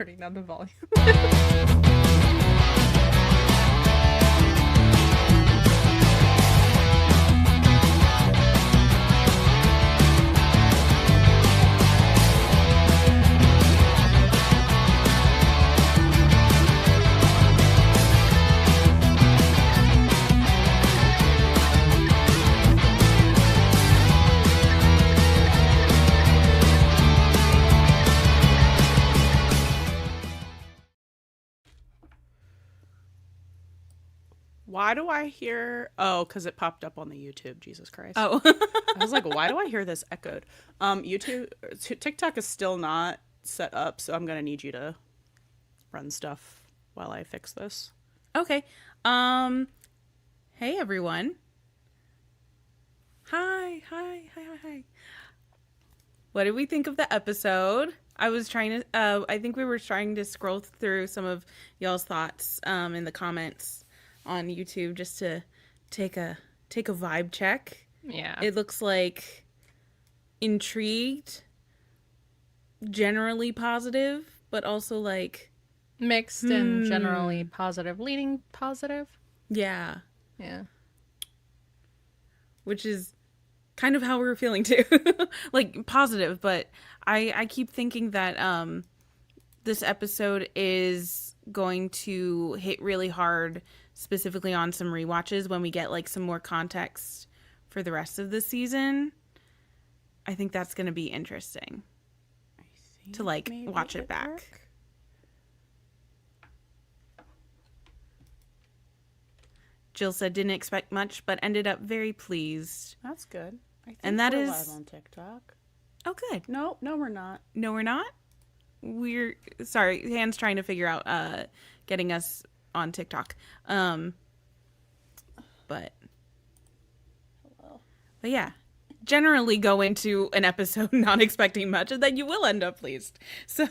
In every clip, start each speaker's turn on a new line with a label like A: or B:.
A: Turning down the volume.
B: Why do I hear... Oh, because it popped up on the YouTube. Jesus Christ.
A: Oh.
B: I was like, why do I hear this echoed? TikTok is still not set up, so I'm going to need you to run stuff while I fix this.
A: Okay. Hey, everyone. Hi. What did we think of the episode? I think we were trying to scroll through some of y'all's thoughts in the comments on YouTube just to take a vibe check.
C: Yeah.
A: It looks like intrigued, generally positive, but also like
C: mixed and generally positive, leaning positive.
A: Yeah. Which is kind of how we were feeling too. Like positive, but I keep thinking that this episode is going to hit really hard specifically on some rewatches when we get like some more context for the rest of the season. I think that's going to be interesting to like watch it back. Work. Jill said didn't expect much, but ended up very pleased.
B: That's good. I think
A: and that
B: we're
A: is
B: live on TikTok.
A: Oh, good.
B: No, we're not.
A: No, we're not. We're sorry. Han's trying to figure out getting us on TikTok. But
B: hello.
A: But yeah, generally go into an episode not expecting much, and then you will end up pleased. So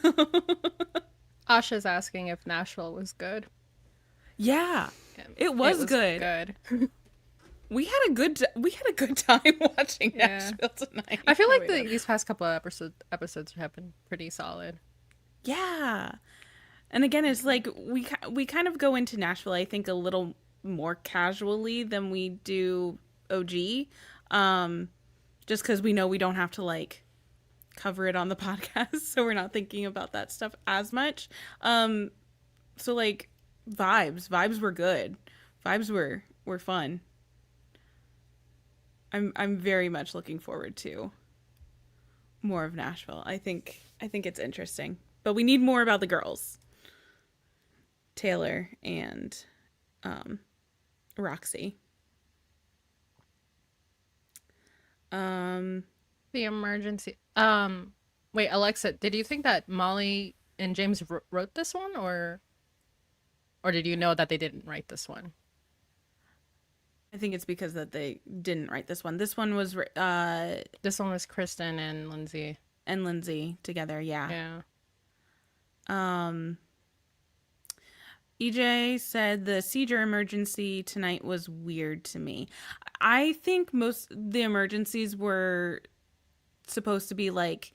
C: Asha's asking if Nashville was good.
A: Yeah, it was good. We had a good time watching Nashville tonight.
C: I feel like these past couple of episodes have been pretty solid.
A: Yeah. And again, it's like we kind of go into Nashville, I think, a little more casually than we do OG. Just because we know we don't have to like cover it on the podcast, so we're not thinking about that stuff as much. So like vibes were good. Vibes were fun. I'm very much looking forward to more of Nashville. I think it's interesting, but we need more about the girls, Taylor and Roxy.
C: The emergency. Wait, Alexa, did you think that Molly and James wrote this one, or did you know that they didn't write this one?
A: I think it's because that they didn't write this one. This one was
C: Kristen and Lindsay.
A: And Lindsay together, yeah. EJ said the seizure emergency tonight was weird to me. I think most the emergencies were supposed to be like,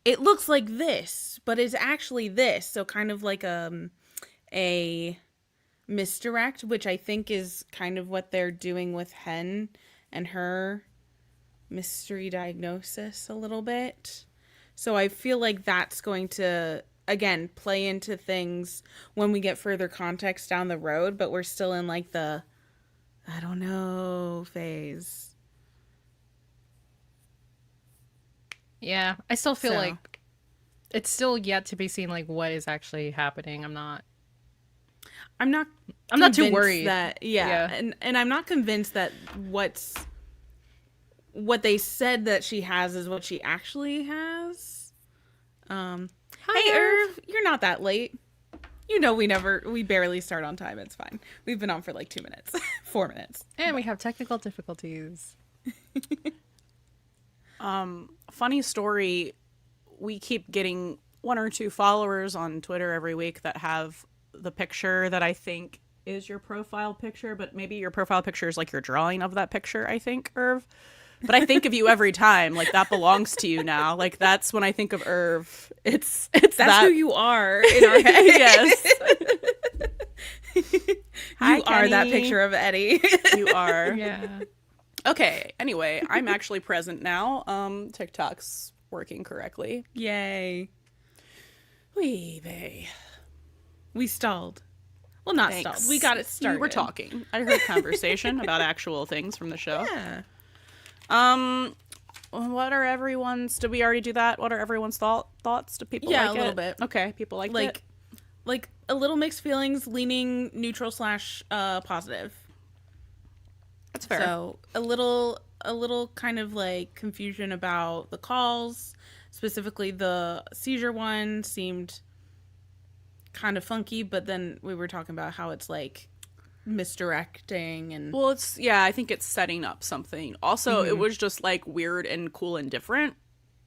A: it looks like this, but it's actually this. So kind of like a misdirect, which I think is kind of what they're doing with Hen and her mystery diagnosis a little bit. So I feel like that's going to, again, play into things when we get further context down the road, but we're still in like the I don't know phase.
C: Yeah, I still feel like it's still yet to be seen like what is actually happening. I'm not too worried
A: that and I'm not convinced that what they said that she has is what she actually has. Hey Irv, you're not that late. You know we barely start on time. It's fine. We've been on for like 2 minutes, 4 minutes.
C: And we have technical difficulties.
B: Funny story. We keep getting 1 or 2 followers on Twitter every week that have the picture that I think is your profile picture, but maybe your profile picture is like your drawing of that picture, I think, Irv. But I think of you every time. Like, that belongs to you now. Like, that's when I think of Irv. It's
A: That's
B: that.
A: who you are in our head.
B: Yes. Hi,
A: You are that
B: Kenny.
A: picture of Eddie.
B: You are.
C: Yeah.
B: Okay, anyway, I'm actually present now. TikTok's working correctly.
A: Yay.
B: Wee vey.
A: We stalled. Well, not
B: Thanks.
A: stalled. We got it started.
B: We were talking. I heard conversation about actual things from the show.
A: Yeah.
B: What are everyone's? Did we already do that? What are everyone's thoughts? Do people
A: Yeah,
B: like
A: a little
B: it?
A: bit.
B: Okay, people like it.
A: Like a little mixed feelings, leaning neutral / positive.
B: That's fair.
A: So a little kind of like confusion about the calls, specifically the seizure one seemed kind of funky, but then we were talking about how it's like misdirecting and
B: Well, I think it's setting up something. Also, it was just like weird and cool and different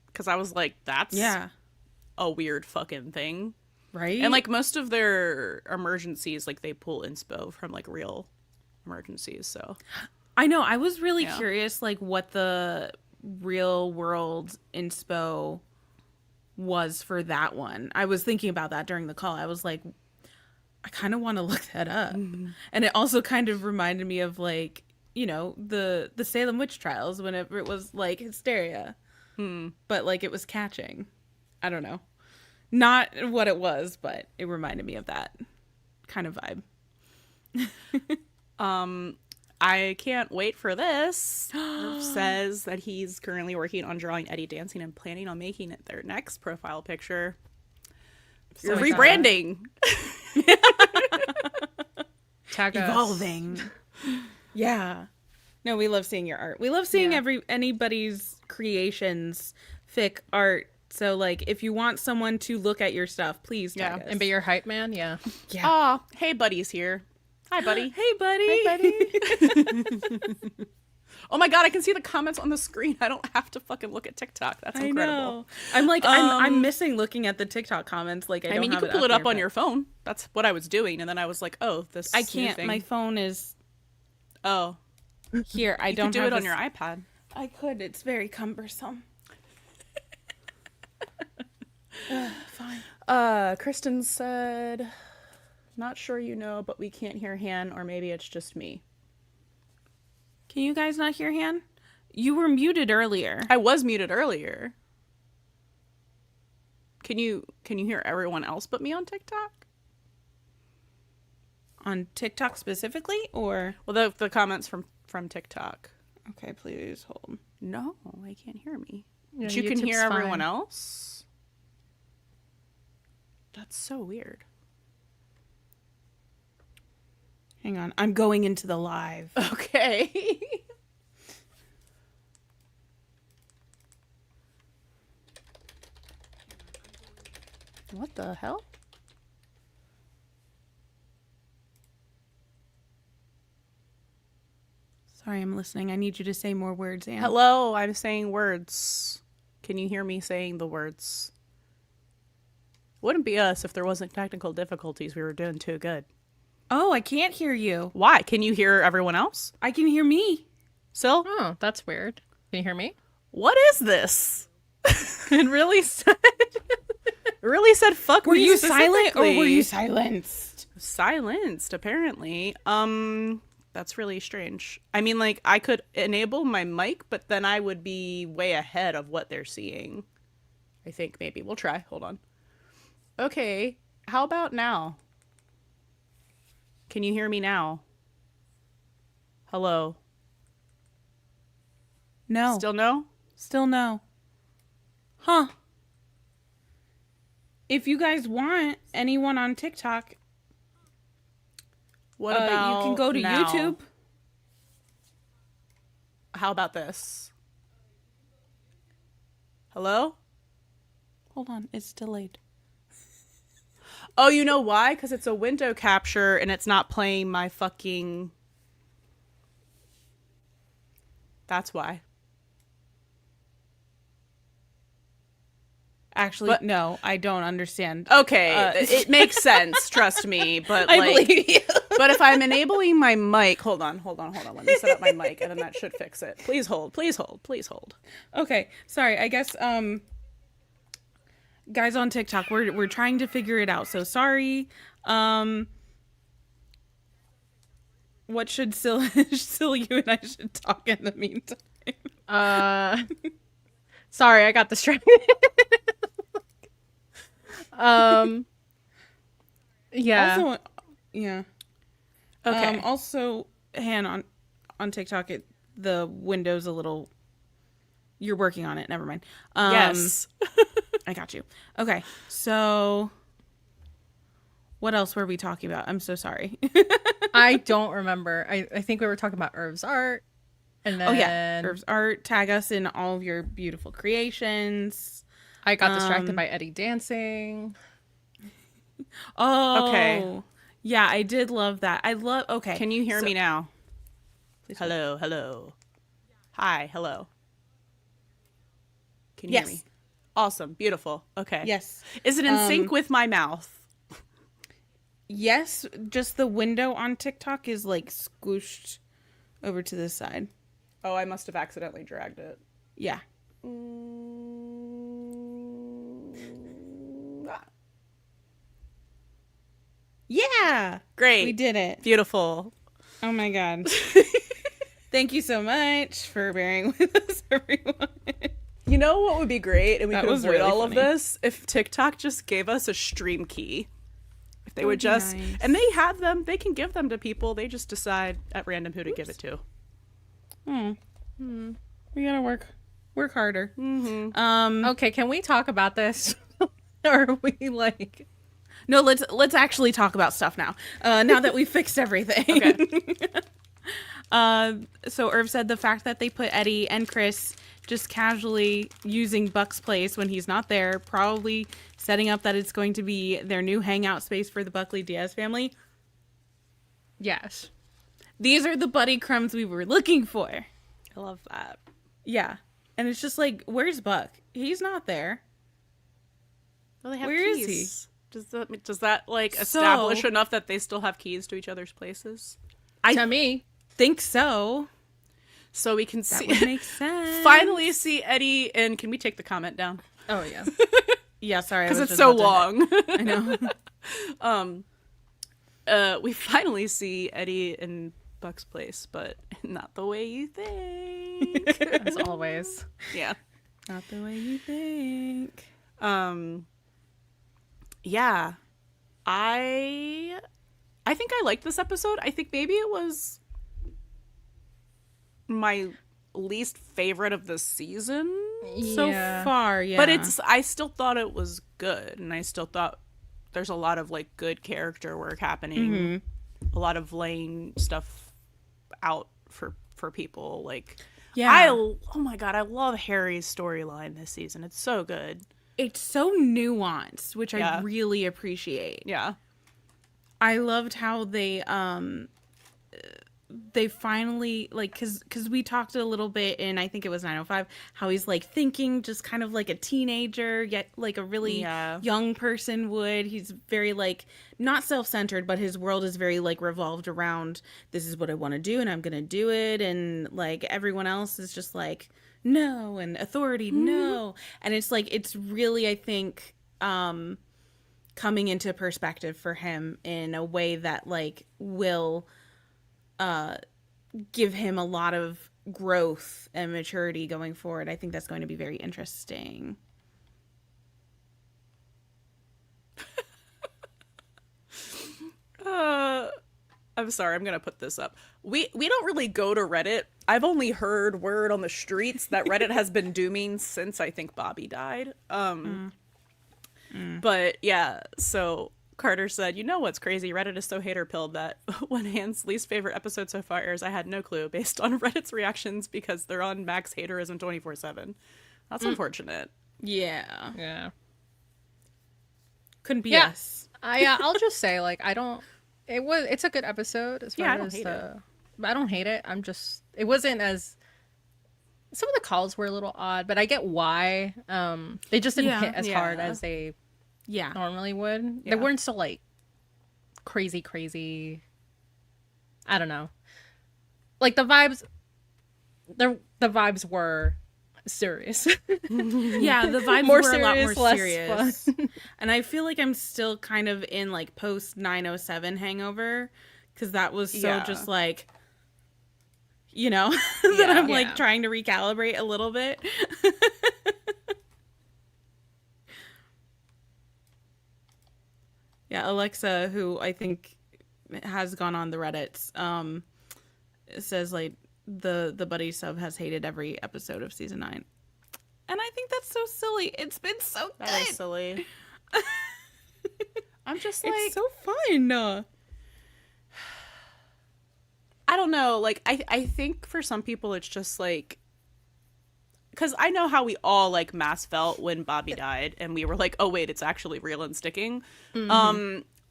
B: because I was like, that's a weird fucking thing.
A: right?
B: And like most of their emergencies, like they pull inspo from like real emergencies. So
A: I know. I was really
B: Yeah.
A: curious, like, what the real world inspo was for that one. I was thinking about that during the call. I was like, I kind of want to look that up. And it also kind of reminded me of, like, you know, the Salem witch trials whenever it was, like, hysteria. But, like, it was catching. I don't know. Not what it was, but it reminded me of that kind of vibe.
B: I can't wait for this. Irv says that he's currently working on drawing Eddie dancing and planning on making it their next profile picture. You're
A: So excited.
B: rebranding.
C: Tag us.
A: Evolving. Yeah. No, we love seeing your art. We love seeing
C: Yeah.
A: anybody's creations, fic art. So, like, if you want someone to look at your stuff, please tag us.
C: And be your hype man. Yeah.
A: Yeah.
B: Aw, hey, Buddy's here. Hi, Buddy.
A: Hey, buddy.
B: Oh my god, I can see the comments on the screen. I don't have to fucking look at TikTok. That's
A: I
B: incredible.
A: know. I'm like, I'm missing looking at the TikTok comments. Like, I don't
B: mean, you
A: have
B: could pull it up
A: here,
B: on
A: but
B: your phone. That's what I was doing, and then I was like, "Oh, this."
A: I
B: new
A: can't.
B: thing.
A: My phone is
B: Oh,
A: here. I
B: you
A: don't
B: could do
A: have
B: it on
A: this-
B: your iPad.
A: I could. It's very cumbersome. Fine.
B: Kristen said, "Not sure you know, but we can't hear Han, or maybe it's just me."
A: Can you guys not hear Han? You were muted earlier.
B: I was muted earlier. Can you hear everyone else but me on TikTok?
A: On TikTok specifically, or
B: Well, the comments from TikTok.
A: okay, please hold.
B: No, I can't hear me.
C: Yeah,
B: But you can
C: YouTube's
B: hear everyone
C: fine.
B: else? That's so weird.
A: Hang on, I'm going into the live.
B: Okay. What the hell?
A: Sorry, I'm listening. I need you to say more words, Anne.
B: Hello, I'm saying words. Can you hear me saying the words? Wouldn't be us if there wasn't technical difficulties. We were doing too good.
A: Oh, I can't hear you.
B: Why? Can you hear everyone else?
A: I can hear me.
B: Sil?
C: Oh, that's weird. Can you hear me?
B: What is this? It really said fuck
A: Were
B: me
A: you silent or
B: specifically.
A: were you silenced?
B: Silenced, apparently. That's really strange. I mean, like, I could enable my mic, but then I would be way ahead of what they're seeing. I think maybe. We'll try. Hold on. Okay. How about now? Can you hear me now? Hello?
A: No.
B: Still no?
A: Still no. Huh. If you guys want anyone on TikTok,
B: What about
A: you can go to
B: now?
A: YouTube.
B: How about this? Hello?
A: Hold on, it's delayed.
B: Oh, you know why? Because it's a window capture and it's not playing my fucking... That's why.
A: Actually,
B: But-
A: no, I don't understand.
B: Okay, it makes sense, trust me. But
A: I
B: like,
A: believe you.
B: but if I'm enabling my mic, hold on. Let me set up my mic, and then that should fix it. Please hold.
A: Okay, sorry. I guess guys on TikTok, we're trying to figure it out. So sorry. What should Syl you and I should talk in the meantime?
C: Sorry, I got distracted. Yeah.
A: Also, yeah.
B: Okay.
A: Also, Han, on TikTok, the window's a little. You're working on it. Never mind.
B: Yes.
A: I got you. Okay, so what else were we talking about? I'm so sorry.
C: I don't remember. I think we were talking about Irv's art. And then
A: Oh yeah, Irv's art. Tag us in all of your beautiful creations.
C: I got distracted by Eddie dancing.
A: Oh,
B: Okay.
A: Yeah, I did love that. Okay.
B: Can you hear
A: so-
B: me now? Hello. Hi, hello. Can you
A: Yes.
B: hear me? Awesome, beautiful. Okay.
A: Yes.
B: Is it in sync with my mouth?
A: Yes, just the window on TikTok is like squished over to this side.
B: Oh, I must have accidentally dragged it.
A: Yeah. Yeah.
B: Great.
A: We did it.
B: Beautiful.
A: Oh my god. Thank you so much for bearing with us, everyone.
B: You know what would be great, and we
A: That
B: could
A: was
B: avoid
A: really
B: all of
A: funny.
B: this if TikTok just gave us a stream key. If they would
A: would be
B: just,
A: nice.
B: and they have them, they can give them to people. They just decide at random who to give it to.
A: We gotta work harder.
C: Okay, can we talk about this? Or are we like...
A: No, let's actually talk about stuff now. Now that we fixed everything.
B: Okay.
A: So Irv said the fact that they put Eddie and Chris just casually using Buck's place when he's not there, probably setting up that it's going to be their new hangout space for the Buckley Diaz family.
C: Yes.
A: These are the buddy crumbs we were looking for.
B: I love that.
A: Yeah. And it's just like, where's Buck? He's not there.
B: Well, they have
A: Where is
B: keys. Does that like
A: So-
B: establish enough that they still have keys to each other's places?
C: To me.
A: Think so.
B: So we can
A: That
B: see
A: would make sense.
B: finally see Eddie, and can we take the comment down?
C: Oh, yeah.
A: Yeah, sorry. I
B: Because
A: was
B: it's
A: just
B: so
A: about to hit-
B: long.
A: I know.
B: We finally see Eddie in Buck's place, but not the way you think.
C: As always.
B: Yeah.
A: Not the way you think.
B: Yeah. I think I liked this episode. I think maybe it was my least favorite of the season.
A: So
C: Yeah.
A: far, yeah.
B: But I still thought it was good, and I still thought there's a lot of like good character work happening. A lot of laying stuff out for people. Like,
A: Yeah.
B: oh my god, I love Harry's storyline this season. It's so good.
A: It's so nuanced, which I
B: Yeah.
A: really appreciate.
B: Yeah.
A: I loved how they finally, like, cause we talked a little bit in, I think it was 905, how he's like thinking just kind of like a teenager, yet like a really
B: Yeah.
A: young person would. He's very like not self-centered, but his world is very like revolved around, this is what I want to do and I'm gonna do it, and like everyone else is just like no, and authority no, and it's like it's really, I think, coming into perspective for him in a way that like will give him a lot of growth and maturity going forward. I think that's going to be very interesting.
B: I'm sorry, I'm gonna put this up. We don't really go to Reddit. I've only heard word on the streets that Reddit has been dooming since I think Bobby died. But yeah, so Carter said, you know what's crazy? Reddit is so hater-pilled that when Han's least favorite episode so far airs, I had no clue based on Reddit's reactions because they're on max haterism 24/7. That's unfortunate.
A: Yeah.
C: Yeah.
A: Couldn't be
C: Yeah.
A: us.
C: I'll just say, like, it's a good episode as far
B: Yeah, I don't
C: as
B: hate it.
C: I don't hate it. It wasn't as some of the calls were a little odd, but I get why. They just didn't
A: Yeah,
C: hit as hard
B: yeah.
C: as they
A: Yeah.
C: normally would.
B: Yeah.
C: They weren't so like crazy. I don't know. Like the vibes, the vibes were serious.
A: Yeah, the vibes
C: More
A: were a lot more
C: serious, less
A: serious. And I feel like I'm still kind of in like post 907 hangover because that was so
B: Yeah.
A: just like, you know, that I'm like
C: Yeah.
A: trying to recalibrate a little bit. Yeah, Alexa, who I think has gone on the Reddits, says like the Buddy sub has hated every episode of season 9. And I think that's so silly. It's been so good.
B: That is silly. I'm just like,
A: It's so fun.
B: I don't know. Like, I think for some people it's just like, because I know how we all like mass felt when Bobby died, and we were like, oh wait, it's actually real and sticking.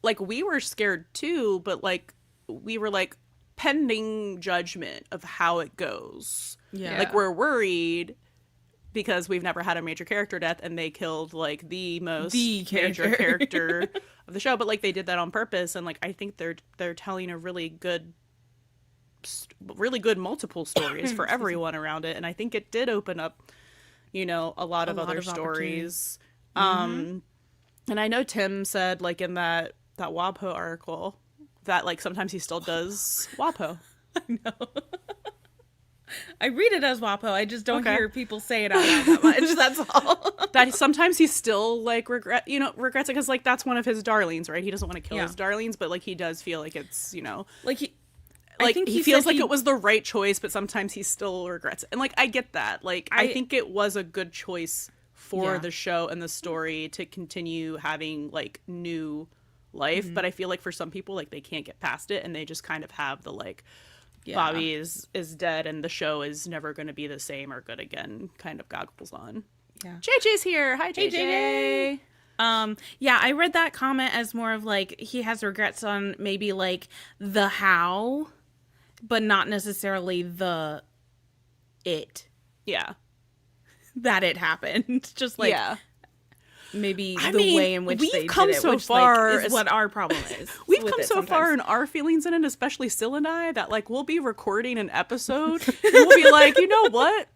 B: Like we were scared too, but like we were like pending judgment of how it goes.
A: Yeah.
B: Like we're worried because we've never had a major character death, and they killed like the most
A: The
B: major
A: character.
B: character of the show. But like they did that on purpose, and like I think they're telling a really good multiple stories for everyone around it, and I think it did open up, you know, a lot of
A: lot
B: other
A: of
B: stories. And I know Tim said like in that WAPO article that like sometimes he still does WAPO.
A: I read it as WAPO. I just don't
B: Okay.
A: hear people say it out loud that much. That's all.
B: That sometimes he still like regrets it because like that's one of his darlings, right? He doesn't want to kill
A: Yeah.
B: his darlings, but like he does feel like it's, you know,
A: Like I
B: like
A: think
B: he feels
A: said
B: like it was the right choice, but sometimes he still regrets it. And like I get that. Like I think it was a good choice for
A: Yeah.
B: the show and the story to continue having like new life, but I feel like for some people like they can't get past it, and they just kind of have the like Bobby is dead and the show is never going to be the same or good again kind of goggles on.
A: Yeah.
B: JJ's here. Hi JJ.
A: Yeah, I read that comment as more of like he has regrets on maybe like the how, but not necessarily the it
B: Yeah.
A: that it happened. Just like
B: yeah.
A: maybe
B: I
A: the
B: mean,
A: way in which
B: we've
A: they
B: come
A: did it,
B: so
A: which
B: far
A: like, is
B: as-
A: what our problem is.
B: We've
A: with
B: come
A: it
B: so far
A: sometimes.
B: in our feelings in it, especially Syl and I, that like we'll be recording an episode and we'll be like, you know what?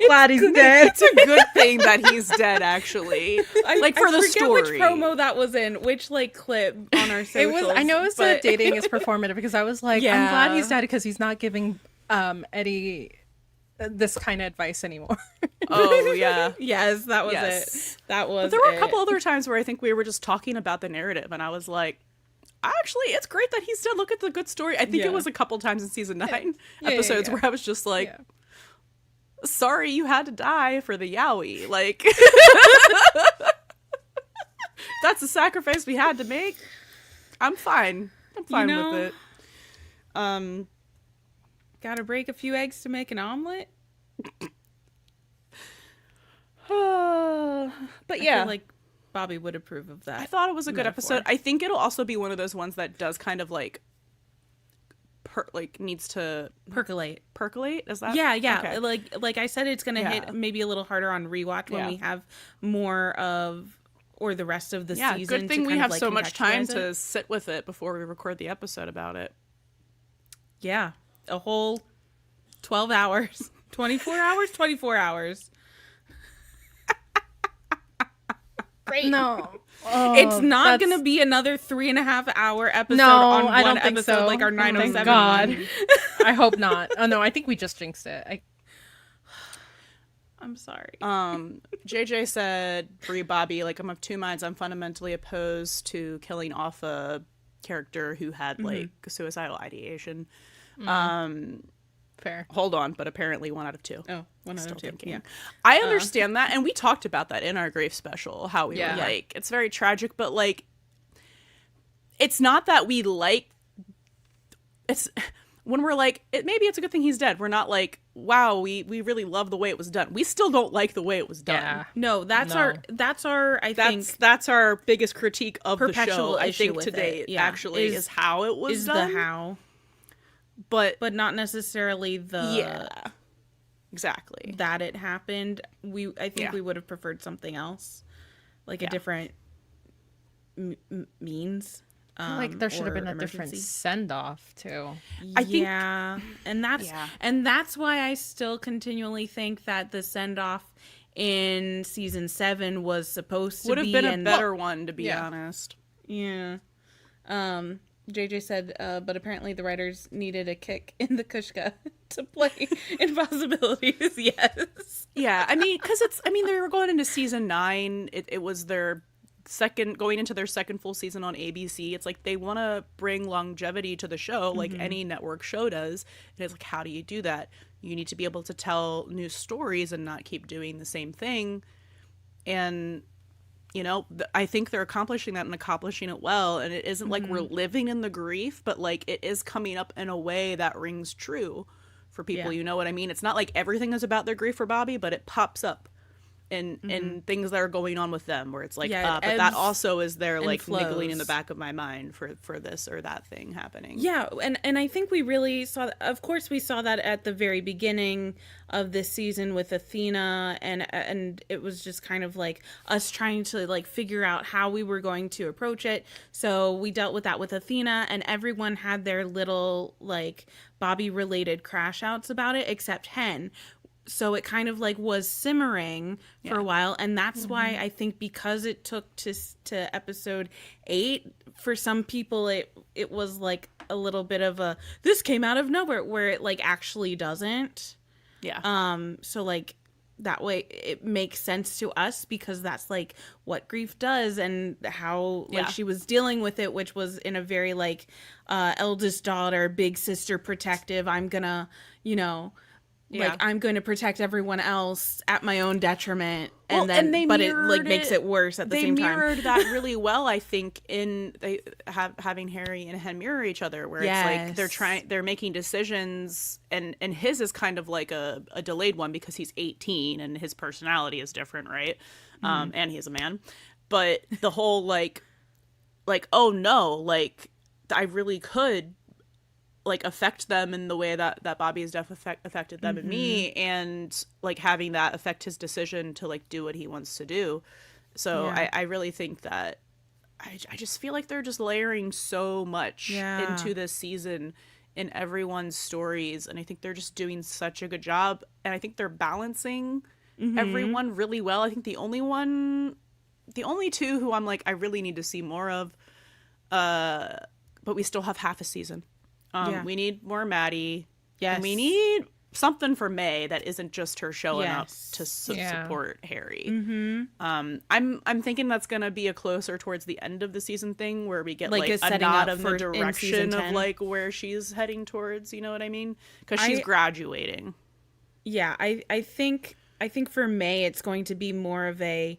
C: Glad he's dead.
B: It's a good thing that he's dead, actually. Like for the
A: forget
B: story.
A: which promo that was in, which like clip on our socials.
C: It was. I know it was
A: but
C: dating is performative because I was like, I'm
A: Yeah.
C: glad he's dead because he's not giving Eddie this kind of advice anymore.
B: Oh yeah.
A: Yes, that was
B: Yes.
A: it. That was.
B: But there were a
A: it.
B: couple other times where I think we were just talking about the narrative, and I was like, actually, it's great that he's dead. Look at the good story. I think
A: Yeah.
B: it was a couple times in season 9
C: Yeah,
B: episodes
C: yeah.
B: where I was just like,
C: Yeah.
B: sorry you had to die for the Yowie. Like, that's the sacrifice we had to make. I'm fine. I'm fine
A: know,
B: with it.
A: Gotta break a few eggs to make an omelet.
B: But
A: I
B: yeah,
A: feel like Bobby would approve of that.
B: I thought it was a good
A: metaphor.
B: episode. I think it'll also be one of those ones that does kind of like, needs to
A: Percolate.
B: percolate. Is that?
A: Yeah, yeah.
B: Okay.
A: Like I said, it's gonna
B: Yeah.
A: hit maybe a little harder on rewatch when
B: Yeah.
A: we have more of or the rest of the
B: Yeah,
A: season.
B: good thing
A: to
B: we
A: kind
B: have
A: of, like,
B: so much time
A: contextualize
B: to
A: it.
B: sit with it before we record the episode about it.
A: Yeah, a whole 12 hours, 24 hours, 24 hours. Great.
C: No,
A: It's not
C: that's-
A: going to be another 3.5 hour episode
C: No,
A: on one
C: I don't think
A: episode
C: so.
A: like our
C: Thank
A: 907
C: God.
A: one.
C: I hope not. Oh no, I think we just jinxed it.
A: I'm sorry.
B: JJ said, Brie Bobby, like, I'm of two minds. I'm fundamentally opposed to killing off a character who had, like, suicidal ideation.
C: Fair.
B: Hold on, but apparently 1 out of 2.
A: Oh, one out
B: Still
A: of 2.
B: thinking.
A: Yeah.
B: I understand that, and we talked about that in our grief special, how we
C: Yeah.
B: were like, it's very tragic, but, like, it's not that we like, it's, when we're like, maybe it's a good thing he's dead, we're not like, wow, we really love the way it was done. We still don't like the way it was done.
C: Yeah.
A: No, that's
C: No.
A: our I think
B: That's our biggest critique of the
A: perpetual
B: show, I
A: issue
B: think,
A: with
B: today,
A: it. Yeah.
B: actually, is how it was
A: is
B: done.
A: the how,
B: But
A: but not necessarily the
B: yeah. exactly.
A: that it happened. I think
B: Yeah.
A: we would have preferred something else, like a
B: Yeah.
A: different means.
C: I feel like there should have
A: or
C: been a different
A: emergency.
C: send off too.
B: I think-
A: Yeah, and
B: Yeah.
A: that's why I still continually think that the send off in season 7 was supposed to
B: Would have
A: be
B: been a
A: and
B: better one, to be
C: yeah.
B: honest.
A: Yeah. JJ said, but apparently the writers needed a kick in the Kushka to play Impossibilities. Yes.
B: Yeah, I mean, because they were going into season 9. It was their going into their second full season on ABC. It's like they want to bring longevity to the show, like any network show does. And it's like, how do you do that? You need to be able to tell new stories and not keep doing the same thing. And I think they're accomplishing that and accomplishing it well. And it isn't like we're living in the grief, but like it is coming up in a way that rings true for people.
A: Yeah.
B: You know what I mean? It's not like everything is about their grief for Bobby, but it pops up in things that are going on with them where it's like,
A: Yeah, it
B: but that
A: ebbs
B: also is there like niggling in the
A: flows.
B: back of my mind for this or that thing happening.
A: Yeah, and I think we really saw, of course we saw that at the very beginning of this season with Athena, and it was just kind of like us trying to like figure out how we were going to approach it. So we dealt with that with Athena, and everyone had their little like Bobby related crash outs about it except Hen. So it kind of like was simmering for a while, and that's why I think because it took to episode 8, for some people it was like a little bit of a, this came out of nowhere, where it like actually doesn't.
B: Yeah.
A: So like that way it makes sense to us because that's like what grief does and how like she was dealing with it, which was in a very like eldest daughter, big sister protective, I'm gonna, like I'm going to protect everyone else at my own detriment, and but it like makes it worse at the same time.
B: They mirrored that really well, I think, in having Harry and Hen mirror each other, where it's like they're making decisions, and his is kind of like a delayed one because he's 18 and his personality is different, right? And he's a man, but the whole like oh no, like I really could like affect them in the way that Bobby's death affected them and me, and like having that affect his decision to like do what he wants to do. So I really think that I just feel like they're just layering so much into this season in everyone's stories, and I think they're just doing such a good job, and I think they're balancing everyone really well. I think the only two who I'm like I really need to see more of, but we still have half a season. We need more Maddie. Yes. And we need something for May that isn't just her showing up to support Harry. I'm thinking that's gonna be a closer towards the end of the season thing where we get like a nod of the direction of like where she's heading towards. You know what I mean? Because she's graduating.
A: Yeah, I think for May it's going to be more of a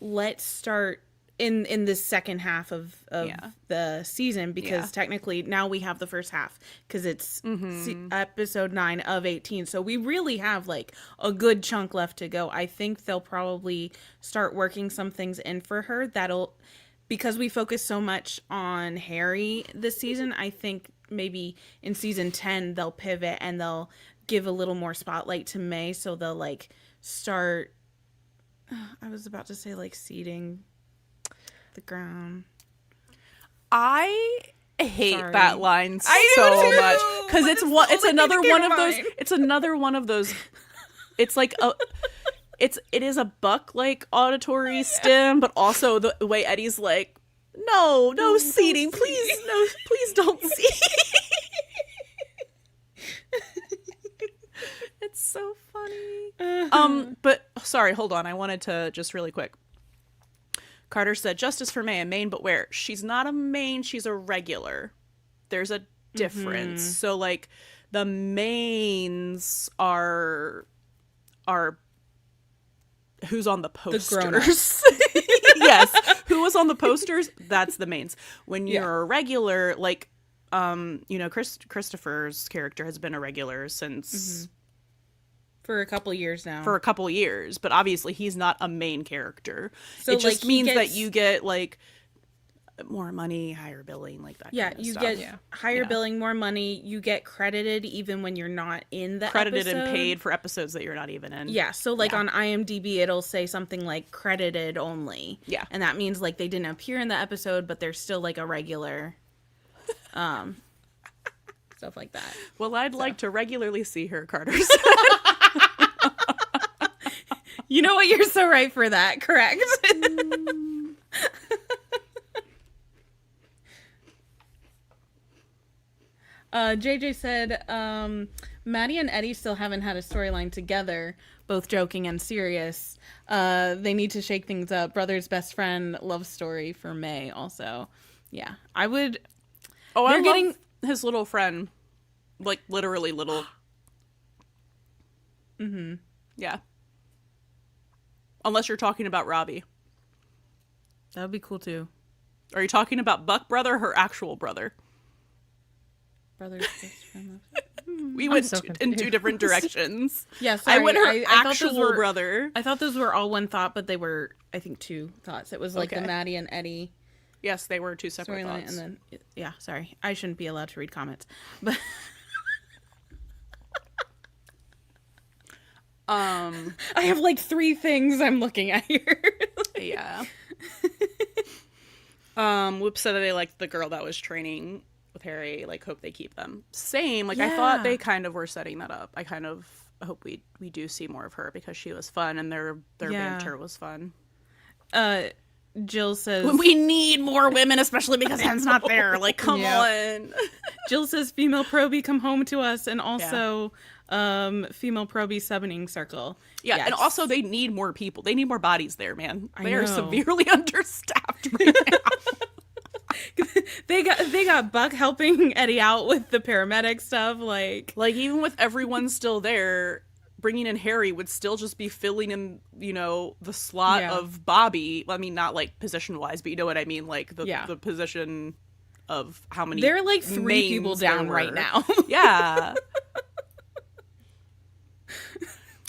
A: let's start in this second half of the season, because technically now we have the first half because it's episode 9 of 18, so we really have like a good chunk left to go. I think they'll probably start working some things in for her that'll, because we focus so much on Harry this season, I think maybe in season 10 they'll pivot and they'll give a little more spotlight to May, so they'll like start, I was about to say like seeding the ground.
B: I hate that line so much because it's another one of those. It's another one of those. It's like it is a Buck like auditory stim, but also the way Eddie's like, no seating, please, no, please don't seed. It's so funny. But sorry, hold on. I wanted to just really quick. Carter said, justice for May, a main, but where? She's not a main, she's a regular. There's a difference. So, like, the mains are who's on the posters. Yes. Who was on the posters? That's the mains. When you're a regular, like, Christopher's character has been a regular since...
A: For a couple years now.
B: For a couple years, but obviously he's not a main character.
A: So,
B: it just
A: like,
B: means that you get like more money, higher billing, like that
A: Yeah,
B: kind of
A: you
B: stuff.
A: get
C: Yeah.
A: higher billing, more money. You get credited even when you're not in the
B: Credited
A: episode.
B: and paid for episodes that you're not even in.
A: Yeah, so like
B: Yeah.
A: on IMDb, it'll say something like credited only.
B: Yeah.
A: And that means like they didn't appear in the episode, but they're still like a regular, stuff like that.
B: Well, I'd like to regularly see her, Carter's.
A: You know what? You're so right for that. Correct. JJ said, Maddie and Eddie still haven't had a storyline together, both joking and serious. They need to shake things up. Brother's best friend love story for May also. Yeah, I would.
B: Oh, I
A: They're
B: love
A: getting-
B: his little friend. Like, literally little. Mm-hmm. Yeah. Unless you're talking about Robbie.
A: That would be cool too.
B: Are you talking about Buck brother or her actual brother?
A: Brother's best friend love.
B: We went
C: so
B: in two
C: confused.
B: different directions.
A: Yeah, sorry.
B: I went her
A: I thought
B: actual
A: those were,
B: brother.
A: I thought those were all one thought, but they were, I think, two thoughts. It was like the
B: Okay.
A: Maddie and Eddie
B: Yes, they were two separate
A: storyline,
B: thoughts.
A: and then yeah, sorry, I shouldn't be allowed to read comments, but I have like 3 things I'm looking at here.
B: Yeah. Whoop said that they liked the girl that was training with Harry. Like, hope they keep them. Same. Like, I thought
A: Yeah.
B: they kind of were setting that up. I kind of hope we do see more of her because she was fun and their
A: Yeah.
B: banter was fun.
A: Jill says
B: We need more women, especially because Hen's not there. Like, come on.
A: Jill says female probie come home to us, and also female probie summoning circle.
B: Yeah,
A: Yes.
B: and also they need more people. They need more bodies there, man.
A: I
B: They are
A: know.
B: severely understaffed right now.
A: they got Buck helping Eddie out with the paramedic stuff, like
B: Like, even with everyone still there, bringing in Harry would still just be filling in, you know, the slot
A: Yeah.
B: of Bobby. I mean, not like position-wise, but you know what I mean? Like, the position of how many
A: they're like 3
B: names
A: people
B: there
A: down right
B: were.
A: now.
B: Yeah.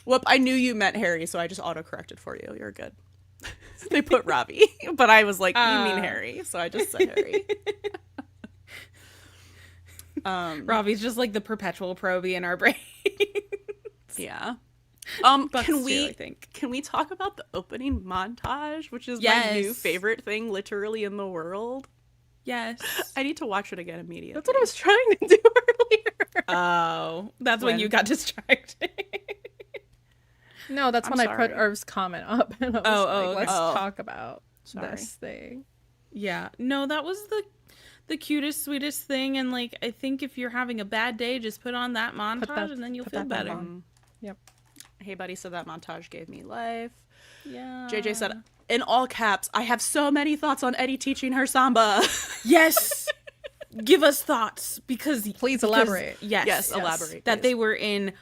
B: Whoop, I knew you meant Harry, so I just auto-corrected for you. You're good. They put Robbie, but I was like, you mean Harry, so I just said Harry.
A: Robbie's just like the perpetual probie in our brain.
B: Yeah.
A: Bucks
B: Can
A: too,
B: we
A: I think.
B: can we talk about the opening montage, which is my
A: Yes.
B: new favorite thing literally in the world?
A: Yes.
B: I need to watch it again immediately.
C: That's what I was trying to do earlier.
A: Oh, that's when
B: When?
A: you got distracted.
C: No, that's
B: I'm
C: when I put
B: sorry.
C: Irv's comment up, and I was
A: Oh,
C: like,
A: okay.
C: let's
B: Oh.
C: talk about
B: Sorry.
C: this thing.
A: Yeah. No, that was the cutest, sweetest thing, and like I think if you're having a bad day, just put on that montage and then you'll
C: put
A: feel
C: that
A: better.
C: on. Yep.
B: Hey buddy said that montage gave me life.
A: Yeah.
B: JJ said in all caps, I have so many thoughts on Eddie teaching her samba.
A: Yes. Give us thoughts because
C: Please elaborate.
A: Yes.
B: Yes, elaborate,
A: That
B: please.
A: they were in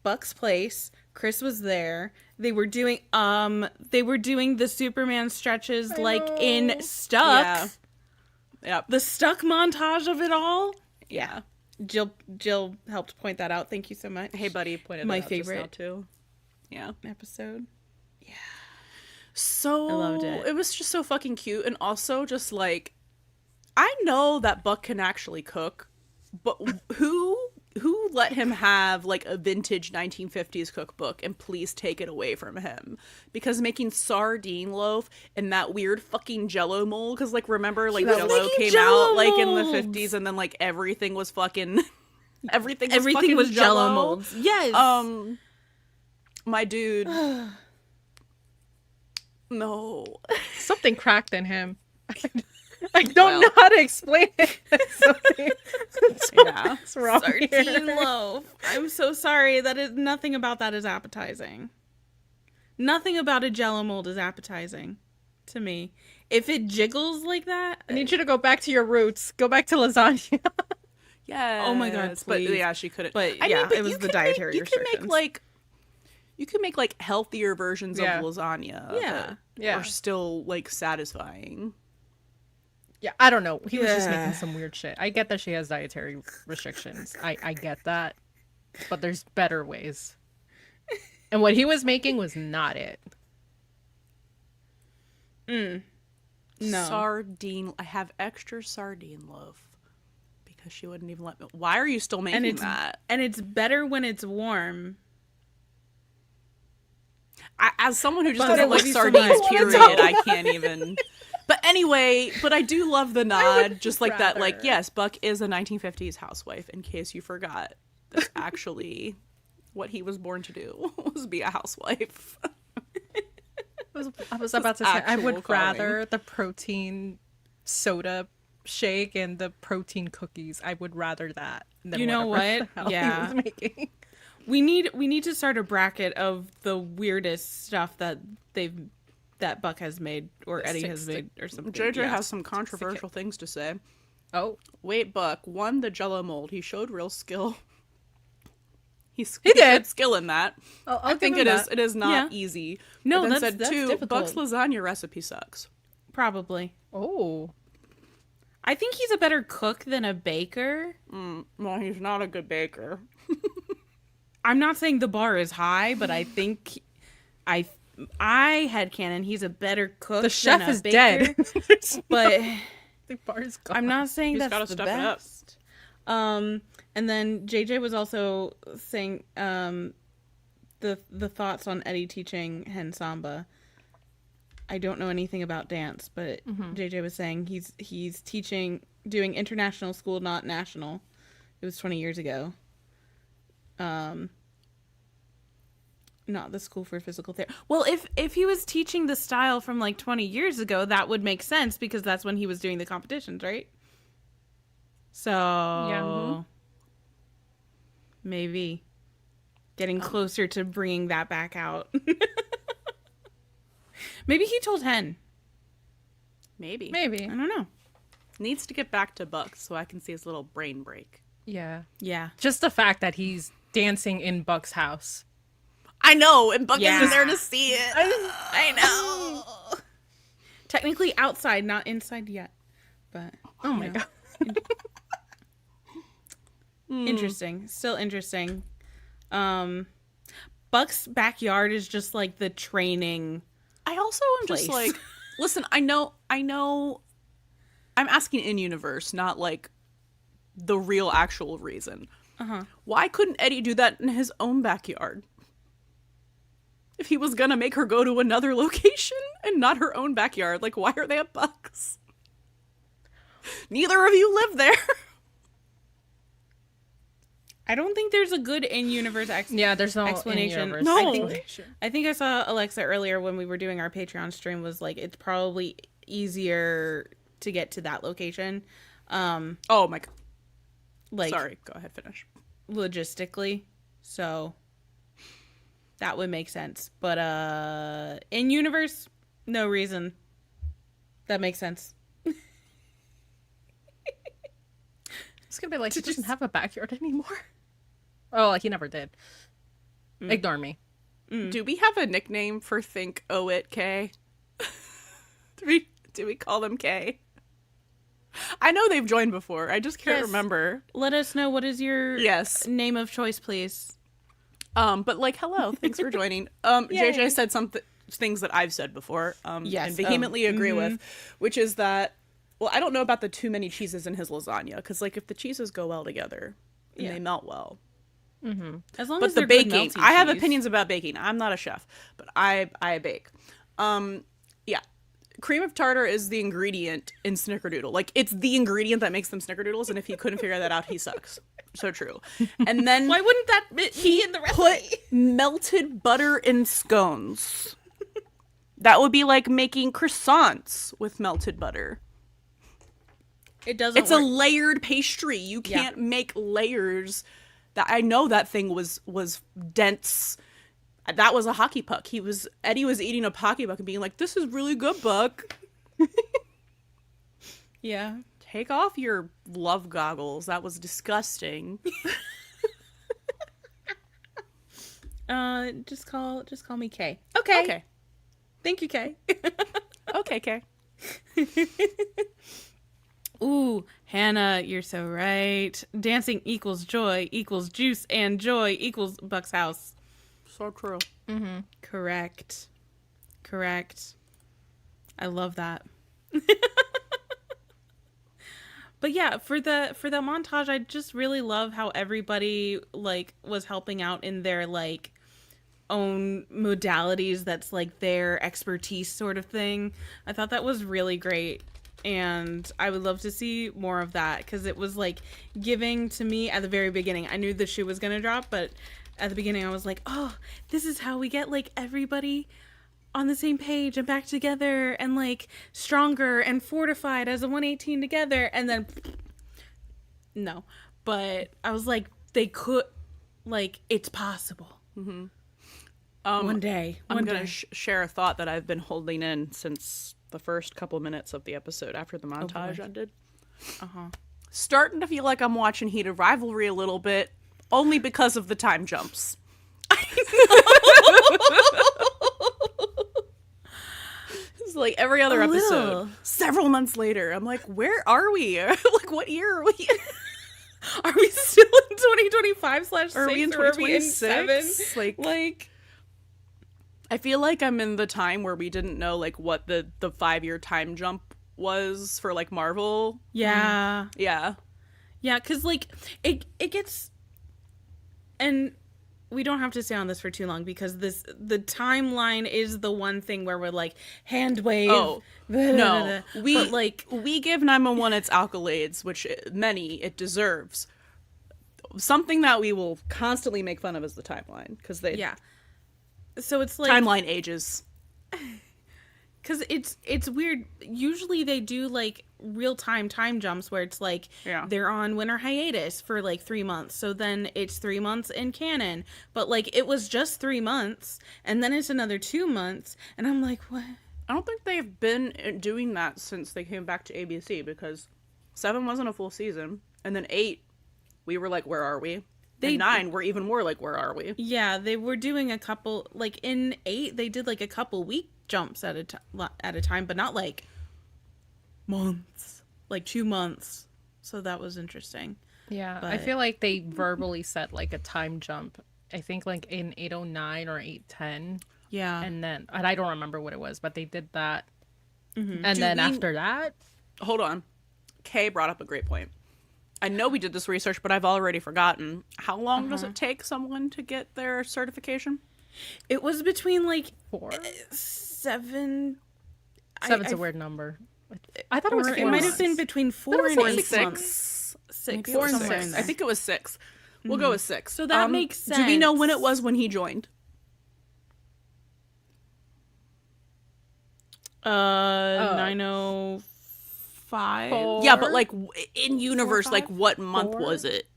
A: Buck's place. Chris was there. They were doing the Superman stretches like in Stuck.
B: Yeah. Yep.
A: The Stuck montage of it all.
B: Yeah.
A: Jill helped point that out. Thank you so much.
B: Hey buddy pointed
A: My
B: it out just now,
A: favorite.
B: too. Yeah.
A: Episode.
B: So
A: I loved it.
B: It was just so fucking cute, and also just like, I know that Buck can actually cook, but who let him have like a vintage 1950s cookbook and please take it away from him? Because making sardine loaf in that weird fucking Jello mold, because like remember like
A: was
B: Jello
A: making
B: came
A: Jell-O
B: out like in the
A: molds.
B: 50s, and then like everything was fucking everything
A: Everything
B: fucking
A: was Jello molds. Yes.
B: My dude. No.
C: Something cracked in him. I don't know
B: Well.
C: how to explain it.
B: Yeah.
C: What's wrong
A: Sardine
C: here?
A: loaf. I'm so sorry. That is nothing about that is appetizing. Nothing about a Jello mold is appetizing to me. If it jiggles like that,
C: I need you to go back to your roots. Go back to lasagna.
B: Yeah.
A: Oh my God,
B: But
A: please.
B: yeah, she couldn't.
A: But yeah, it was
B: you
A: the
B: can
A: dietary
B: you can
A: restrictions.
B: make like you can make like healthier versions
C: Yeah.
B: of lasagna.
A: Yeah.
B: that
C: Yeah.
B: are still like satisfying.
C: Yeah, I don't know. He was just
A: Yeah.
C: making some weird shit. I get that she has dietary restrictions. I get that. But there's better ways. And what he was making was not it.
A: No.
B: Sardine. I have extra sardine loaf because she wouldn't even let me. Why are you still making that?
A: And it's better when it's warm.
B: As someone who just
A: But I
B: doesn't
A: love
B: like
A: you so
B: sardines,
A: much.
B: period, I can't even. But anyway, I do love the nod, just like that. Like,
C: rather.
B: yes, Buck is a 1950s housewife. In case you forgot, that's actually what he was born to do, was be a housewife.
C: I was about to say, I
B: actual
C: would
B: calling.
C: rather the protein soda shake and the protein cookies. I would rather that than
A: You know
C: whatever
A: what?
C: the hell
A: Yeah.
C: he was making.
A: We need to start a bracket of the weirdest stuff that Buck has made or Eddie has made or something.
B: JJ
A: Yeah.
B: has some controversial things to say.
C: Oh,
B: Wait, Buck won the Jello mold. He showed real skill. He
C: did.
B: showed skill in that.
C: I'll
B: I think
C: give him
B: it is.
C: that.
B: It is not
A: Yeah.
B: easy.
A: No,
B: But then
A: that's
B: said two.
A: difficult.
B: Buck's lasagna recipe sucks.
A: Probably.
C: Oh,
A: I think he's a better cook than a baker.
B: Well, he's not a good baker.
A: I'm not saying the bar is high, but I think I headcanon he's a better cook.
C: the chef
A: than a
C: is
A: baker,
C: dead.
A: but
C: The bar is gone.
A: I'm not saying
B: He's
A: that's
B: gotta
A: the
B: step it up.
A: best. And then JJ was also saying the thoughts on Eddie teaching Hen Samba. I don't know anything about dance, but JJ was saying he's doing international school, not national. It was 20 years ago. Not the school for physical therapy. Well, if he was teaching the style from like 20 years ago, that would make sense because that's when he was doing the competitions, right? So maybe getting closer to bringing that back out. Maybe he told Hen.
B: Maybe.
C: Maybe.
A: I don't know.
B: Needs to get back to Buck so I can see his little brain break.
C: Yeah.
A: Yeah.
C: Just the fact that he's dancing in Buck's house.
B: I know, and Buck
A: Yeah.
B: isn't there to see it.
A: I know. Technically outside, not inside yet. But
C: Oh my god.
A: interesting. Still interesting. Buck's backyard is just like the training.
B: I also am just
A: Place.
B: like, listen, I know, I'm asking in universe, not like the real actual reason. Why couldn't Eddie do that in his own backyard? If he was gonna make her go to another location and not her own backyard, like, why are they at Buck's? Neither of you live there.
A: I don't think there's a good in-universe
C: Yeah, there's no
A: explanation.
C: in-universe
B: No.
C: explanation.
A: I think I saw Alexa earlier when we were doing our Patreon stream was like it's probably easier to get to that location,
B: Oh my god.
A: like
B: Sorry, go ahead, finish.
A: logistically. So that would make sense. But in universe, no reason. That makes sense.
C: It's gonna be like he doesn't have a backyard anymore. Oh, he never did. Ignore me.
B: Do we have a nickname for Think Oh It K? do we call them K? I know they've joined before. I just can't
A: Yes.
B: remember.
A: Let us know what is your
B: Yes.
A: name of choice, please.
B: But like, hello, thanks for joining. JJ said some things that I've said before,
A: Yes.
B: and vehemently agree with, which is that, well, I don't know about the too many cheeses in his lasagna, because like if the cheeses go well together, and
A: Yeah.
B: they melt well.
A: As long
B: But
A: as
B: the
A: they're good
B: baking,
A: melty
B: I have
A: cheese.
B: opinions about baking. I'm not a chef, but I bake. Yeah. Cream of tartar is the ingredient in snickerdoodle. Like, it's the ingredient that makes them snickerdoodles, and if he couldn't figure that out, he sucks. So true. And then
A: Why wouldn't that be in the recipe?
B: put melted butter in scones. That would be like making croissants with melted butter.
A: It doesn't
B: It's a
A: work.
B: layered pastry. You
A: Yeah.
B: can't make layers. That I know that thing was dense. That was a hockey puck. Eddie was eating a hockey puck and being like, "This is really good, Buck.
A: Yeah.
B: Take off your love goggles. That was disgusting."
A: Just call me Kay. Okay.
B: Okay.
A: Thank you, Kay.
B: Okay, Kay.
A: Ooh, Hannah, you're so right. Dancing equals joy equals juice and joy equals Buck's house.
B: So true.
A: Correct. I love that. But yeah, for the montage, I just really love how everybody like was helping out in their like own modalities that's like their expertise sort of thing. I thought that was really great. And I would love to see more of that because it was like giving to me at the very beginning. I knew the shoe was going to drop, but at the beginning I was like, oh, this is how we get like everybody on the same page and back together and like stronger and fortified as a 118 together. And then no, but I was like, they could, like, it's possible. One day.
B: I'm going to share a thought that I've been holding in since the first couple minutes of the episode after the montage ended. Starting to feel like I'm watching Heat of Rivalry a little bit, only because of the time jumps. It's like every other episode. Several months later, I'm like, where are we? Like, what year are we in?
A: Are we still in 2025/6?
B: Are we in 2026?
A: Like,
B: I feel like I'm in the time where we didn't know like what the 5-year time jump was for like Marvel.
A: yeah.
B: Yeah.
A: Yeah, because, like, it gets... And we don't have to stay on this for too long because the timeline is the one thing where we're, like, hand wave.
B: Oh, no.
A: But, like...
B: We give 911 its accolades, which it deserves. Something that we will constantly make fun of is the timeline. Because
A: Yeah. So it's, like...
B: Timeline ages.
A: Because it's weird. Usually they do, like, real-time time jumps where it's, like, they're on winter hiatus for, like, 3 months. So then it's 3 months in canon. But, like, it was just 3 months. And then it's another 2 months. And I'm like, what?
B: I don't think they've been doing that since they came back to ABC. Because 7 wasn't a full season. And then 8, we were like, where are we? And 9, we're even more like, where are we?
A: Yeah, they were doing a couple... Like, in 8, they did, like, a couple week jumps at a time, but not like months, like 2 months. So that was interesting.
C: Yeah,
A: But...
C: I feel like they verbally set like a time jump. I think like in 809 or 810.
A: Yeah.
C: And I don't remember what it was, but they did that. Mm-hmm. And then after that,
B: hold on. Kay brought up a great point. I know we did this research, but I've already forgotten. How long does it take someone to get their certification?
A: It was between like
C: 4.
A: 7.
C: Seven's a weird number. I thought it was 4.
A: It might have been between 4 and 8
B: 6.
A: months. 6.
B: 4 and
A: somewhere
B: 6.
A: in there.
B: I think it was 6. We'll go with 6.
A: So that makes sense.
B: Do we know when it was when he joined?
A: 905.
B: Yeah, but like in universe, like what month was it?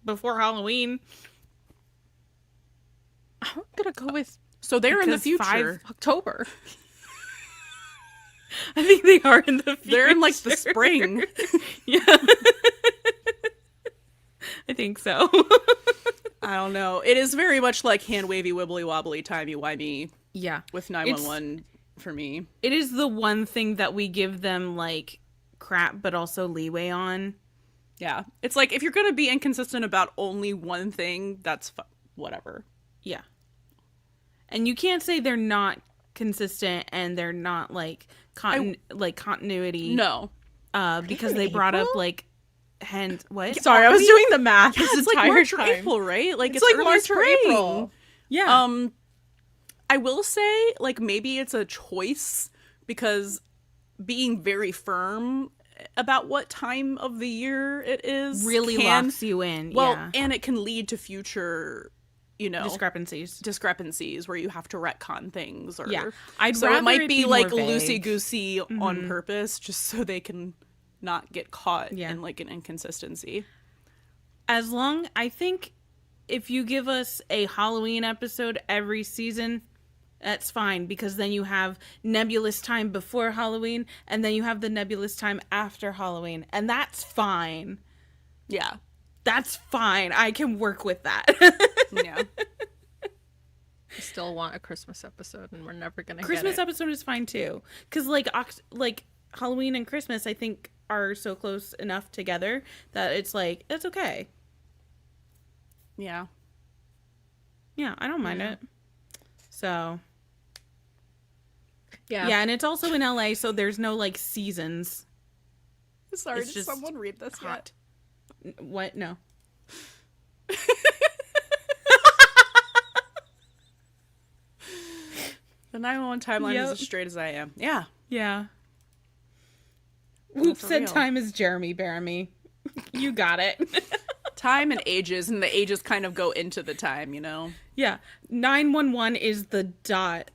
A: Before Halloween.
C: I'm gonna go with
B: So they're in the future.
C: October.
A: I think they are in the future.
B: They're in like the spring.
A: Yeah. I think so.
B: I don't know. It is very much like hand wavy wibbly wobbly timey wimey.
A: Yeah.
B: With 911 for me.
A: It is the one thing that we give them like crap but also leeway on.
B: Yeah. It's like if you're going to be inconsistent about only one thing, that's whatever.
A: Yeah. And you can't say they're not consistent and they're not like continuity.
B: No.
A: Because they brought up like what?
C: Sorry, I was doing the math
B: Yeah,
C: this
B: it's like
C: entire
B: March
C: time.
B: or April, right? Like
C: It's like
B: early
C: March or
B: spring.
C: April.
A: Yeah.
B: I will say, like, maybe it's a choice because being very firm about what time of the year it is
A: really locks you in.
B: Well,
A: yeah.
B: and it can lead to future, discrepancies where you have to retcon things. Or,
A: yeah.
B: So it might be like
A: more vague.
B: loosey-goosey on purpose just so they can not get caught in like an inconsistency.
A: I think if you give us a Halloween episode every season, that's fine because then you have nebulous time before Halloween and then you have the nebulous time after Halloween, and that's fine.
B: Yeah.
A: That's fine. I can work with that.
B: Yeah.
C: I still want a Christmas episode, and we're never gonna
A: Christmas
C: get it.
A: episode is fine too, because like Halloween and Christmas, I think are so close enough together that it's like it's okay.
B: Yeah.
A: Yeah, I don't mind it. So.
C: Yeah.
A: Yeah, and it's also in LA, so there's no like seasons.
B: Sorry,
A: It's
B: did
A: just
B: someone read this
A: hot. What? No.
B: yet? The 911 timeline is
A: Yep.
B: as straight as I am. Yeah.
A: Yeah.
B: Oh,
A: Whoop
B: for
A: said
B: real.
A: time is Jeremy Baramy. You got it.
B: Time and ages, and the ages kind of go into the time, you know?
A: Yeah. 911 is the dot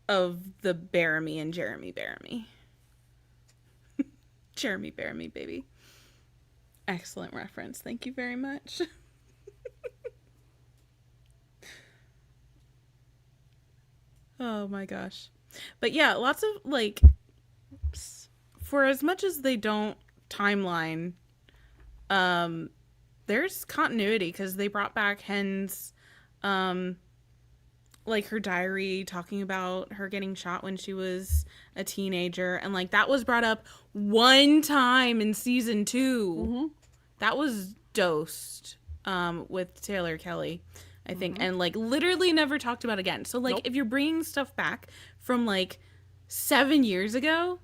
A: of the Baramy and Jeremy Baramy. Jeremy Baramy, baby. Excellent reference. Thank you very much. Oh my gosh. But yeah, lots of like, for as much as they don't timeline, there's continuity because they brought back Hen's, like her diary talking about her getting shot when she was a teenager, and like that was brought up one time in season 2.
B: Mm-hmm.
A: That was dosed with Taylor Kelly, I think, and like literally never talked about again. So like,
B: Nope.
A: if you're bringing stuff back from like 7 years ago,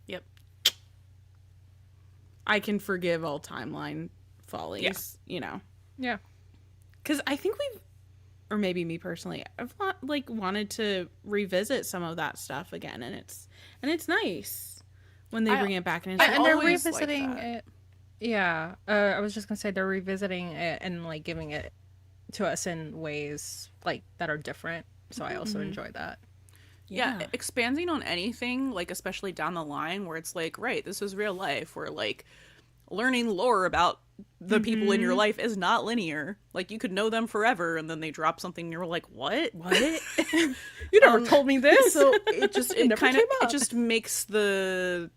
B: Yep.
A: I can forgive all timeline follies, you know.
C: Yeah.
A: Because I think we've, or maybe me personally, I've like wanted to revisit some of that stuff again, and it's nice when they bring it back, and it's like,
C: And they're
B: always like
C: revisiting
B: that.
C: it. Yeah. I was just gonna say they're revisiting it and like giving it to us in ways like that are different. So I also enjoy that.
B: Yeah, expanding on anything, like especially down the line where it's like, right, this is real life, where like learning lore about the people in your life is not linear. Like you could know them forever and then they drop something and you're like, what?
A: you
C: never told me this.
B: So it just it
C: never
B: kind of
C: came
B: it
C: up.
B: just makes the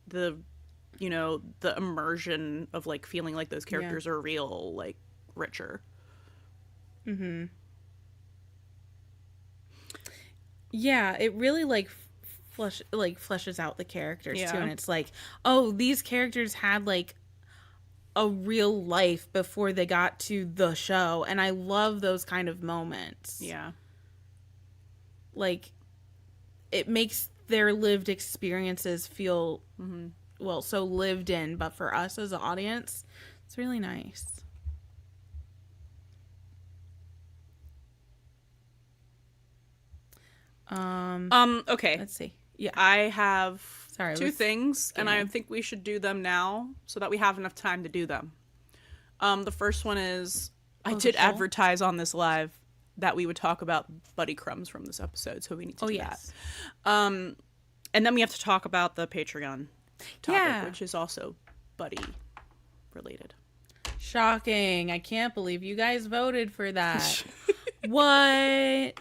B: you know, the immersion of like feeling like those characters are real like richer.
A: Yeah, it really like fleshes out the characters
B: Yeah.
A: too, and it's like, oh, these characters had like a real life before they got to the show, and I love those kind of moments.
B: Yeah.
A: Like, it makes their lived experiences feel well, so lived in, but for us as an audience, it's really nice.
B: Okay.
A: Let's see. Yeah.
B: I have
A: Sorry, I
B: two
A: was
B: things, and I
A: scanning.
B: think we should do them now so that we have enough time to do them. The first one is I did
A: the poll?
B: advertise on this live that we would talk about Buddy crumbs from this episode, so we need to do
A: yes.
B: that. And then we have to talk about the Patreon topic,
A: Yeah.
B: which is also Buddy related.
A: Shocking. I can't believe you guys voted for that. What?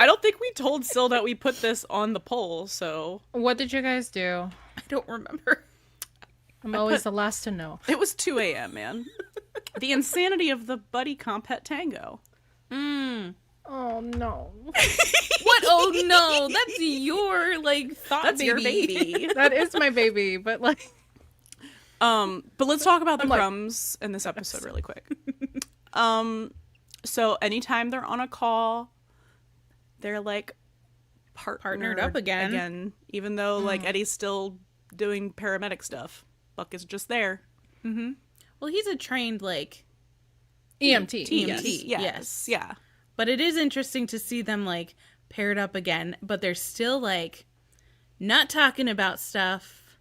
B: I don't think we told Sil that we put this on the poll, so
C: What did you guys do?
A: I don't remember.
C: I'm always the last to know.
B: it was 2 a.m., man. The insanity of the Buddy comp-het tango.
C: Oh no.
A: What? Oh no, that's your like thought
B: That's
A: baby.
B: your baby.
C: That is my baby, but like
B: But let's talk about the
C: I'm like-
B: crumbs in this episode really quick. So anytime they're on a call, they're like
A: Partnered up again.
B: even though like Eddie's still doing paramedic stuff. Buck is just there.
A: Well, he's a trained like
C: EMT.
A: EMT.
B: Yes.
A: Yes.
B: Yeah.
A: But it is interesting to see them like paired up again, but they're still like not talking about stuff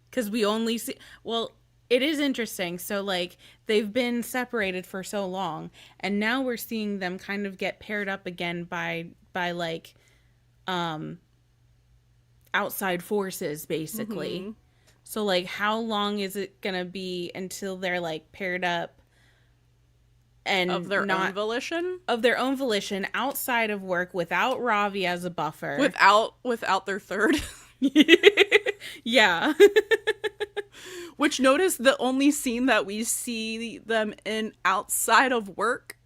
A: because we only see. Well, it is interesting. So like they've been separated for so long, and now we're seeing them kind of get paired up again by like outside forces, basically. So like, how long is it gonna be until they're like paired up? And
B: Of their
A: not
B: own volition.
A: of their own volition outside of work without Ravi as a buffer.
B: Without their third.
A: Yeah.
B: Which notice the only scene that we see them in outside of work,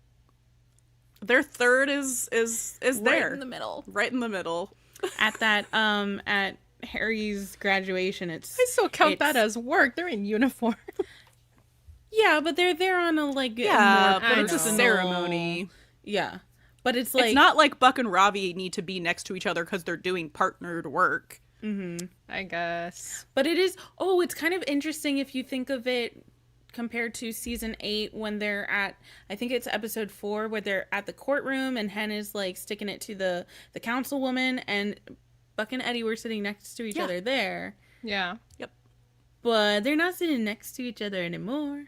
B: their third is there.
A: Right in the middle.
B: Right in the middle.
A: At that at Harry's graduation, it's
C: I still count that
A: it's-
C: as work. They're in uniform.
A: Yeah, but they're there on a like
B: Yeah,
A: more
B: but it's a
A: personal-
B: ceremony.
A: Yeah. But it's like
B: It's not like Buck and Ravi need to be next to each other because they're doing partnered work.
C: I guess.
A: But it is, oh, it's kind of interesting if you think of it compared to season 8 when they're at, I think it's episode 4 where they're at the courtroom and Hen is like sticking it to the councilwoman, and Buck and Eddie were sitting next to each other there.
C: Yeah.
B: Yep.
A: But they're not sitting next to each other anymore.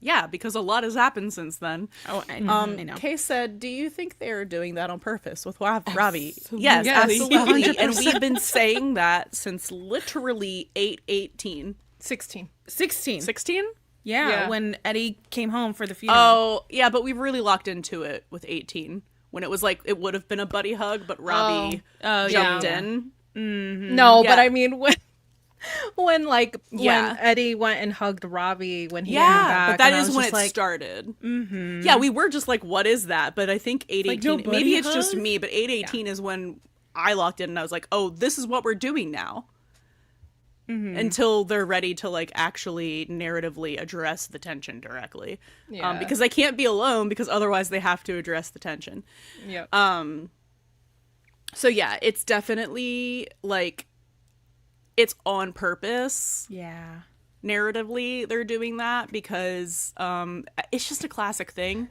B: Yeah, because a lot has happened since then.
A: Oh, I know.
B: Kay said, do you think they're doing that on purpose with Ravi?
A: Absolutely.
B: Yes, absolutely.
C: 100%.
B: And we've been saying that since literally 8/18.
C: 16.
A: 16.
B: 16?
A: Yeah,
C: Yeah.
A: when Eddie came home for the funeral.
B: Oh, yeah, but we really locked into it with 18. When it was like, it would have been a buddy hug, but Ravi jumped
C: yeah.
B: in.
C: No,
B: Yeah.
C: but I mean, when
B: Yeah.
C: Eddie went and hugged Ravi when he came
B: Yeah,
C: back,
B: but that
C: and I
B: is
C: was
B: when
C: just
B: it
C: like,
B: started. Yeah, we were just like, what is that? But I think 8/18,
A: Like, no
B: maybe
A: buddy
B: it's just
A: hug?
B: me, but 8/18 is when I locked in and I was like, oh, this is what we're doing now. Until they're ready to like actually narratively address the tension directly.
C: Yeah.
B: Because they can't be alone because otherwise they have to address the tension.
C: Yep.
B: So yeah, it's definitely like, it's on purpose.
A: Yeah.
B: Narratively they're doing that because it's just a classic thing.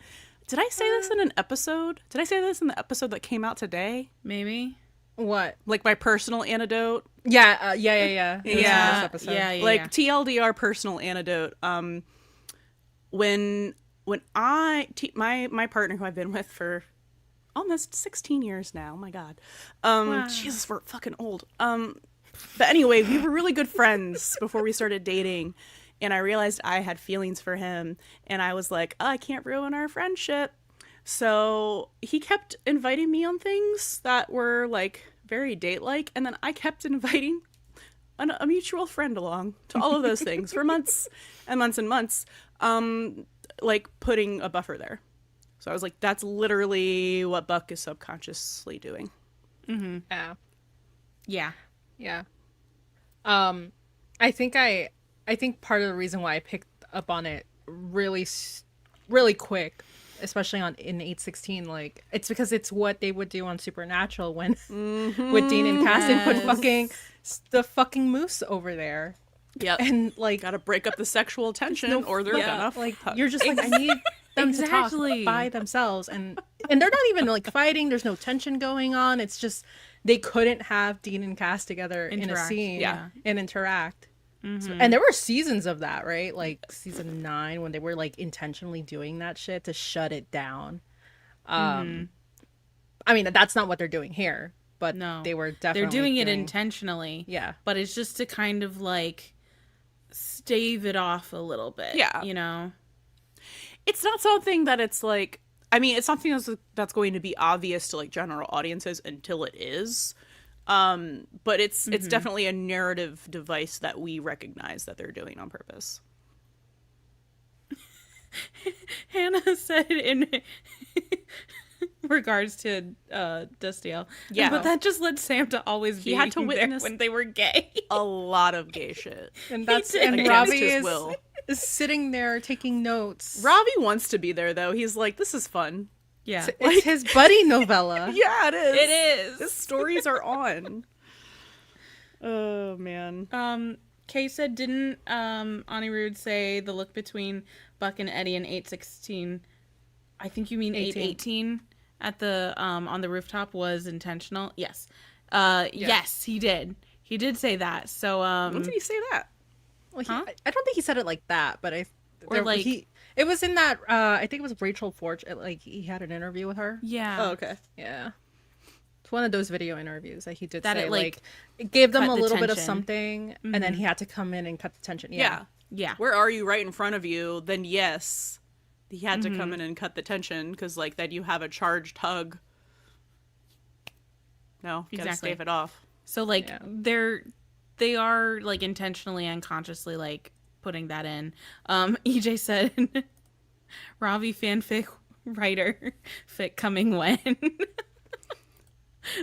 B: Did I say this in an episode? Did I say this in the episode that came out today?
A: Maybe.
C: What?
B: Like my personal anecdote?
C: Yeah. Yeah. It was in
B: Yeah.
C: this episode.
A: Yeah.
B: Like TLDR personal anecdote. When my partner who I've been with for almost 16 years now, oh my god.
A: Wow.
B: Jesus, we're fucking old. But anyway, we were really good friends before we started dating, and I realized I had feelings for him, and I was like, oh, I can't ruin our friendship. So he kept inviting me on things that were like very date-like, and then I kept inviting a mutual friend along to all of those things for months and months and months, like putting a buffer there. So I was like, that's literally what Buck is subconsciously doing.
C: Yeah.
A: Yeah.
C: Yeah. I think part of the reason why I picked up on it really quick, especially in 816, like it's because it's what they would do on Supernatural when with Dean and Cassian put the fucking moose over there.
B: Yep.
C: And like
B: Gotta break up the sexual tension or they're gonna
C: like
B: fuck.
C: you're just like, I need them to
A: Exactly.
C: talk by themselves, and they're not even like fighting, there's no tension going on, it's just they couldn't have Dean and Cass together in a
A: Interact,
C: scene
A: yeah.
C: and interact. And there were seasons of that, right? Like season 9 when they were like intentionally doing that shit to shut it down. I mean, that's not what they're doing here, but
A: No.
C: they were definitely
A: They're doing it intentionally.
C: Yeah.
A: But it's just to kind of like stave it off a little bit.
B: Yeah.
A: You know?
B: It's not something that it's like, I mean, it's something that's going to be obvious to like general audiences until it is. But it's definitely a narrative device that we recognize that they're doing on purpose.
A: Hannah said in regards to Dustiel.
B: Yeah.
A: But that just led Sam to always be
B: had to
A: there
B: witness-
A: when they were gay.
B: A lot of gay shit.
C: And that's
A: did.
C: and
B: Against
C: Robbie
B: his will.
C: is sitting there taking notes.
B: Ravi wants to be there though. He's like, this is fun.
A: Yeah.
C: It's his buddy novella.
B: Yeah, it is.
A: It is.
B: The stories are on. Oh man.
A: Kay said, didn't Anirudh say the look between Buck and Eddie in 816? I think you mean 818 at the on the rooftop was intentional. Yes. Yes, he did. He did say that. So
B: When did he say that?
C: Well,
A: Huh?
C: I don't think he said it like that, but it was in that I think it was Rachel Forge. Like he had an interview with her.
A: yeah.
B: Oh, okay.
C: Yeah, it's one of those video interviews that he did
A: That
C: say
A: it,
C: like it gave them
A: cut
C: a
A: the
C: little bit of
A: tension.
C: something, and then he had to come in and cut the tension.
B: Yeah.
A: Yeah.
B: Where are you right in front of you? Then yes, he had to come in and cut the tension because like then you have a charged hug. No, gotta
A: Exactly.
B: stave it off.
A: So like
C: Yeah.
A: they are like intentionally unconsciously like putting that in. EJ said Ravi fanfic writer fic coming when.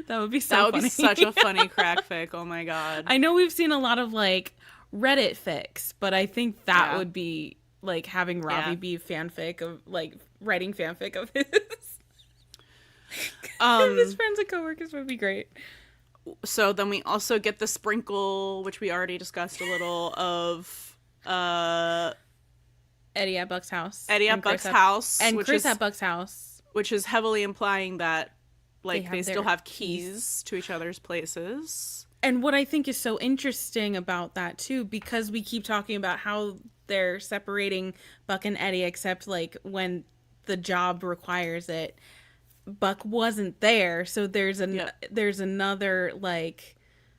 A: That would be so
B: That would
A: funny.
B: be such a funny crack fic. Oh my god.
A: I know we've seen a lot of like Reddit fics, but I think that
B: Yeah.
A: would be like having Ravi
B: Yeah.
A: be fanfic of like writing fanfic of his. His friends and coworkers would be great.
B: So then we also get the sprinkle, which we already discussed a little, of
A: Eddie at Buck's house.
B: Eddie at Buck's house.
A: And
B: which
A: Chris
B: is,
A: at Buck's house.
B: which is heavily implying that like they still
A: their
B: have keys to each other's places.
A: And what I think is so interesting about that too, because we keep talking about how they're separating Buck and Eddie, except like when the job requires it. Buck wasn't there, so there's another like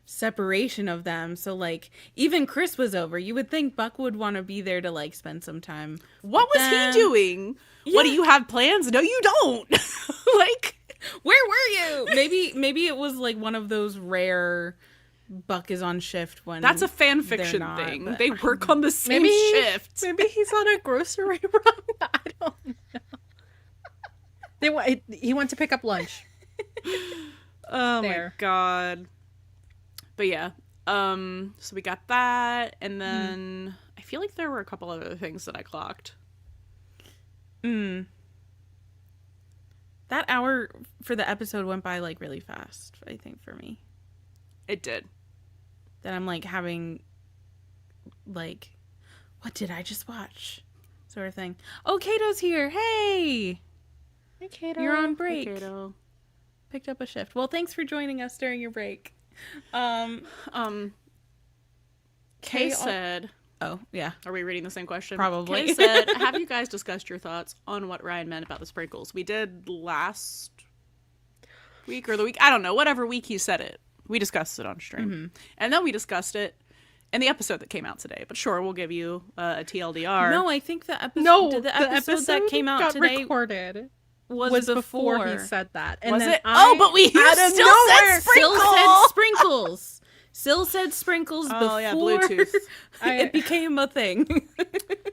A: separation of them. So like even Chris was over. You would think Buck would want to be there to like spend some time.
B: What was he doing? Yeah. What, do you have plans? No, you don't. Like,
A: where were you? Maybe it was like one of those rare Buck is on shift when
B: that's a fan fiction thing.
A: But
B: they work on the same shift.
C: Maybe he's on a grocery run. I don't know. He went to pick up lunch.
B: Oh my god. But yeah. So we got that, and then I feel like there were a couple other things that I clocked.
A: That hour for the episode went by like really fast, I think, for me.
B: It did.
A: That I'm like having like, what did I just watch? Sort of thing. Oh, Kato's here. Hey!
C: Hey, Kato.
A: You're on break.
B: Hey, Kato.
A: Picked up a shift. Well, thanks for joining us during your break.
B: Kay said...
A: Oh, yeah.
B: Are we reading the same question?
A: Probably.
B: Kay said, have you guys discussed your thoughts on what Ryan meant about the sprinkles? We did last week or the week. I don't know. Whatever week he said it. We discussed it on stream. Mm-hmm. And then we discussed it in the episode that came out today. But sure, we'll give you a TLDR.
A: No, I think the episode, the episode that came out today
C: recorded
A: was before
C: he said that. And
B: was
C: then
B: it? But we still said sprinkles.
A: Still said sprinkles. Still said sprinkles before
B: Bluetooth.
A: It became a thing.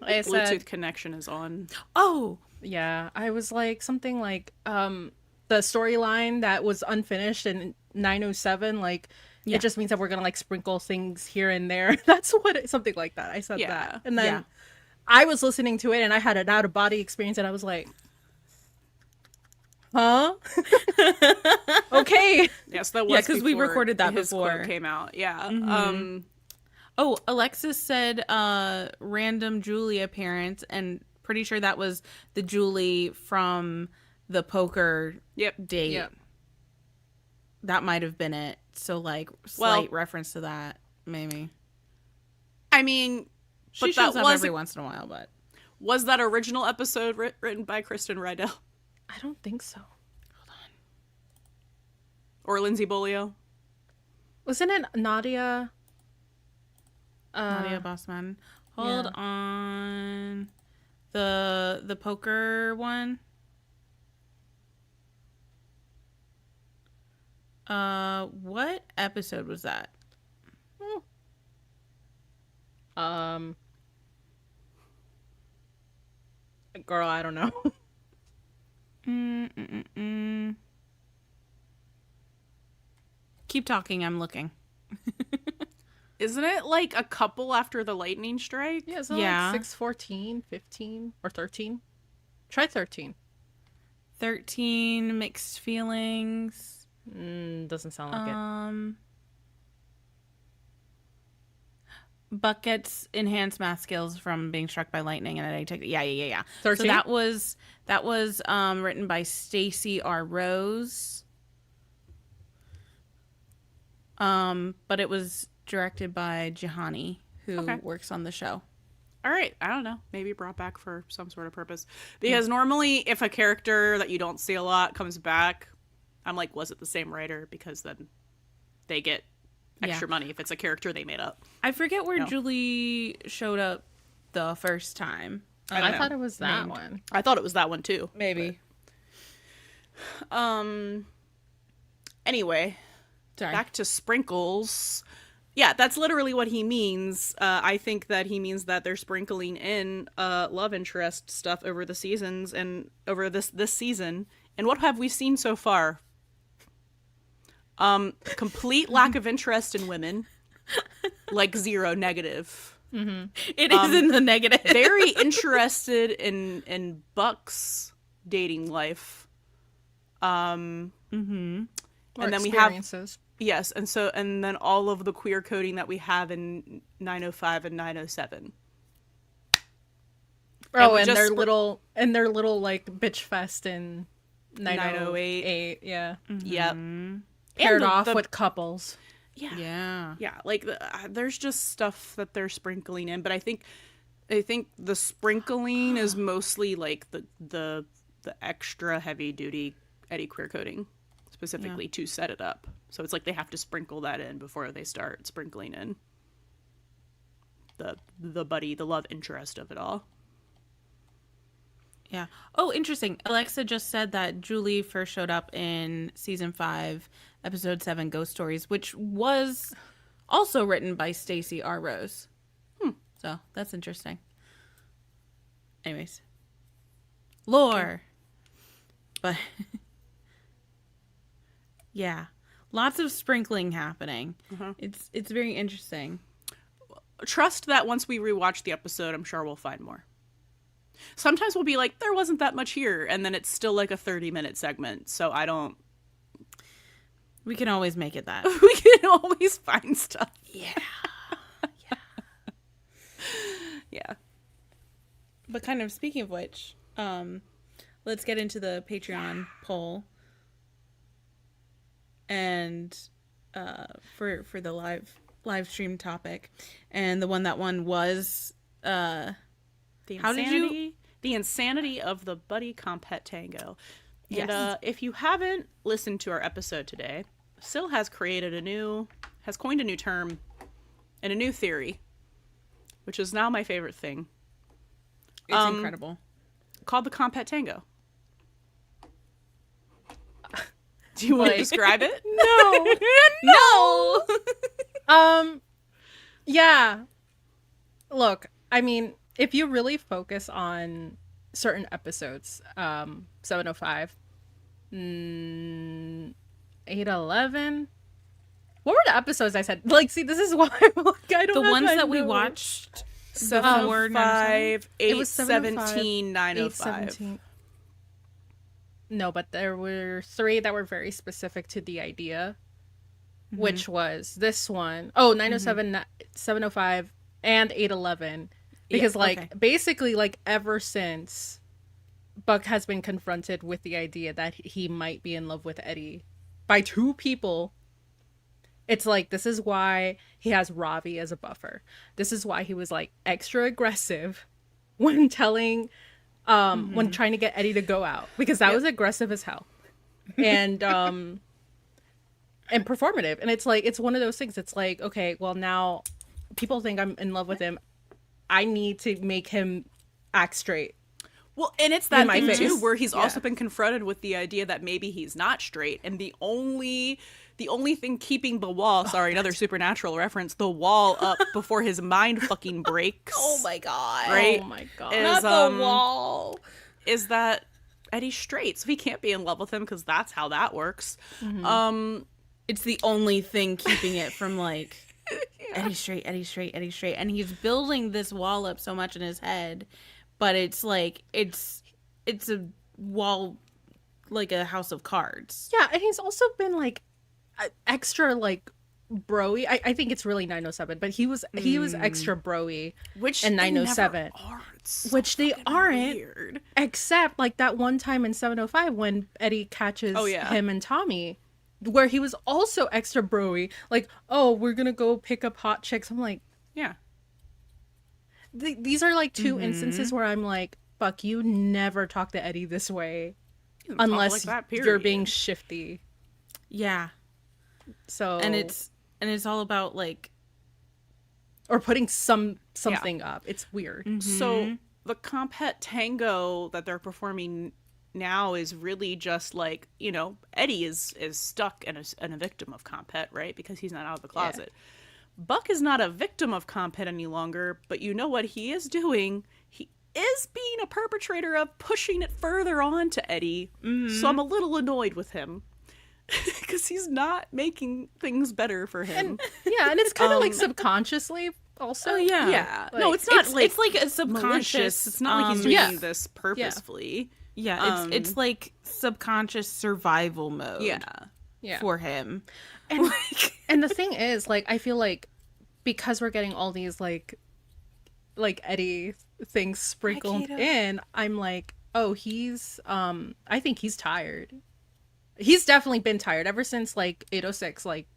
C: I said,
B: Bluetooth connection is on.
A: Oh.
C: Yeah, I was like, something like, the storyline that was unfinished in 907, like, it just means that we're gonna, like, sprinkle things here and there. That's what, something like that. I said that. And then I was listening to it, and I had an out-of-body experience, and I was like, huh? Okay.
B: Yes, that was
A: because we recorded that
B: his
A: before
B: quote came out. Yeah.
A: Mm-hmm. Oh, Alexis said random Julie appearance, and pretty sure that was the Julie from the poker date.
C: Yep.
A: That might have been it. So like slight reference to that, maybe.
B: I mean,
A: she shows up every once in a while, but
B: was that original episode written by Kristen Rydell?
C: I don't think so.
A: Hold on.
B: Or Lindsay Bolio?
C: Wasn't it Nadia?
A: Nadia Bossman. Hold on. The poker one. What episode was that?
C: Girl, I don't know.
A: Keep talking, I'm looking.
B: Isn't it like a couple after the lightning strike?
C: Yeah, is it like 6, 14, 15, or 13? Try 13.
A: 13, mixed feelings.
C: Doesn't sound like it.
A: Buck gets enhanced math skills from being struck by lightning, and I take it. Yeah.
C: 13?
A: So that was written by Stacey R. Rose. But it was directed by Jahani, who works on the show.
B: All right, I don't know. Maybe brought back for some sort of purpose. Because normally, if a character that you don't see a lot comes back, I'm like, was it the same writer? Because then they get extra money if it's a character they made up.
A: I forget where Julie showed up the first time.
C: I thought it was that one.
B: I thought it was that one too.
A: Maybe.
B: But... Anyway,
A: sorry.
B: Back to sprinkles. Yeah, that's literally what he means. I think that he means that they're sprinkling in love interest stuff over the seasons and over this season. And what have we seen so far? Complete lack of interest in women. Like 0, negative.
A: Mm-hmm. It is in the negative.
B: Very interested in Buck's dating life.
C: Or
B: And then we have
C: experiences.
B: yes, and then all of the queer coding that we have in 905 and 907.
C: Oh,
B: we
C: and
B: just
C: their little like bitch fest in
B: 908.
C: 908. Yeah.
B: Yep.
C: Paired
B: And
C: off with couples.
A: Yeah.
B: Yeah, like there's just stuff that they're sprinkling in, but I think the sprinkling is mostly like the extra heavy duty Eddie queer coding specifically to set it up. So it's like they have to sprinkle that in before they start sprinkling in the buddy, the love interest of it all.
A: Yeah. Oh, interesting. Alexa just said that Julie first showed up in season 5, episode 7, Ghost Stories, which was also written by Stacey R. Rose. So that's interesting. Anyways, lore. But yeah, lots of sprinkling happening. It's very interesting.
B: Trust that once we rewatch the episode, I'm sure we'll find more. Sometimes we'll be like, there wasn't that much here, and then it's still like a 30-minute segment, so I don't...
A: We can always make it that.
B: We can always find stuff.
A: Yeah.
B: Yeah.
A: But kind of speaking of which, let's get into the Patreon poll. And for the live stream topic. And the one that won was
B: The insanity of the Buddie comp-het tango. And
A: Yes.
B: if you haven't listened to our episode today, Syl has coined a new term and a new theory, which is now my favorite thing,
A: It's incredible.
B: called the comp-het tango. Do you want to describe it?
C: No. Yeah. Look, I mean, if you really focus on certain episodes, 705, 811. What were the episodes I said? Like, see, this is why I'm like, I don't
A: The
C: have
A: ones
C: my
A: that we
C: notes.
A: watched before
B: 705,
C: It was
B: 817, 905.
C: 817. No, but there were 3 that were very specific to the idea, which was this one. Oh, 907, 705, and 811. Because, basically, like, ever since Buck has been confronted with the idea that he might be in love with Eddie by 2 people, it's like, this is why he has Ravi as a buffer. This is why he was, like, extra aggressive when telling... when trying to get Eddie to go out, because that was aggressive as hell and performative. And it's like, it's one of those things. It's like, okay, well, now people think I'm in love with him. I need to make him act straight.
B: Well, and it's that
C: my
B: thing
C: face.
B: too, where he's also been confronted with the idea that maybe he's not straight, and the only thing keeping the wall, another supernatural reference, the wall up before his mind fucking breaks.
A: Oh my god.
B: Right?
C: Oh my god.
B: Is,
A: Not the wall.
B: is that Eddie's straight, so he can't be in love with him because that's how that works.
A: It's the only thing keeping it from like Eddie straight, Eddie straight, Eddie straight. And he's building this wall up so much in his head, but it's like it's a wall like a house of cards.
C: Yeah, and he's also been like extra like bro-y. I think it's really 907, but he was extra bro-y
B: Which
C: in
B: they
C: 907.
B: never are. It's
C: Which they
B: fucking
C: aren't.
B: weird.
C: Except like that one time in 705 when Eddie catches him and Tommy, where he was also extra bro-y. Like, oh, we're gonna go pick up hot chicks. I'm like,
B: Yeah.
C: these are like 2 instances where I'm like, fuck, you never talk to Eddie this way
B: He doesn't talk
C: unless
B: like that,
C: you're
B: period.
C: being shifty.
A: Yeah.
C: So
A: And it's all about like
C: or putting something up. It's weird.
B: So the comp-het tango that they're performing now is really just like, you know, Eddie is stuck and a victim of comp-het, right? Because he's not out of the closet. Buck is not a victim of comp-het any longer, but you know what he is doing? He is being a perpetrator of pushing it further on to Eddie. So I'm a little annoyed with him. Because he's not making things better for him.
C: Yeah, and it's kind of like subconsciously also.
A: oh yeah.
B: Yeah.
C: Like,
B: no, it's not
A: It's like a subconscious.
B: malicious. It's not like he's doing this purposefully.
A: Yeah, it's like subconscious survival mode.
B: Yeah.
A: For him.
C: And, and the thing is, like, I feel like because we're getting all these like Eddie things sprinkled in, I'm like, oh, he's I think he's tired. He's definitely been tired ever since like 806, like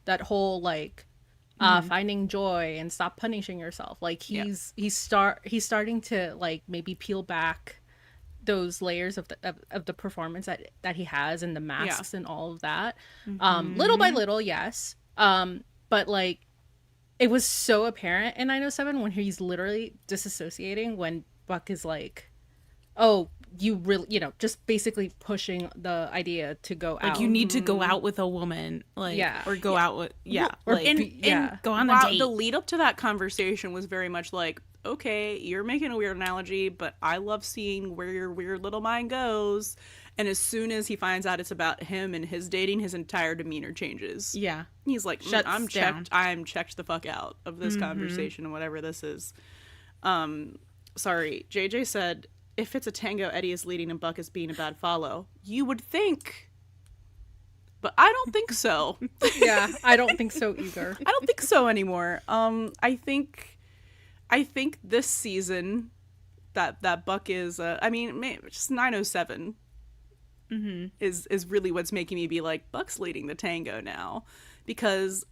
C: that whole like finding joy and stop punishing yourself. Like he's starting to like maybe peel back those layers of the performance that he has, and the masks and all of that. Little by little, yes. But like it was so apparent in 907 when he's literally disassociating, when Buck is like, oh, you really, you know, just basically pushing the idea to go out.
A: Like, you need to go out with a woman, like, or go out with,
C: or
A: like, go on a date.
B: The lead up to that conversation was very much like, okay, you're making a weird analogy, but I love seeing where your weird little mind goes. And as soon as he finds out it's about him and his dating, his entire demeanor changes.
A: Yeah.
B: He's like, I'm checked the fuck out of this conversation and whatever this is. Sorry, JJ said, if it's a tango, Eddie is leading and Buck is being a bad follow. You would think. But I don't think so.
C: Yeah, I don't think so either.
B: I don't think so anymore. I think this season that Buck is, just 907 is really what's making me be like, Buck's leading the tango now. Because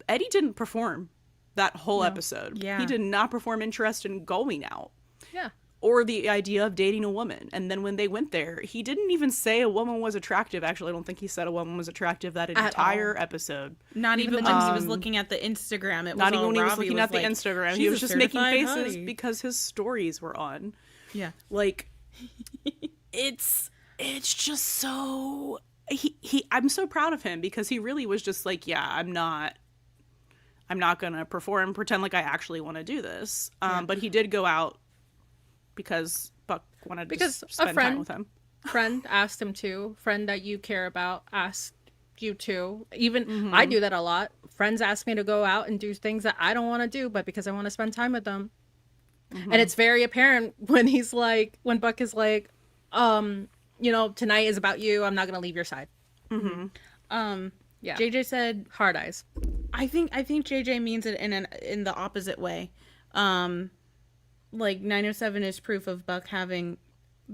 B: Eddie didn't perform that whole episode.
A: Yeah.
B: He did not perform interest in going out.
C: Yeah.
B: Or the idea of dating a woman. And then when they went there, he didn't even say a woman was attractive. Actually, I don't think he said a woman was attractive that entire episode.
A: Not even when he was looking at the Instagram. It was
B: not even when he was
A: Robbie
B: looking at the
A: like,
B: Instagram. He was just making faces
A: hottie.
B: because his stories were on.
A: Yeah.
B: Like, it's just so... I'm so proud of him because he really was just like, yeah, I'm not gonna perform, pretend like I actually want to do this. But he did go out because Buck wanted to spend time with him.
C: Friend asked him to. Friend that you care about asked you to. Even I do that a lot. Friends ask me to go out and do things that I don't want to do, but because I want to spend time with them. And it's very apparent when when Buck is like, you know, tonight is about you. I'm not gonna leave your side.
A: Yeah. JJ said
C: hard eyes.
A: I think JJ means it in the opposite way. Like 907 is proof of Buck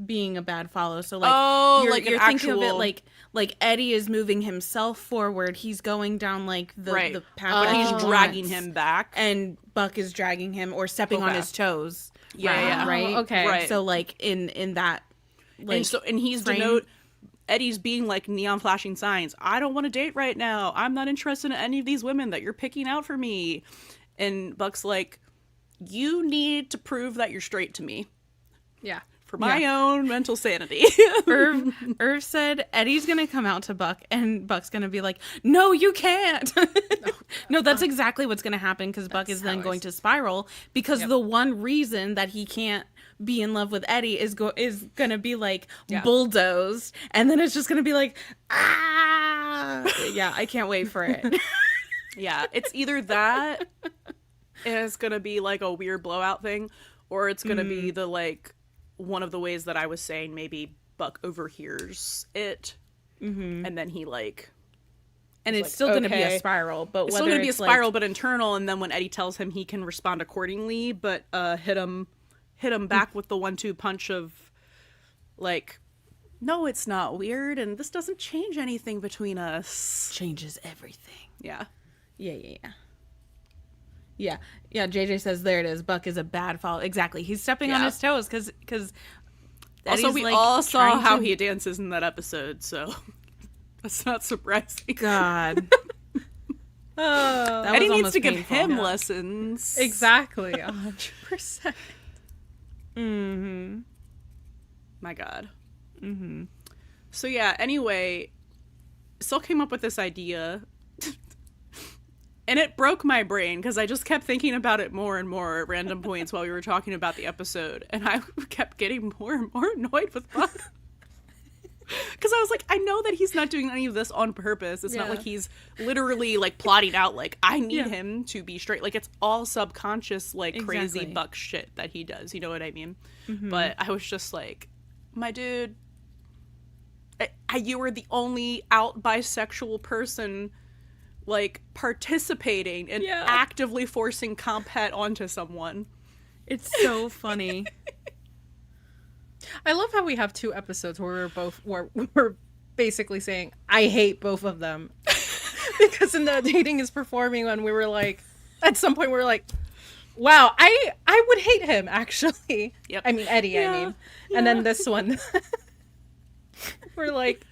A: being a bad follow. So like you're thinking of it like Eddie is moving himself forward. He's going down like the path,
B: but he's dragging him back,
A: and Buck is dragging him or stepping on his toes. Right.
C: Okay.
A: Right. So like in that, like,
B: and he's Eddie's being like neon flashing signs. I don't want to date right now. I'm not interested in any of these women that you're picking out for me. And Buck's like, you need to prove that you're straight to me.
C: Yeah.
B: For my own mental sanity.
A: Irv said Eddie's going to come out to Buck and Buck's going to be like, no, you can't. No, that's exactly what's going to happen because Buck is then going to spiral because the one reason that he can't be in love with Eddie is going to be like bulldozed. And then it's just going to be like, yeah, I can't wait for it.
B: Yeah, it's either that and it's going to be like a weird blowout thing, or it's going to be the like one of the ways that I was saying maybe Buck overhears it and then he like...
A: And it's still going to be a spiral, but
B: it's still going to be a spiral, but internal. And then when Eddie tells him he can respond accordingly, but hit him back with the 1-2 punch of like, no, it's not weird, and this doesn't change anything between us.
A: Changes everything.
B: Yeah.
A: Yeah. JJ says there it is. Buck is a bad follow. Exactly. He's stepping on his toes because.
B: Also, we all saw how he dances in that episode, so. That's not surprising.
A: God.
B: Eddie needs to give him lessons.
C: Exactly. 100%.
B: My God. So yeah, anyway, Sil came up with this idea. And it broke my brain because I just kept thinking about it more and more at random points while we were talking about the episode. And I kept getting more and more annoyed with Buck. Because I was like, I know that he's not doing any of this on purpose. It's not like he's literally like plotting out like, I need him to be straight. Like, it's all subconscious, like crazy Buck shit that he does. You know what I mean? But I was just like, my dude, you were the only out bisexual person, like, participating and actively forcing comp-het onto someone.
A: It's so funny.
C: I love how we have 2 episodes where we're basically saying I hate both of them. Because in the Dating is Performing one, we were like, at some point we were like, wow, I would hate him, actually.
B: Yep.
C: I mean, Eddie, And then this one, we're like,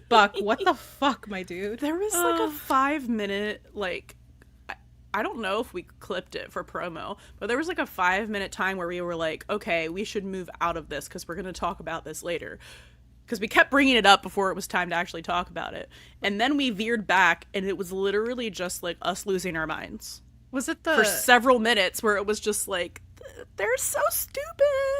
C: Buck, what the fuck, my dude?
B: There was like a 5-minute, like, I don't know if we clipped it for promo, but there was like a 5-minute time where we were like, okay, we should move out of this because we're going to talk about this later. Because we kept bringing it up before it was time to actually talk about it. And then we veered back, and it was literally just like us losing our minds.
C: Was it
B: For several minutes where it was just like, they're so stupid.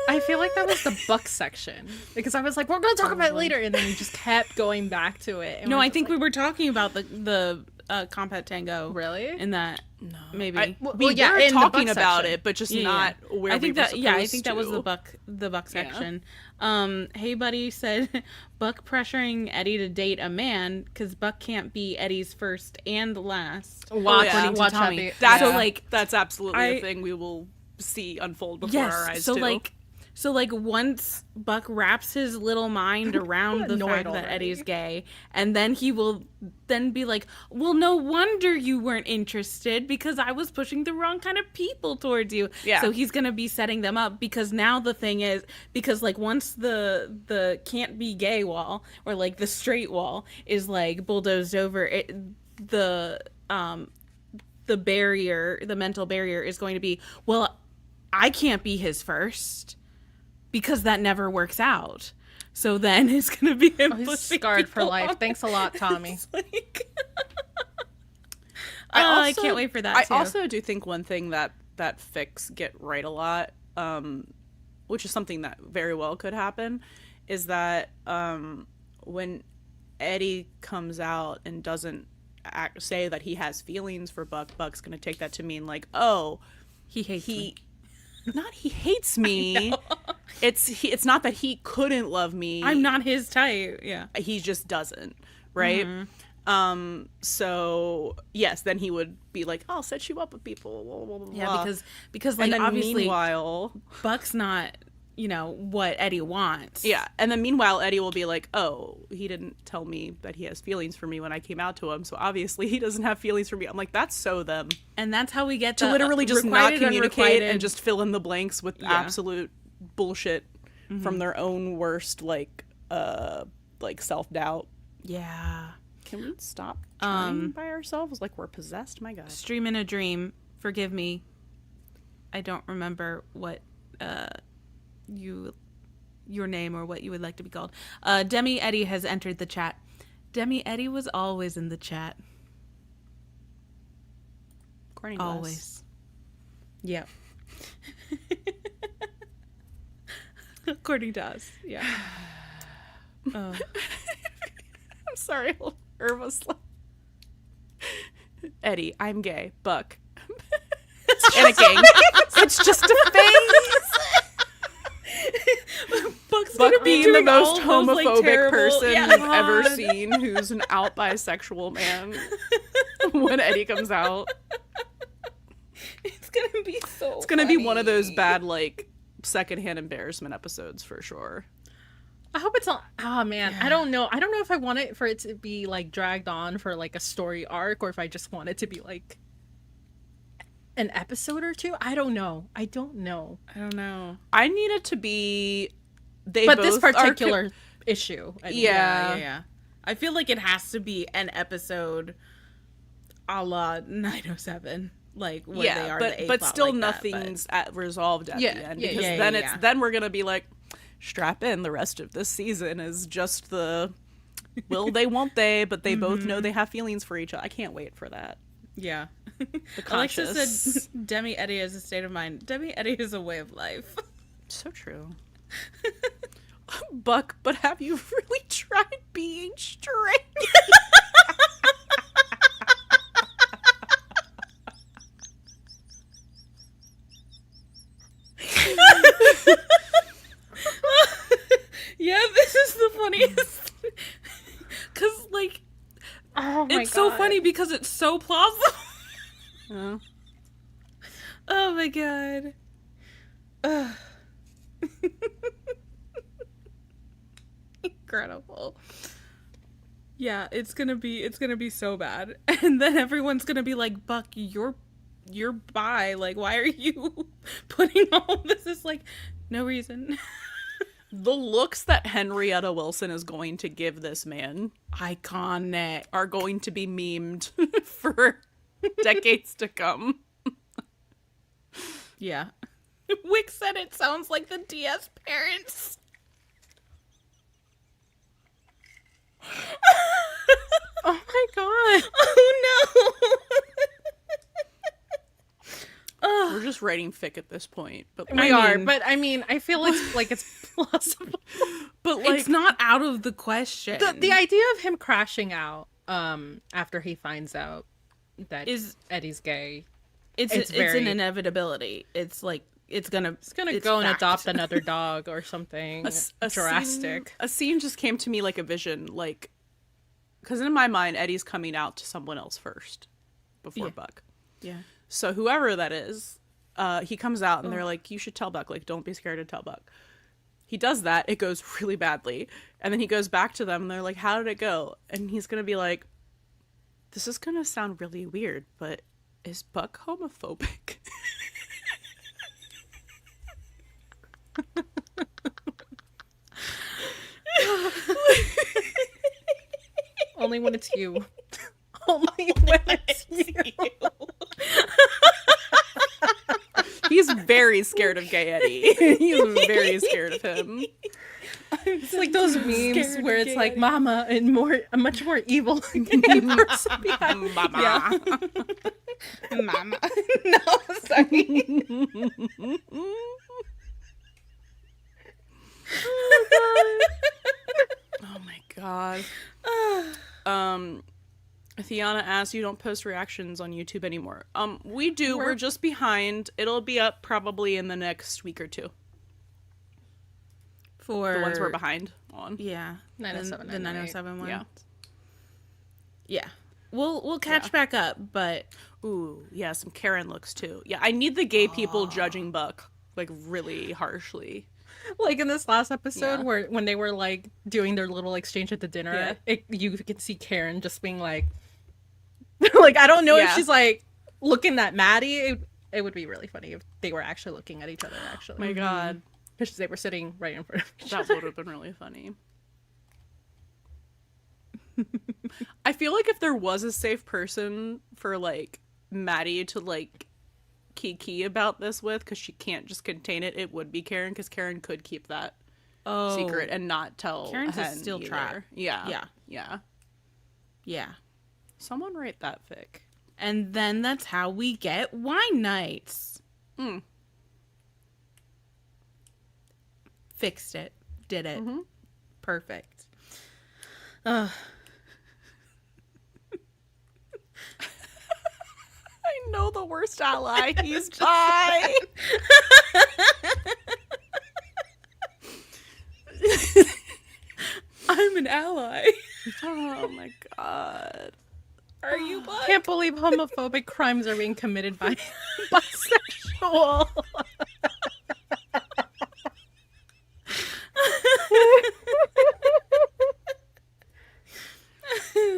C: I feel like that was the Buck section. Because I was like, we're going to talk about it later. And then we just kept going back to it.
A: No, I think we were talking about the comp-het tango.
C: Really?
A: In that,
B: No,
A: maybe.
B: We were talking about it, but just not where
A: I think
B: we were
A: that. Yeah, I think
B: to.
A: that was the Buck section. Hey Buddy said Buck pressuring Eddie to date a man because Buck can't be Eddie's first and last.
C: Watch
A: Tommy.
C: that.
A: So like
B: that's absolutely a thing we will see unfold before our eyes.
A: So
B: too.
A: So once Buck wraps his little mind around the fact that Eddie's gay, and then he will then be like, well, no wonder you weren't interested because I was pushing the wrong kind of people towards you.
B: Yeah.
A: So he's going to be setting them up because now the thing is, because like once the can't be gay wall or like the straight wall is like bulldozed over, the barrier, the mental barrier is going to be, well, I can't be his first. Because that never works out. So then it's going to be him
C: he's
A: pushing
C: scarred for
A: people
C: life.
A: on.
C: Thanks a lot, Tommy.
A: I can't wait for that, too.
B: I also do think one thing that fics get right a lot, which is something that very well could happen, is that when Eddie comes out and doesn't say that he has feelings for Buck, Buck's going to take that to mean like, oh,
A: he hates me.
B: Not he hates me. It's not that he couldn't love me.
A: I'm not his type. Yeah.
B: He just doesn't, right?
A: Mm-hmm.
B: So yes, then he would be like, I'll set you up with people. Blah, blah, blah,
A: Yeah, because like
B: and then
A: obviously
B: meanwhile,
A: Buck's not, what Eddie wants.
B: yeah, and then meanwhile Eddie will be like, oh, he didn't tell me that he has feelings for me when I came out to him, so obviously he doesn't have feelings for me. I'm like, that's so them.
A: And that's how we get
B: To
A: the
B: literally just not
A: requited,
B: communicate
A: unrequited.
B: and just fill in the blanks with absolute bullshit from their own worst like self-doubt.
A: Yeah.
B: Can we stop trying by ourselves like we're possessed? My God.
A: Stream in a dream. Forgive me. I don't remember what your name or what you would like to be called. Demi Eddie has entered the chat. Demi Eddie was always in the chat.
B: According to
A: Always.
B: us.
A: Yep. According to us. Yeah. Oh.
B: I'm sorry. Irma's Eddie, I'm gay. Buck. Panicking. It's just a phase.
A: Buck's
B: Being the most
A: all those,
B: homophobic
A: terrible-
B: person
A: Yeah.
B: you've ever seen who's an out bisexual man when Eddie comes out.
A: It's gonna be so
B: It's gonna be one of those bad, like, secondhand embarrassment episodes for sure.
C: I hope it's not. Oh man, I don't know. I don't know if I want it for it to be like dragged on for like a story arc, or if I just want it to be like an episode or two. I don't know.
A: I don't know.
B: I need it to be.
C: But this particular issue, I mean,
A: Yeah. I feel like it has to be an episode a la 907. Like where they are,
B: but still nothing's resolved at the end, because then we're gonna be like, strap in. The rest of this season is just the will they, won't they, but they both know they have feelings for each other. I can't wait for that.
A: Yeah.
B: The conscious.
A: Alexa said Demi Eddie is a state of mind. Demi Eddie is a way of life.
B: So true. Buck, but have you really tried being straight?
A: Yeah. because it's so plausible.
B: Yeah.
A: Oh my god. Ugh. Incredible. Yeah, it's gonna be so bad. And then everyone's gonna be like, Buck, you're bi. Like, why are you putting all this? Is like, no reason.
B: The looks that Henrietta Wilson is going to give this man
A: Iconic.
B: are going to be memed for decades to come.
A: Yeah. Wick said it sounds like the Diaz parents.
C: Oh my god.
A: Oh no.
B: We're just writing fic at this point, but
C: We are, but I mean, I feel it's plausible.
B: but like
A: It's not out of the question.
C: The idea of him crashing out after he finds out that
A: Is-
C: Eddie's gay.
A: it's
C: it's
A: an
C: very-
A: inevitability. It's like it's gonna
C: Go and
A: fact.
C: adopt another dog or something drastic.
B: A scene just came to me like a vision, like, because in my mind, Eddie's coming out to someone else first before
A: Yeah.
B: Buck.
A: Yeah.
B: So whoever that is, he comes out and they're like, you should tell Buck, like, don't be scared to tell Buck. He does that. It goes really badly. And then he goes back to them and they're like, how did it go? And he's going to be like, this is going to sound really weird, but is Buck homophobic?
C: Only when it's you. Only when it's you.
B: He's very scared of gay Eddie. He's very scared of him.
C: It's like those memes
A: scared
C: where
A: of
C: it's
A: gay
C: like
A: Eddie.
C: Mama and a much more evil gay person behind.
B: Mama.
A: Mama. No, sorry.
B: Oh my god. Thiana asks, you don't post reactions on YouTube anymore. We do. We're just behind. It'll be up probably in the next week or two.
A: For
B: The ones we're behind on.
A: Yeah.
C: 907
A: The 907 one.
B: Yeah.
A: Yeah. We'll catch back up, but
B: Ooh, yeah, some Karen looks too. Yeah, I need the gay people judging Buck, like, really harshly.
C: Like in this last episode
B: Yeah.
C: where when they were like doing their little exchange at the dinner, you could see Karen just being like, like, I don't know if
B: Yeah.
C: she's like looking at Maddie. It would be really funny if they were actually looking at each other, actually.
B: My god.
C: Because they were sitting right in front of each
B: That
C: other.
B: would have been really funny. I feel like if there was a safe person for, like, Maddie to, like, kiki about this with, because she can't just contain it, it would be Karen, because Karen could keep that secret and not tell
A: Karen's a
B: Hen
A: steel
B: either.
A: trap.
B: Yeah.
A: Yeah.
B: Yeah.
A: yeah.
B: Someone write that fic.
A: And then that's how we get wine nights.
B: Mm.
A: Fixed it. Did it.
B: Mhm.
A: Perfect.
B: I know the worst ally. He's bi.
A: I'm an ally.
B: Oh my god.
A: Are you
C: I
A: Buck?
C: can't believe homophobic crimes are being committed by bisexual.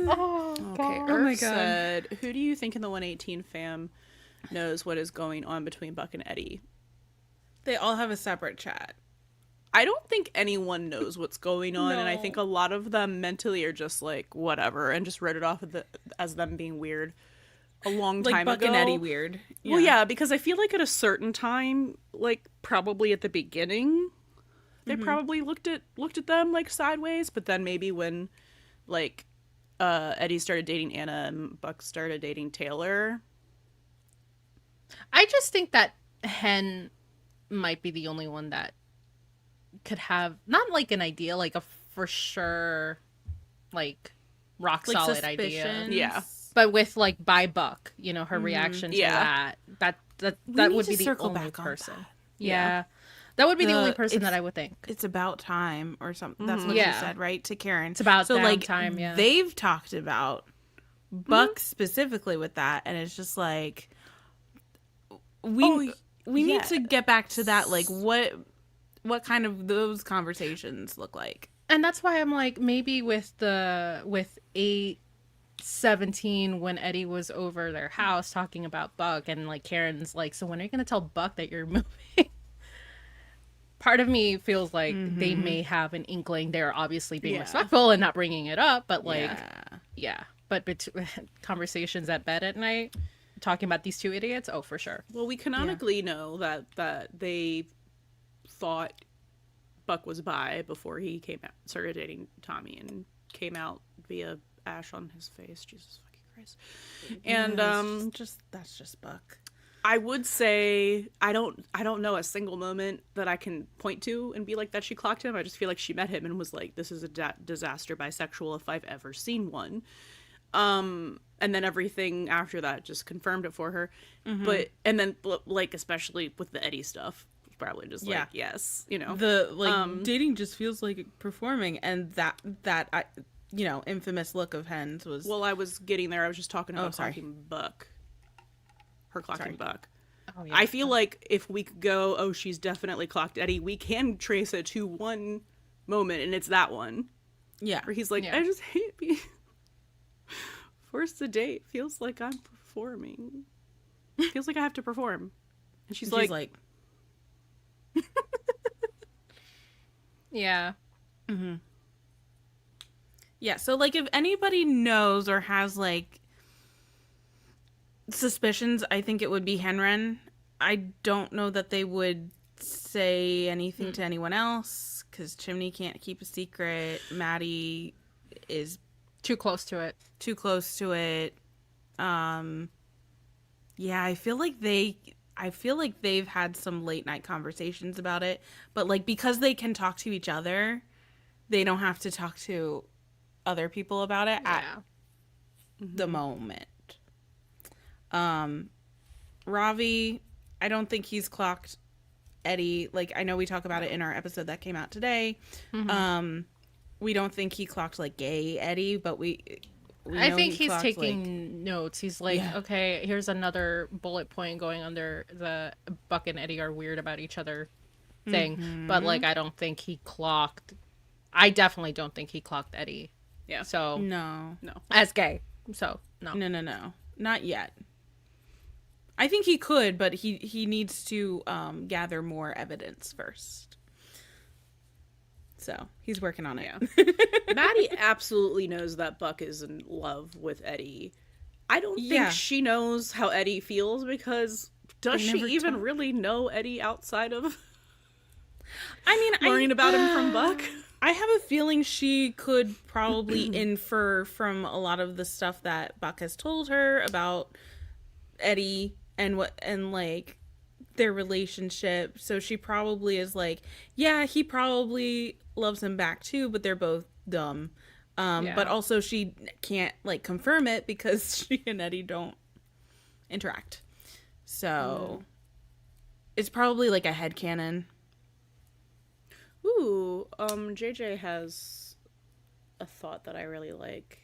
C: Oh,
B: Okay,
C: God.
B: Irv
A: my God.
B: said, who do you think in the 118 fam knows what is going on between Buck and Eddie?
A: They all have a separate chat.
B: I don't think anyone knows what's going on, and I
A: No.
B: think a lot of them mentally are just like, whatever, and just wrote it off as them being weird a long
A: Like
B: time
A: Buck
B: ago.
A: and Eddie weird.
B: Well, yeah, because I feel like at a certain time, like probably at the beginning, they probably looked at them like sideways, but then maybe when like Eddie started dating Anna and Buck started dating Taylor.
C: I just think that Hen might be the only one that could have not like an idea, like a for sure, like rock
A: Like
C: solid idea,
A: suspicions.
B: Yeah.
C: but with like by Buck, you know, her reaction to
B: Yeah.
C: that
A: We need
C: would
A: to
C: be the
A: circle
C: only
A: back on
C: person.
A: that.
C: Yeah. That would be the only person
A: it's-
C: that I would think.
A: It's about time or something. That's what
C: Yeah.
A: she said, right? To Karen.
C: It's about
A: so
C: damn
A: like
C: time, yeah.
A: they've talked about Buck specifically with that, and it's just like we need to get back to that. Like, what kind of those conversations look like?
C: And that's why I'm like, maybe with 8/17 when Eddie was over their house talking about Buck, and like Karen's like, so when are you gonna tell Buck that you're moving? Part of me feels like they may have an inkling. They're obviously being respectful and not bringing it up, but like, yeah. But conversations at bed at night, talking about these two idiots, oh, for sure.
B: Well, we canonically know that they thought Buck was bi before he started dating Tommy, and came out via ash on his face. Jesus fucking Christ. And
A: that's just Buck.
B: I would say I don't know a single moment that I can point to and be like that she clocked him. I just feel like she met him and was like, this is a disaster bisexual if I've ever seen one. And then everything after that just confirmed it for her. But and then like especially with the Eddie stuff, probably just like yes, you know,
A: the dating just feels like performing, and that infamous look of Hens was.
B: Well, I was getting there. I was just talking about clocking Buck. Her clocking Buck. Oh, yeah. I feel like if we could go, oh, she's definitely clocked Eddie, we can trace it to one moment, and it's that one. Yeah. Where he's like, I just hate being forced to date. Feels like I'm performing. Feels like I have to perform. And she's like
C: yeah.
A: Mm-hmm. Yeah, so like if anybody knows or has like suspicions, I think it would be Henren. I don't know that they would say anything to anyone else because Chimney can't keep a secret. Maddie is
C: too close to it.
A: Yeah, I feel like they've had some late night conversations about it, but like because they can talk to each other, they don't have to talk to other people about it at the moment. Ravi, I don't think he's clocked Eddie. Like, I know we talk about it in our episode that came out today. We don't think he clocked like gay Eddie, but
C: I think he's taking notes. He's like, okay, here's another bullet point going under the Buck and Eddie are weird about each other thing. But like, I don't think he clocked. I definitely don't think he clocked Eddie. Yeah. So
A: no,
C: as gay. So no,
A: not yet. I think he could, but he needs to gather more evidence first. So he's working on it.
B: Yeah. Maddie absolutely knows that Buck is in love with Eddie. I don't think she knows how Eddie feels because does she even really know Eddie outside of learning about him from Buck?
A: I have a feeling she could probably infer from a lot of the stuff that Buck has told her about Eddie and like their relationship. So she probably is like, yeah, he probably loves him back too, but they're both dumb. But also she can't like confirm it because she and Eddie don't interact. So it's probably like a headcanon.
B: Ooh, JJ has a thought that I really like.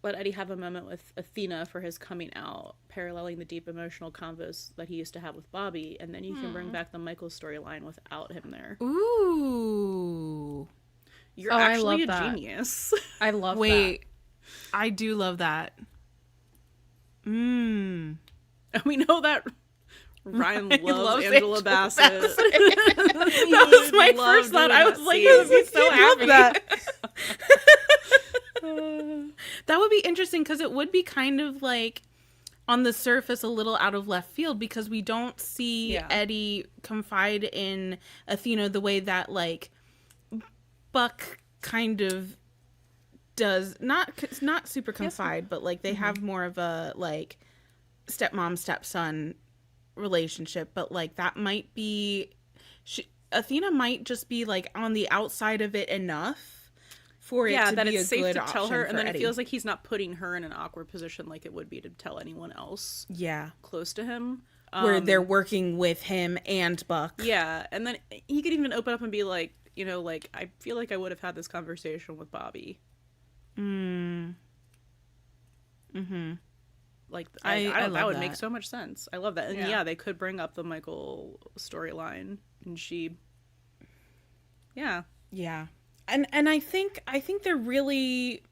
B: Let Eddie have a moment with Athena for his coming out, paralleling the deep emotional convos that he used to have with Bobby, and then you can bring back the Michael storyline without him there.
A: Ooh.
B: You're actually a genius.
C: I love that.
A: Wait, I do love that.
B: And we know that Ryan loves Angela Bassett.
A: That was my first thought. I was like, I would be so happy. That would be interesting because it would be kind of like on the surface a little out of left field because we don't see Eddie confide in Athena the way that like Buck kind of does. Not super confide, but like they have more of a like stepmom stepson relationship, but like that might be Athena might just be like on the outside of it enough for it to
B: that
A: be
B: it's
A: a
B: safe
A: good
B: to tell her, and then
A: Eddie.
B: it feels like he's not putting her in an awkward position like it would be to tell anyone else close to him,
A: where they're working with him and Buck.
B: And then he could even open up and be like, you know, like, I feel like I would have had this conversation with Bobby. Like, I
A: I
B: don't, that
A: love
B: would
A: that.
B: make so much sense. I love that. And
C: Yeah.
B: yeah, they could bring up the Michael storyline, and yeah.
A: Yeah. And I think they're really,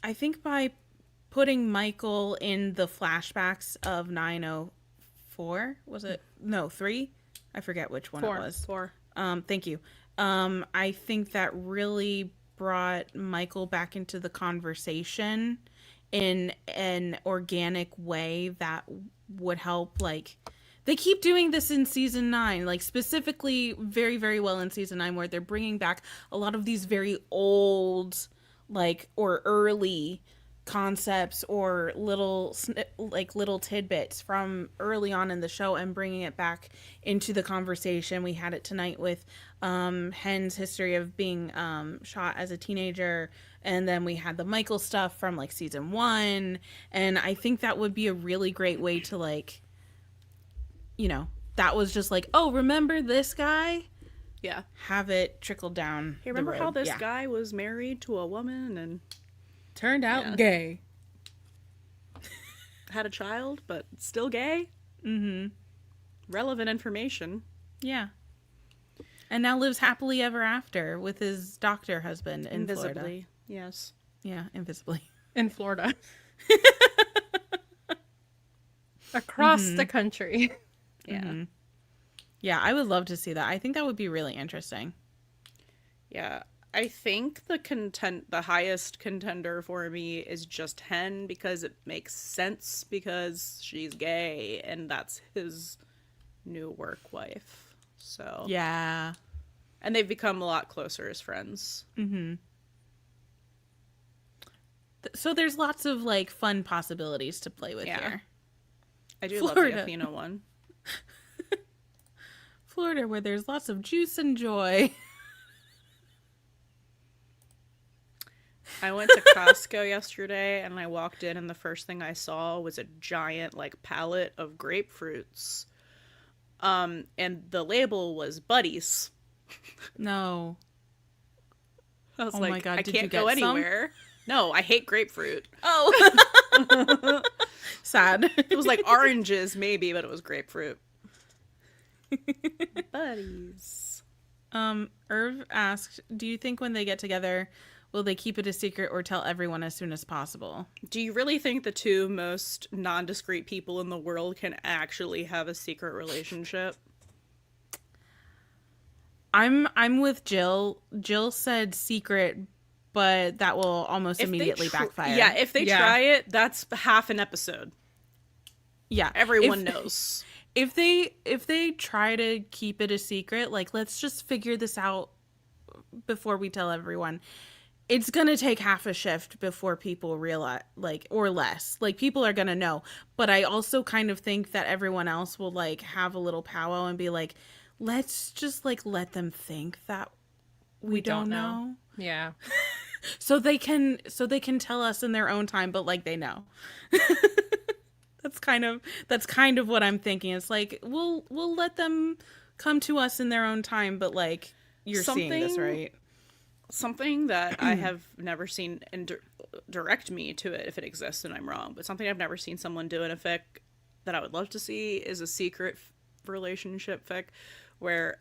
A: I think by putting Michael in the flashbacks of 904, was it? No, 3? I forget which one it was.
B: 4.
A: Thank you. I think that really brought Michael back into the conversation in an organic way that would help. Like, they keep doing this in season 9, like specifically very, very well in season 9, where they're bringing back a lot of these very old, like, or early concepts or little tidbits from early on in the show and bringing it back into the conversation. We had it tonight with Hen's history of being shot as a teenager, and then we had the Michael stuff from like season 1, and I think that would be a really great way to, like, you know, that was just like, oh, remember this guy?
B: Yeah.
A: Have it trickle down.
B: Hey, remember
A: the
B: how
A: road.
B: this
A: Yeah.
B: guy was married to a woman and
A: turned out
B: Yeah.
A: gay?
B: had a child, but still gay?
A: Mm-hmm.
B: Relevant information.
A: Yeah. And now lives happily ever after with his doctor husband in
B: Invisibly.
A: Florida.
B: Yes.
A: Yeah, invisibly.
C: In Florida. Across the country.
B: Yeah.
A: Yeah, I would love to see that. I think that would be really interesting.
B: Yeah. I think the highest contender for me is just Hen, because it makes sense because she's gay and that's his new work wife. So
A: Yeah.
B: and they've become a lot closer as friends.
A: So there's lots of, like, fun possibilities to play with
B: Yeah.
A: here.
B: I do
A: Florida.
B: love the Athena one.
A: Florida, where there's lots of juice and joy.
B: I went to Costco yesterday and I walked in and the first thing I saw was a giant, like, pallet of grapefruits. And the label was Buddies.
A: No.
B: I was
A: Oh
B: like,
A: my God,
B: I
A: did
B: can't
A: you
B: go
A: get some?
B: anywhere. No, I hate grapefruit.
A: Oh. Sad.
B: It was like oranges, maybe, but it was grapefruit. Buddies.
A: Irv asked, do you think when they get together, will they keep it a secret or tell everyone as soon as possible?
B: Do you really think the two most non-discreet people in the world can actually have a secret relationship?
A: I'm with Jill. Jill said secret, but that will almost
B: If they
A: immediately backfire.
B: Yeah, if they
C: Yeah.
B: try it, that's half an episode.
A: Yeah.
B: Everyone knows.
A: If they try to keep it a secret, like, let's just figure this out before we tell everyone, it's gonna take half a shift before people realize, like, or less. Like, people are gonna know. But I also kind of think that everyone else will, like, have a little powwow and be like, let's just, like, let them think that we don't know.
C: Yeah.
A: So they can tell us in their own time, but, like, they know. That's kind of what I'm thinking. It's like, we'll let them come to us in their own time, but, like, you're seeing this, right?
B: Something that I have never seen, and direct me to it if it exists and I'm wrong, but something I've never seen someone do in a fic that I would love to see is a secret relationship fic where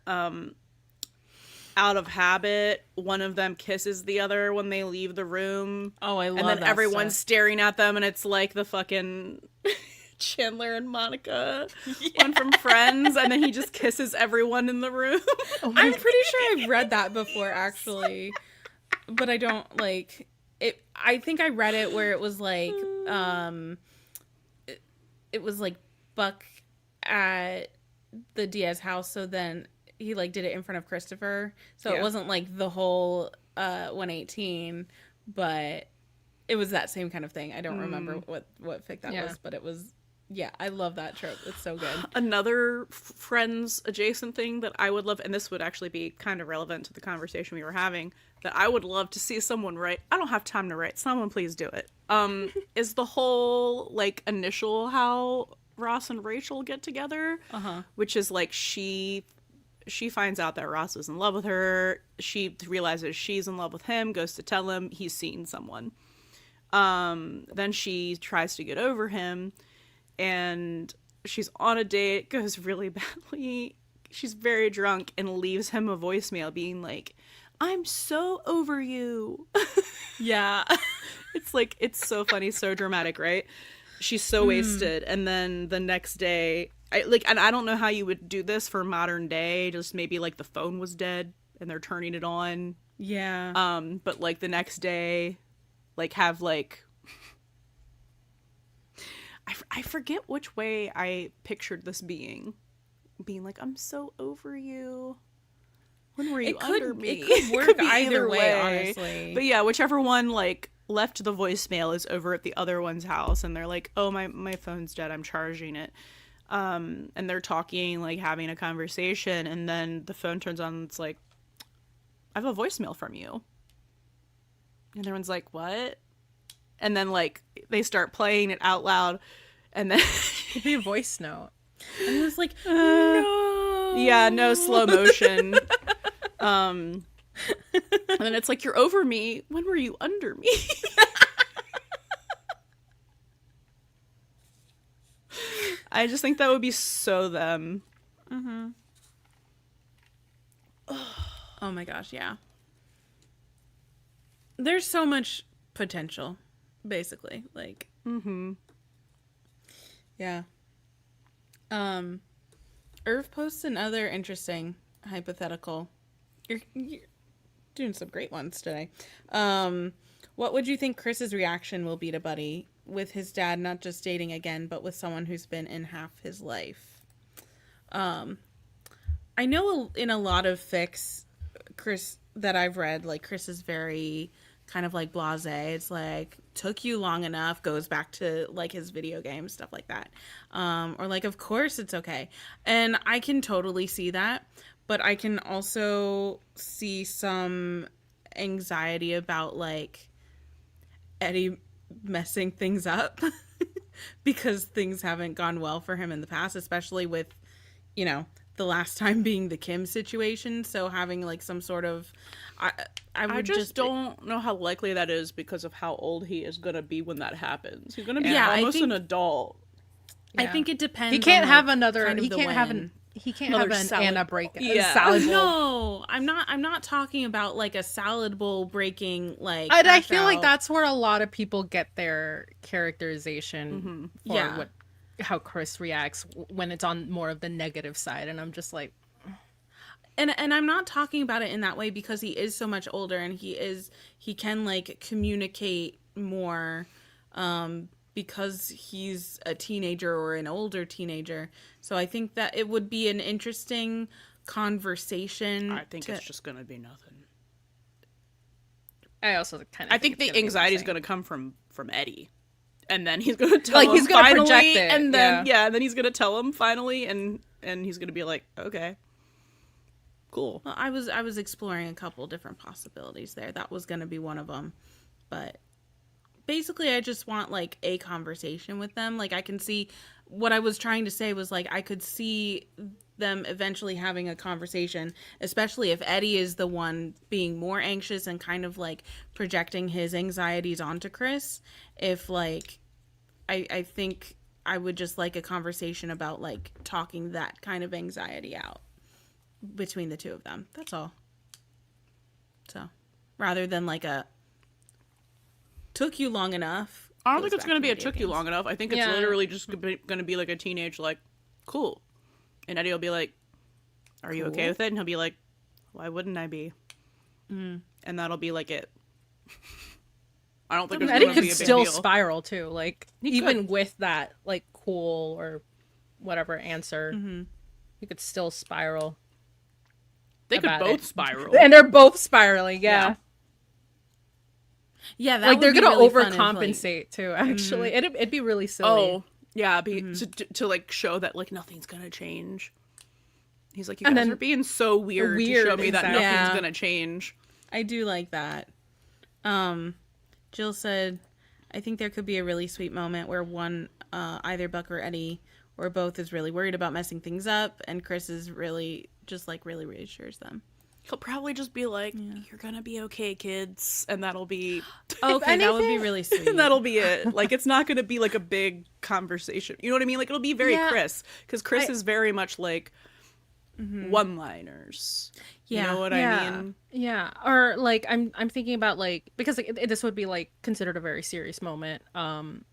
B: out of habit one of them kisses the other when they leave the room.
A: Oh, I love
B: and then
A: that
B: everyone's
A: stuff.
B: staring at them and it's like the fucking Chandler and Monica one from Friends, and then he just kisses everyone in the room.
A: I'm pretty sure I've read that before, actually, but I don't, like, it. I think I read it where it was like, it was like Buck at the Diaz house, so then he, like, did it in front of Christopher, so
B: Yeah.
A: it wasn't like the whole 118, but it was that same kind of thing. I don't remember what fic that
C: Yeah.
A: was, but it was. Yeah, I love that trope. It's so good.
B: Another Friends adjacent thing that I would love, and this would actually be kind of relevant to the conversation we were having, that I would love to see someone write. I don't have time to write. Someone please do it. Is the whole, like, initial how Ross and Rachel get together, which is like she she finds out that Ross was in love with her. She realizes she's in love with him, goes to tell him he's seen someone. Then she tries to get over him, and she's on a date, goes really badly. She's very drunk and leaves him a voicemail being like, I'm so over you.
A: Yeah.
B: It's so funny, so dramatic, right? She's so wasted. And then the next day, and I don't know how you would do this for modern day, just maybe like the phone was dead and they're turning it on.
A: Yeah.
B: But like the next day, like have like, I forget which way I pictured this being like, I'm so over you. When were you under me?
A: It could work either way, honestly.
B: But yeah, whichever one like left the voicemail is over at the other one's house, and they're like, oh, my phone's dead, I'm charging it. And they're talking, like having a conversation, and then the phone turns on and it's like, I have a voicemail from you. And everyone's like, what? And then like they start playing it out loud, and then
C: It'd be a voice note.
A: And it's like, no.
B: Yeah, no slow motion. And then it's like, you're over me. When were you under me? I just think that would be so them.
A: Mm-hmm. Oh my gosh, yeah. There's so much potential, basically. Like, yeah. Irv posts another interesting hypothetical. You're doing some great ones today. What would you think Chris's reaction will be to Buddie with his dad not just dating again, but with someone who's been in half his life? I know in a lot of fics, Chris, that I've read, like, Chris is very kind of like blasé. It's like, took you long enough, goes back to like his video games, stuff like that. Or like, of course it's okay. And I can totally see that, but I can also see some anxiety about like Eddie messing things up because things haven't gone well for him in the past, especially with, you know, the last time being the Kim situation. So having like some sort of, I
B: just don't know how likely that is because of how old he is going to be when that happens. He's going to be
A: Yeah,
B: almost an adult.
A: I think it depends.
C: He can't
A: on,
C: have
A: like,
C: another.
A: kind of
C: He
A: the
C: can't have
A: when.
C: an. He can't
B: Another
C: have an
B: salad.
C: Anna break.
B: Yeah.
C: A salad bowl.
A: No, I'm not talking about like a salad bowl breaking like.
C: And I
A: crash
C: feel like
A: out.
C: that's where a lot of people get their characterization for
A: Yeah.
C: how Chris reacts when it's on more of the negative side, and I'm just like,
A: And I'm not talking about it in that way because he is so much older and he can like communicate more because he's a teenager or an older teenager. So I think that it would be an interesting conversation.
B: I think it's just going to be nothing.
C: I also kind of.
B: I think the anxiety is going to come from Eddie. And then he's going to tell
C: Like,
B: him
C: he's gonna
B: finally,
C: project it,
B: and then
C: yeah.
B: and then he's going to tell him finally, and he's going to be like, okay. Cool.
A: Well, I was exploring a couple different possibilities there. That was going to be one of them. But basically I just want like a conversation with them. Like I can see what I was trying to say was like I could see them eventually having a conversation, especially if Eddie is the one being more anxious and kind of like projecting his anxieties onto Chris. If like I think I would just like a conversation about like talking that kind of anxiety out between the two of them. That's all. So rather than like a took you long enough.
B: I don't
A: goes
B: think it's
A: back
B: going to be a
A: video
B: took you
A: games.
B: long enough. I think it's
C: Yeah.
B: literally just going to be like a teenage, like, cool. And Eddie will be like, are you okay
A: Cool.
B: with it? And he'll be like, why wouldn't I be? And that'll be like it. I don't think it's
C: Eddie
B: going to
C: could
B: be a big
C: still
B: deal.
C: spiral too. Like
B: He
C: even
B: could.
C: with that like cool or whatever answer, he could still spiral.
B: They could
C: about
B: both
C: it.
B: spiral.
C: And they're both spiraling. Yeah.
A: Yeah, that
C: Like they're
A: would be
C: gonna
A: really fun if,
C: overcompensate too. Actually, it'd be really silly.
B: Oh, yeah, to like show that like nothing's gonna change. He's like, you
C: And
B: guys
C: then-
B: are being so weird to
C: Weird,
B: show me that
C: exactly.
B: nothing's
A: Yeah.
B: gonna change.
A: I do like that. Jill said, I think there could be a really sweet moment where one, either Buck or Eddie or both is really worried about messing things up, and Chris is really just like really reassures them.
B: He'll probably just be like, "You're gonna be okay, kids," and that'll be
A: Okay, that would be really sweet.
B: that'll be it. Like, it's not gonna be like a big conversation. You know what I mean? Like, it'll be very Chris, because Chris is very much like one-liners. You know what I mean?
C: Yeah, or like I'm thinking about like, because this would be like considered a very serious moment. I'm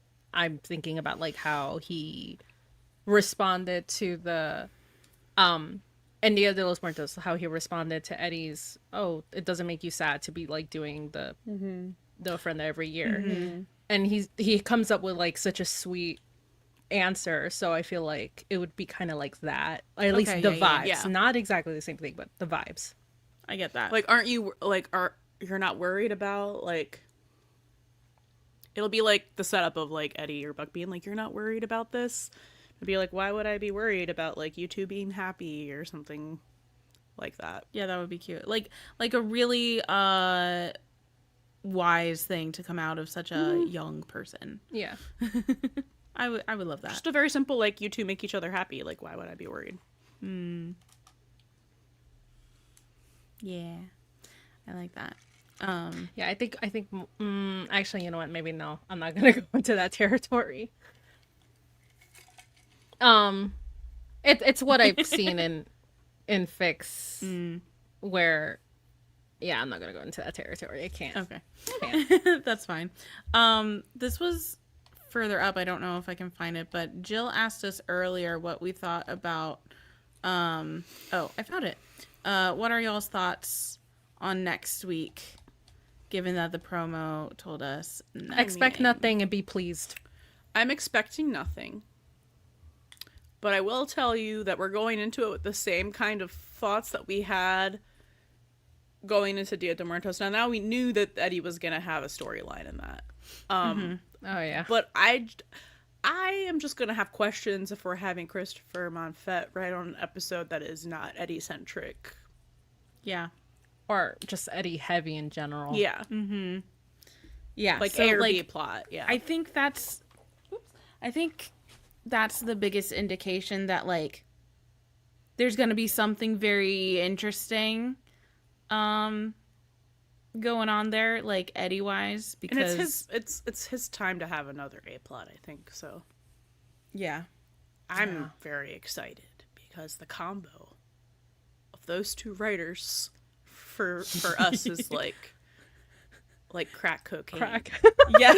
C: thinking about like how he responded to the and Dia de los Muertos, how he responded to Eddie's, "Oh, it doesn't make you sad to be like doing the ofrenda every year," and he comes up with like such a sweet answer. So I feel like it would be kind of like that, at least the vibes, not exactly the same thing, but the vibes.
A: I get that.
B: Like, aren't you like you're not worried about like? It'll be like the setup of like Eddie or Buck being like, "You're not worried about this." It'd be like, why would I be worried about like you two being happy or something like that?
A: Yeah, that would be cute. Like a really wise thing to come out of such a young person.
C: Yeah.
A: I would love that.
B: Just a very simple like, you two make each other happy. Like, why would I be worried?
A: Yeah, I like that.
C: Yeah, I think actually, you know what? Maybe no. I'm not gonna go into that territory. It's what I've seen in fics where, yeah, I'm not gonna go into that territory. I can't.
A: Okay,
C: Can't.
A: that's fine. This was further up. I don't know if I can find it, but Jill asked us earlier what we thought about. Oh, I found it. What are y'all's thoughts on next week? Given that the promo told us
C: Expect nothing and be pleased.
B: I'm expecting nothing. But I will tell you that we're going into it with the same kind of thoughts that we had going into Dia de Muertos. Now we knew that Eddie was going to have a storyline in that.
C: Oh, yeah.
B: But I am just going to have questions if we're having Christopher Monfett write on an episode that is not Eddie-centric.
A: Yeah.
C: Or just Eddie heavy in general.
B: Yeah.
A: Yeah.
B: Like
A: so,
B: A or
A: like,
B: B plot. Yeah.
A: I think that's the biggest indication that like there's going to be something very interesting going on there, like Eddie wise, because
B: and it's his time to have another A plot, I think. So
A: yeah.
B: I'm very excited because the combo of those two writers for us is like crack cocaine.
C: Crack.
A: Yeah.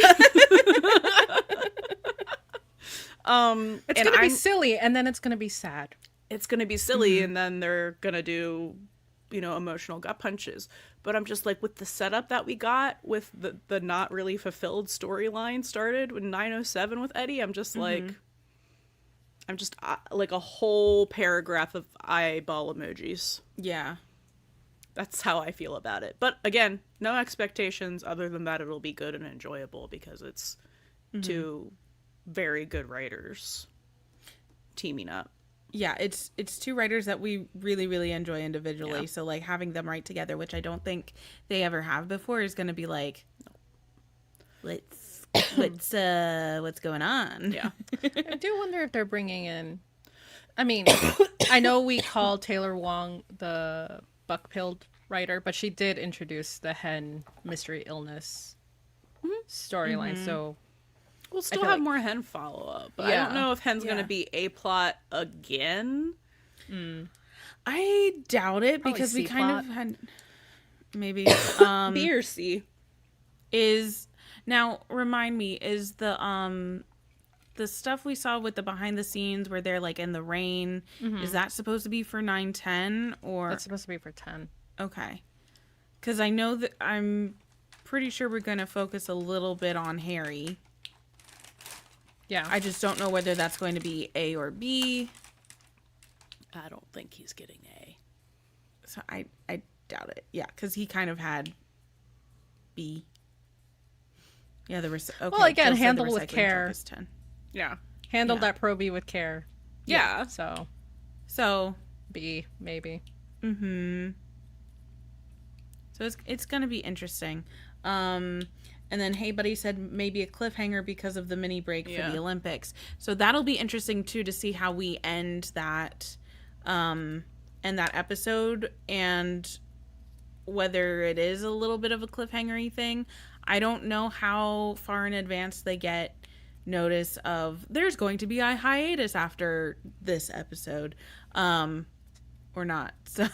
C: It's gonna be silly, and then it's gonna be sad.
B: It's gonna be silly, and then they're gonna do, emotional gut punches. But I'm just like, with the setup that we got with the not really fulfilled storyline started with 907 with Eddie, I'm just like, like a whole paragraph of eyeball emojis.
A: Yeah.
B: That's how I feel about it. But again, no expectations other than that it'll be good and enjoyable because it's two very good writers teaming up.
A: Yeah, it's two writers that we really, really enjoy individually. Yeah. So like having them write together, which I don't think they ever have before, is going to be like, what's going on?
B: Yeah.
C: I do wonder if they're bringing in. I mean, I know we call Taylor Wong the Buck-pilled writer, but she did introduce the hen mystery illness storyline. So
B: we'll still have more hen follow-up, but I don't know if hen's going to be a plot again.
A: I doubt it,
C: Probably
A: because we
C: C-plot.
A: kind of had maybe
B: B or C.
A: Is now remind me, is the stuff we saw with the behind the scenes where they're like in the rain, is that supposed to be for 9/10 or
C: that's supposed to be for 10.
A: Okay, because I know that I'm pretty sure we're going to focus a little bit on Harry.
C: Yeah.
A: I just don't know whether that's going to be A or B.
B: I don't think he's getting A.
A: So I doubt it. Yeah, because he kind of had B. Yeah, there was. Okay,
C: well, again,
A: Jill said
C: handle
A: the
C: with
A: recycling
C: care.
A: truck is 10.
B: Yeah.
C: Handle
A: Yeah.
C: that probie with care.
B: Yeah.
C: So B, maybe.
A: So it's gonna be interesting. And then Hey Buddy said maybe a cliffhanger because of the mini break for the Olympics. So that'll be interesting too, to see how we end that and that episode, and whether it is a little bit of a cliffhanger-y thing. I don't know how far in advance they get notice of there's going to be a hiatus after this episode, or not. So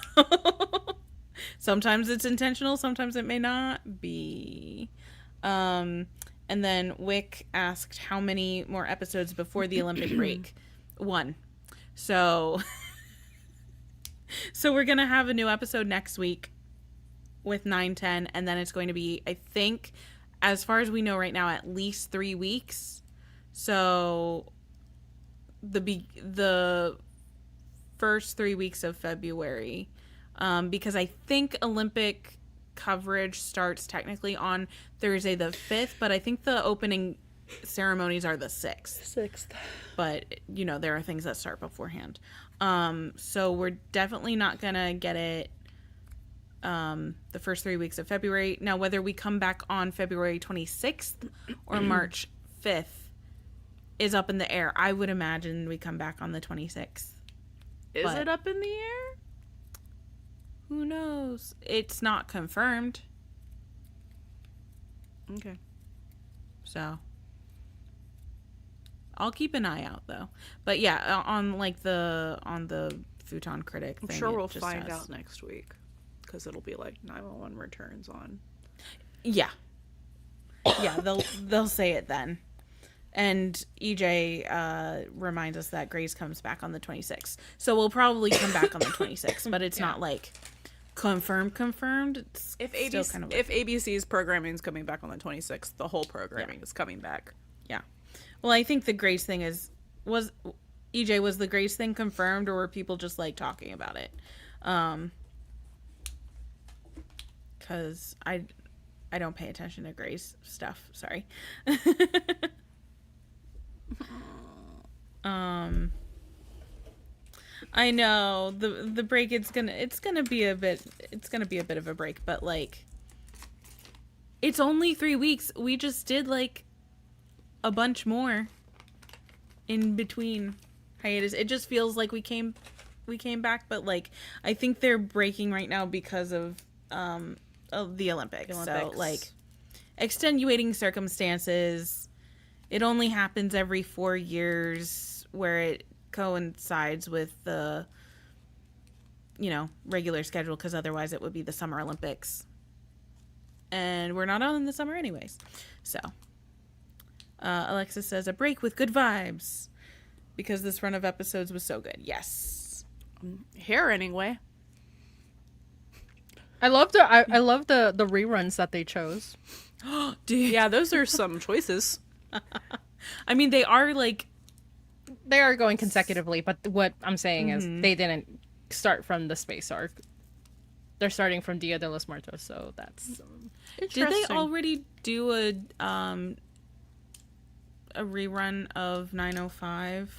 A: sometimes it's intentional, sometimes it may not be. And then Wick asked how many more episodes before the Olympic break. 1. So we're gonna have a new episode next week with 9-10, and then it's going to be, I think, as far as we know right now, at least 3 weeks. So the first 3 weeks of February, because I think Olympic coverage starts technically on Thursday the 5th, but I think the opening ceremonies are the 6th. But there are things that start beforehand. So we're definitely not gonna get it the first 3 weeks of February. Now, whether we come back on February 26th or March 5th is up in the air. I would imagine we come back on the 26th.
B: Is it up in the air?
A: Who knows? It's not confirmed.
B: Okay.
A: So I'll keep an eye out, though. But yeah, on the Futon Critic thing,
B: I'm sure we'll find out next week, because it'll be like 911 returns on.
A: Yeah. Yeah, they'll say it then. And EJ reminds us that Grace comes back on the 26th. So we'll probably come back on the 26th, but it's not like confirmed. It's
B: if
A: still kind of
B: if ABC's programming is coming back on the 26th, the whole programming is coming back.
A: Yeah. Well, I think the Grace thing was EJ, was the Grace thing confirmed, or were people just like talking about it? Because I don't pay attention to Grace stuff. Sorry. I know the break. It's gonna be a bit of a break, but like, it's only 3 weeks. We just did like a bunch more in between hiatus. It just feels like we came back, but like, I think they're breaking right now because of the Olympics. So like, extenuating circumstances. It only happens every 4 years, where it coincides with the regular schedule, because otherwise it would be the Summer Olympics, and we're not on in the summer anyways. So Alexis says a break with good vibes, because this run of episodes was so good. Yes.
B: Here anyway.
C: I love the reruns that they chose.
A: Dude.
B: Yeah, those are some choices.
A: I mean, they are like,
C: they are going consecutively, but what I'm saying is they didn't start from the space arc. They're starting from Dia de los Muertos, so that's interesting.
A: Did they already do a rerun of 905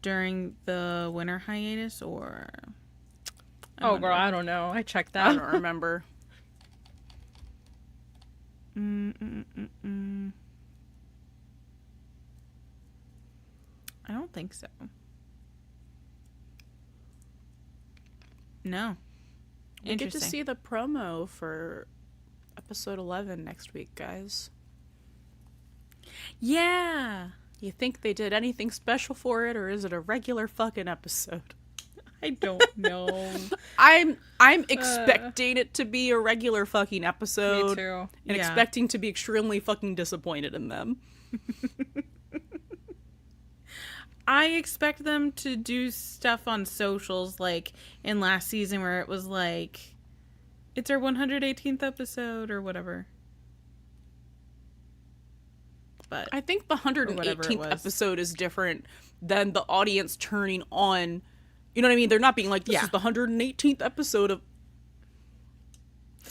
A: during the winter hiatus, or?
C: Girl, I don't know. I checked that.
B: I don't remember.
A: I don't think so. No.
B: We get to see the promo for episode 11 next week, guys.
A: Yeah.
B: You think they did anything special for it, or is it a regular fucking episode?
A: I don't know.
B: I'm expecting it to be a regular fucking episode.
C: Me too.
B: And expecting to be extremely fucking disappointed in them.
A: I expect them to do stuff on socials, like in last season, where it was like, it's our 118th episode or whatever. But
B: I think the 118th episode is different than the audience turning on. You know what I mean? They're not being like, this is the 118th episode of...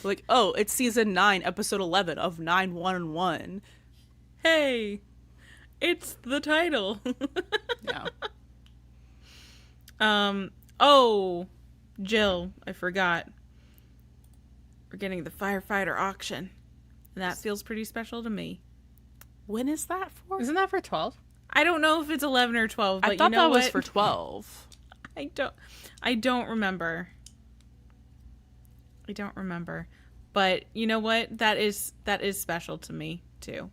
B: Like, oh, it's season 9, episode 11 of 911.
A: Hey, it's the title.
B: Yeah.
A: Oh, Jill, I forgot. We're getting the firefighter auction. And that feels pretty special to me.
B: When is that for?
C: Isn't that for 12?
A: I don't know if it's 11 or 12, but
B: I thought
A: you know
B: that was
A: what?
B: for 12.
A: I don't remember. But you know what? That is special to me too.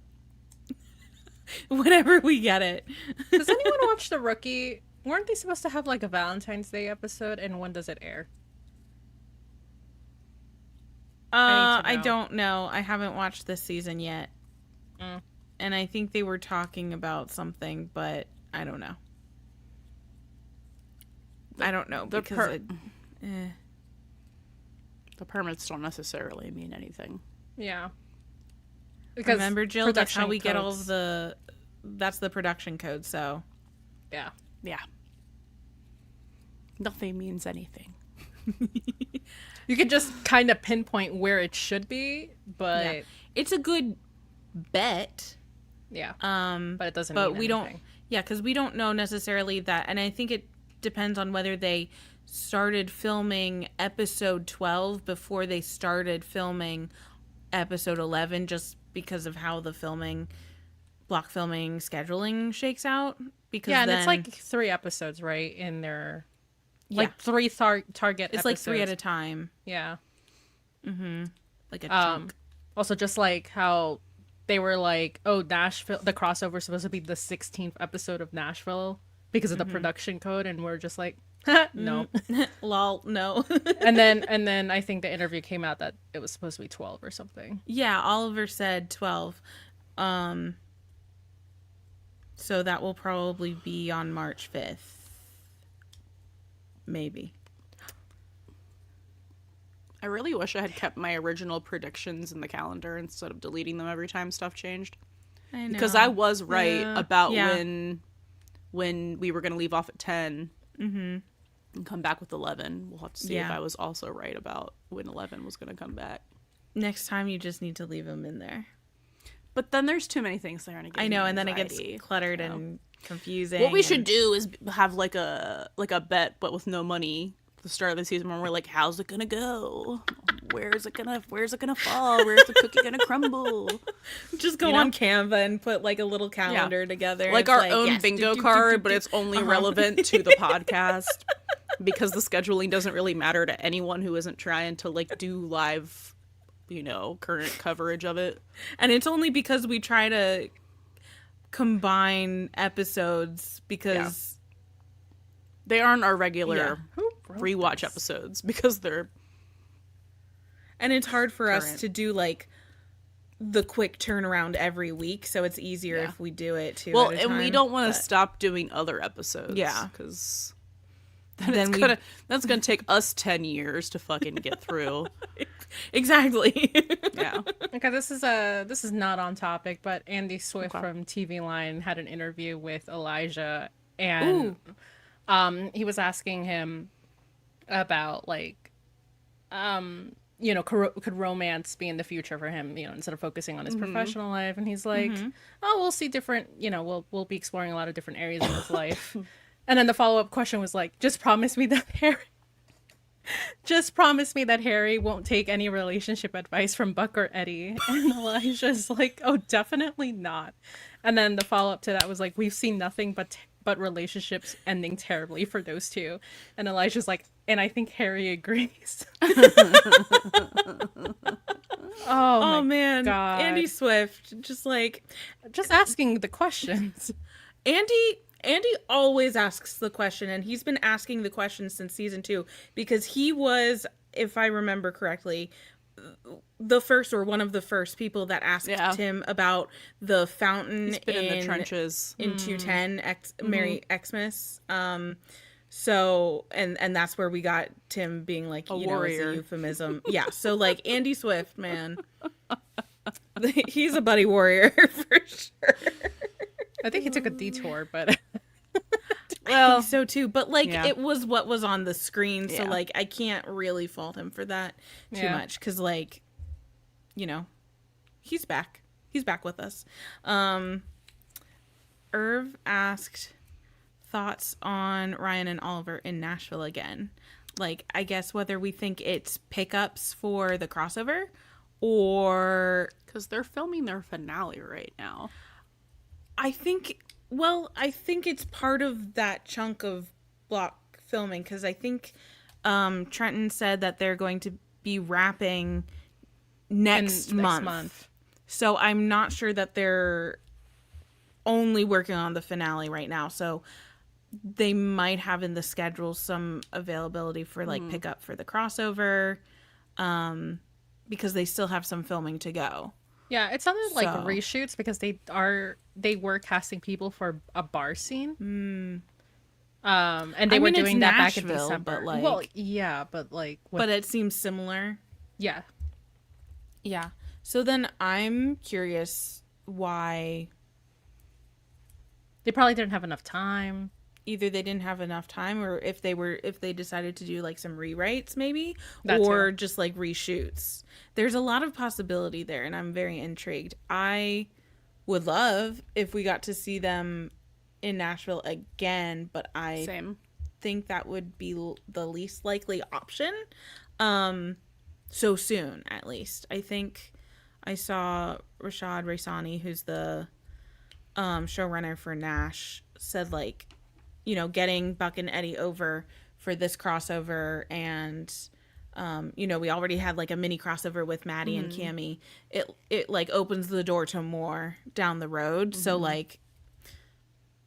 A: Whenever we get it.
C: Does anyone watch The Rookie? Weren't they supposed to have like a Valentine's Day episode, and when does it air?
A: I don't know. I haven't watched this season yet.
C: Mm.
A: And I think they were talking about something, but I don't know. I don't know because
B: the permits don't necessarily mean anything.
C: Yeah.
A: Remember, Jill, that's how we get all
C: codes.
A: of that's the production code, so.
C: Yeah.
B: Yeah. Nothing means anything.
C: You could just kind of pinpoint where it should be, but
A: Yeah. It's a good bet.
C: yeah.
A: But
C: But it doesn't
A: But
C: mean
A: we
C: anything.
A: don't. Yeah, because we don't know necessarily that, and I think it depends on whether they started filming episode 12 before they started filming episode 11, just because of how the block filming scheduling shakes out. Because
C: Yeah, and
A: then,
C: it's like 3 episodes, right? In their
A: yeah,
C: like 3 target
A: it's
C: episodes.
A: like 3 at a time.
C: Yeah.
A: Like a chunk.
C: Also, just like how they were like, oh, Nashville, the crossover is supposed to be the 16th episode of Nashville because of the production code, and we're just like, no.
A: Lol, no.
C: and then I think the interview came out that it was supposed to be 12 or something.
A: Yeah, Oliver said 12. So that will probably be on March 5th. Maybe.
B: I really wish I had kept my original predictions in the calendar instead of deleting them every time stuff changed.
A: I know.
B: Because I was right about
A: Yeah.
B: when we were going to leave off at 10 and come back with 11. We'll have to see if I was also right about when 11 was going to come back.
A: Next time you just need to leave them in there.
B: But then there's too many things there, and it gives
A: I know,
B: me
A: and then it
B: anxiety,
A: gets cluttered
B: you know?
A: and confusing.
B: What we should do is have like a bet, but with no money. At the start of the season, when we're like, "How's it gonna go? Where's it gonna fall? Where's the cookie gonna crumble?"
A: just go
B: you know?
A: on Canva and put like a little calendar together.
B: Like
A: It's
B: our own
A: yes,
B: bingo
A: do,
B: card, but
A: do.
B: it's only relevant to the podcast because the scheduling doesn't really matter to anyone who isn't trying to like do live, current coverage of it.
A: And it's only because we try to combine episodes because
B: They aren't our regular
C: Who wrote
B: rewatch
C: this?
B: episodes because they're
A: and it's hard for us
B: Current.
A: to do like the quick turnaround every week, so it's easier
B: Yeah.
A: if we do it too.
B: well,
A: at a
B: and we
A: time,
B: don't want
A: but-
B: to stop doing other episodes.
A: Yeah.
B: Because
A: Then
B: that's gonna take us 10 years to fucking get through.
A: Exactly.
B: Yeah.
C: Okay, this is not on topic, but Andy Swift from TV Line had an interview with Elijah, and he was asking him about like, could romance be in the future for him? Instead of focusing on his professional life, and he's like, oh, we'll see different. We'll be exploring a lot of different areas in his life. And then the follow-up question was like, just promise me that Harry won't take any relationship advice from Buck or Eddie. And Elijah's like, oh, definitely not. And then the follow-up to that was like, we've seen nothing but relationships ending terribly for those two. And Elijah's like, and I think Harry agrees.
A: Oh man,
C: God.
A: Andy Swift, just
C: asking the questions.
A: Andy always asks the question, and he's been asking the question since season 2 because he was, if I remember correctly, the first or one of the first people that asked him about the fountain.
B: He's been in the trenches
A: in 210 Merry Xmas. So and that's where we got Tim being like,
B: A
A: it's
B: warrior.
A: a euphemism. Yeah. So like Andy Swift, man, he's a buddy warrior for sure.
C: I think he took a detour, but
A: I think so too. But like
B: Yeah.
A: it was what was on the screen, so
B: Yeah.
A: like I can't really fault him for that too
C: Yeah.
A: much because like, he's back. He's back with us. Irv asked thoughts on Ryan and Oliver in Nashville again. Like, I guess whether we think it's pickups for the crossover or
B: because they're filming their finale right now.
A: I think it's part of that chunk of block filming, because I think Trenton said that they're going to be wrapping next month. So I'm not sure that they're only working on the finale right now. So they might have in the schedule some availability for like pickup for the crossover, because they still have some filming to go.
C: Yeah, it sounded like
A: So-
C: reshoots because they were casting people for a bar scene. And they were
A: mean, it's
C: doing that back in
A: Nashville,
C: December.
A: but, like-
C: well, yeah, but like
A: But it seems similar.
C: yeah.
A: Yeah. So then I'm curious why
C: They probably didn't have enough time.
A: either they didn't have enough time, or if they decided to do like some rewrites maybe,
C: That
A: or
C: too.
A: just like reshoots. There's a lot of possibility there, and I'm very intrigued. I would love if we got to see them in Nashville again, but I
B: Same.
A: think that would be the least likely option. So soon, at least. I think I saw Rashad Raisani, who's the showrunner for Nash, said like, getting Buck and Eddie over for this crossover, and we already had like a mini crossover with Maddie and Cammie. It like opens the door to more down the road. So like,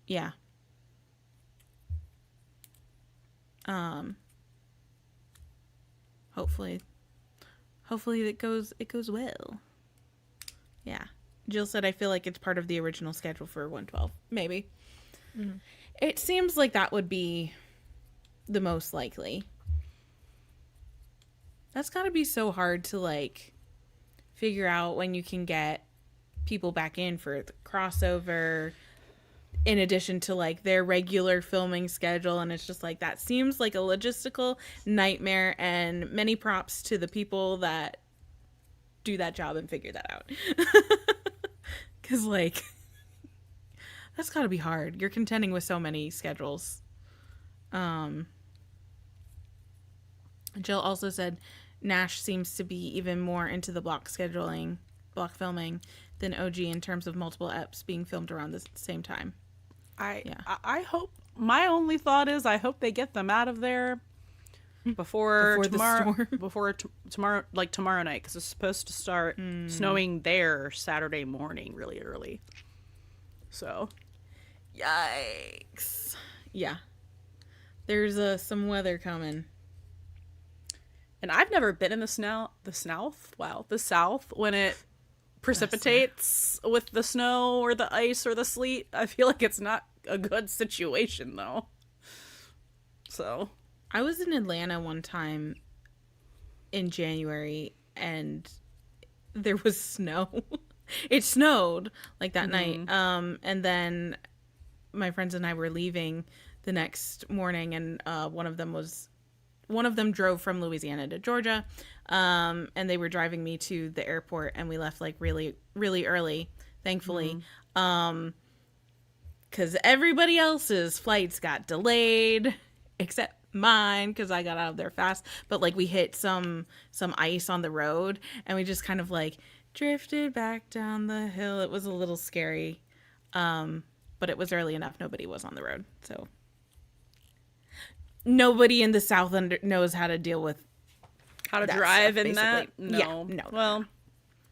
A: yeah. Hopefully it goes well. Yeah. Jill said, I feel like it's part of the original schedule for 112. Maybe. It seems like that would be the most likely. That's got to be so hard to like figure out when you can get people back in for the crossover in addition to like their regular filming schedule, and it's just like that seems like a logistical nightmare, and many props to the people that do that job and figure that out. Cuz like that's got to be hard. You're contending with so many schedules. Jill also said Nash seems to be even more into the block filming than OG in terms of multiple eps being filmed around the same time.
B: I hope, my only thought is I hope they get them out of there before
A: the
B: tomorrow,
A: storm.
B: tomorrow, like tomorrow night, because it's supposed to start snowing there Saturday morning really early. So
A: Yikes. Yeah. There's some weather coming.
B: And I've never been in the South when it precipitates with the snow or the ice or the sleet. I feel like it's not a good situation though. So
A: I was in Atlanta one time in January and there was snow. It snowed like that night. And then my friends and I were leaving the next morning, and one of them drove from Louisiana to Georgia, and they were driving me to the airport, and we left like really, really early, thankfully, because everybody else's flights got delayed except mine because I got out of there fast. But like we hit some ice on the road, and we just kind of like drifted back down the hill. It was a little scary, but it was early enough. Nobody was on the road, so. Nobody in the South knows how to deal with
B: how to
A: that
B: drive
A: stuff,
B: in that?
A: basically.
B: No.
A: Yeah, no.
B: Well,